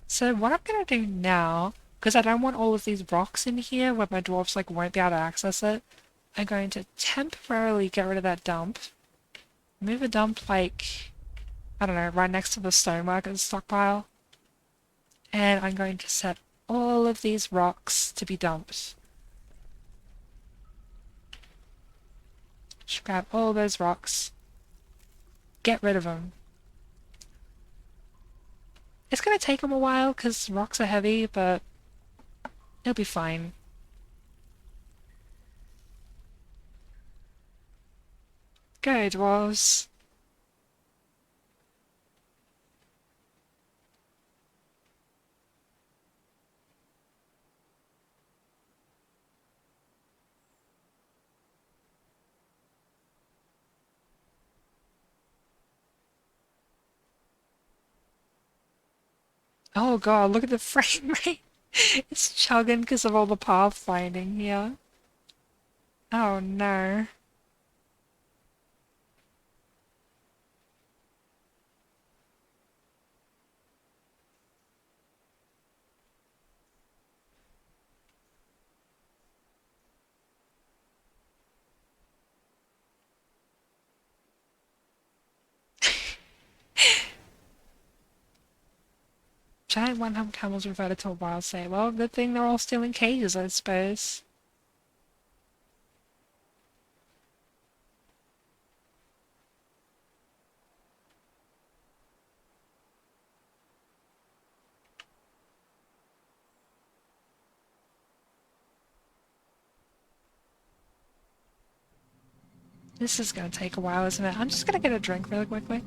So what I'm gonna do now, because I don't want all of these rocks in here where my dwarves like won't be able to access it, I'm going to temporarily get rid of that dump. Move a dump like, I don't know, right next to the stoneworkers stockpile. And I'm going to set all of these rocks to be dumped. Just grab all those rocks. Get rid of them. It's going to take them a while because rocks are heavy, but it'll be fine. Go, dwarves. Oh god, look at the frame rate. It's chugging because of all the pathfinding here. Oh no. Giant one-hump camels reverted to a wild state. Well, good thing they're all still in cages, I suppose. This is gonna take a while, isn't it? I'm just gonna get a drink really quickly.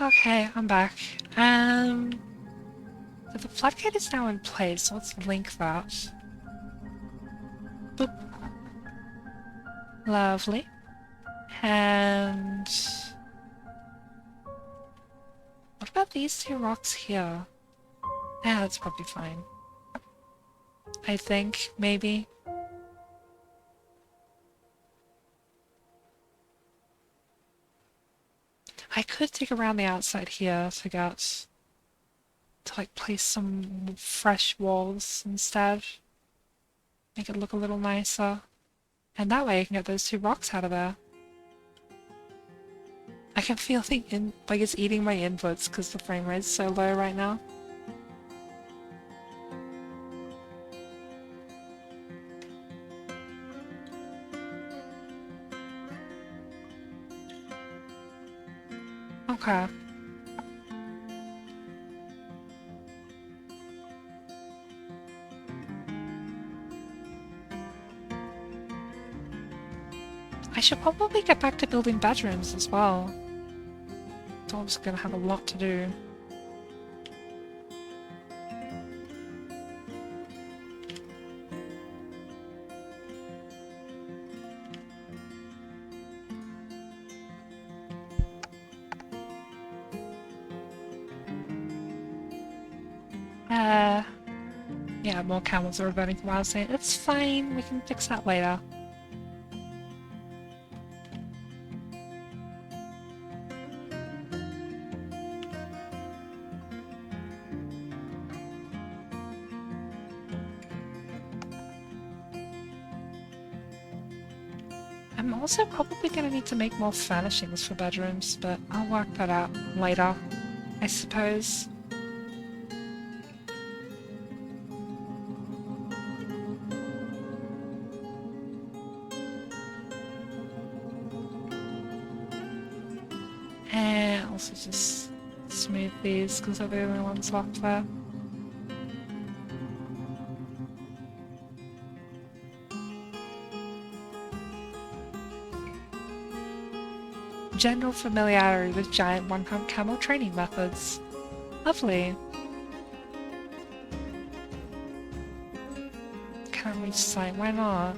Okay, I'm back. So the floodgate is now in place, so let's link that. Boop. Lovely. And... what about these two rocks here? Yeah, that's probably fine. I think, maybe. I could dig around the outside here to get... to like place some fresh walls instead. Make it look a little nicer. And that way I can get those two rocks out of there. I can feel like it's eating my inputs because the frame rate's so low right now. Okay. I should probably get back to building bedrooms as well. Dog's gonna have a lot to do. Yeah, more camels are reverting to wild state. It's fine, we can fix that later. I'm also probably gonna need to make more furnishings for bedrooms, but I'll work that out later, I suppose. And also just smooth these because they're the only ones left there. General familiarity with giant one-hump camel training methods. Lovely. Can't reach site, why not?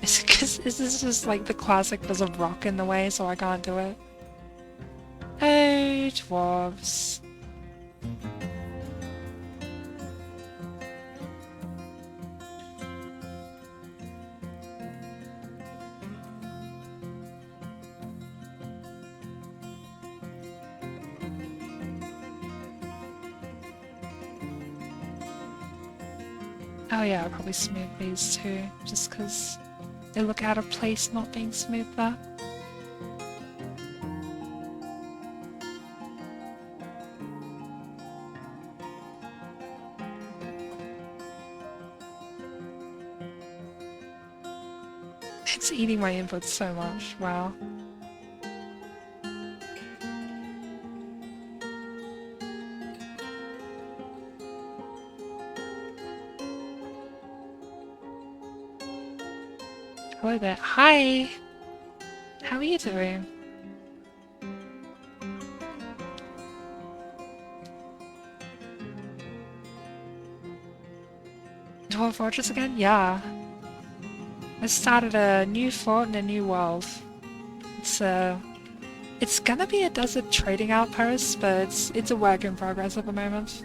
Is this just like the classic there's a rock in the way so I can't do it? Oh, dwarves. Oh yeah, I'll probably smooth these too, just because they look out of place not being smooth there. It's eating my inputs so much, wow. Hello there. Hi! How are you doing? Dwarf Fortress again? Yeah. I started a new fort in a new world. It's gonna be a desert trading outpost, but it's a work in progress at the moment.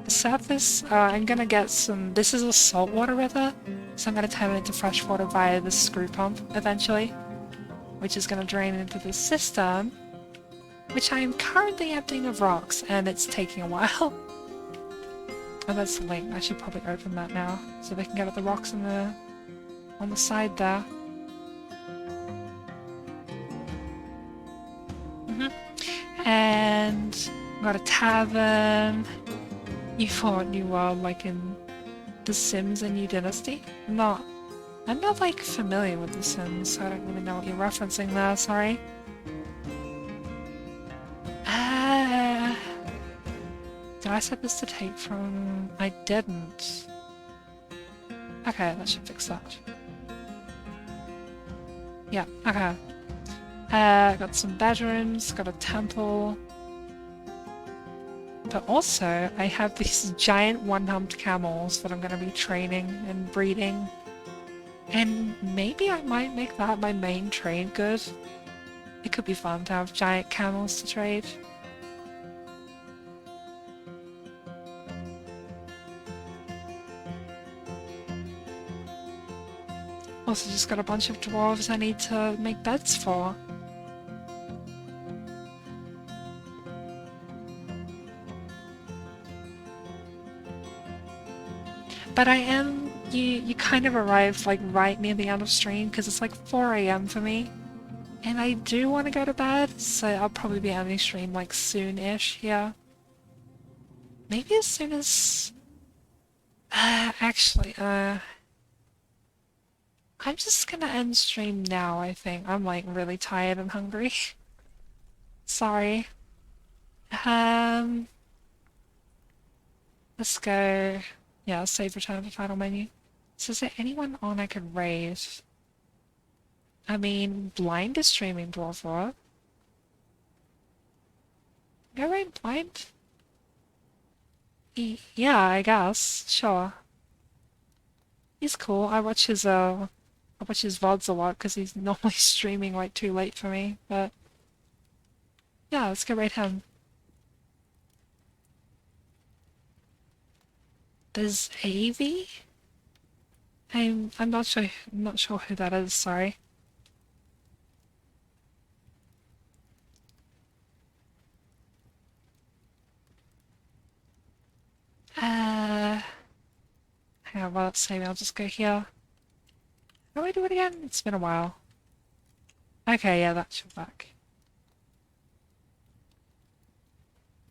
The surface, I'm gonna get some... This is a saltwater river, so I'm gonna turn it into freshwater via the screw pump eventually, which is gonna drain into the system, which I am currently emptying of rocks, and it's taking a while. Oh, that's the link. I should probably open that now, so they can get at the rocks on the side there. And got a tavern. New fort, new world, like in The Sims and New Dynasty. I'm not like familiar with The Sims, so I don't really know what you're referencing there. Sorry. Did I set this to take from... I didn't. Okay, that should fix that. Yeah, okay. Got some bedrooms, got a temple. But also, I have these giant one-humped camels that I'm going to be training and breeding. And maybe I might make that my main trade good. It could be fun to have giant camels to trade. Also just got a bunch of dwarves I need to make beds for. But I am you kind of arrived like right near the end of stream because it's like 4 a.m. for me. And I do want to go to bed, so I'll probably be ending stream like soon-ish, yeah. Maybe as soon as... I'm just gonna end stream now, I think. I'm like really tired and hungry. Sorry. Um, let's go... Yeah, save return to final menu. So is there anyone on I could raise? I mean, Blind is streaming Dwarf. Go raid Blind? Yeah, I guess. Sure. He's cool. I watch his VODs a lot because he's normally streaming like too late for me, but yeah, let's go raid him. There's Avi? I'm not sure who that is, sorry. Hang on, while it's saving, I'll just go here. How do I do it again? It's been a while. Okay, yeah, that should work.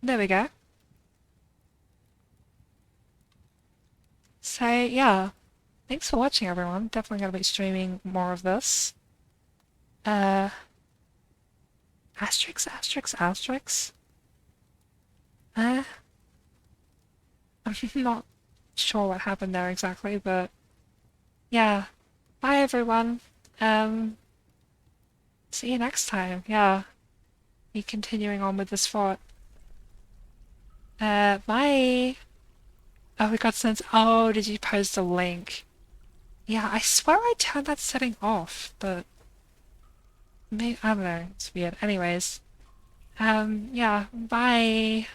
There we go. So, yeah. Thanks for watching, everyone. Definitely gonna be streaming more of this. Uh... Asterix, Asterix, Asterix? I'm not sure what happened there exactly, but... Yeah. Bye, everyone. See you next time. Yeah. Be continuing on with this fort. Bye! Oh, we got sense. Oh, did you post a link? Yeah, I swear I turned that setting off, but maybe, I don't know. It's weird. Anyways, yeah, bye.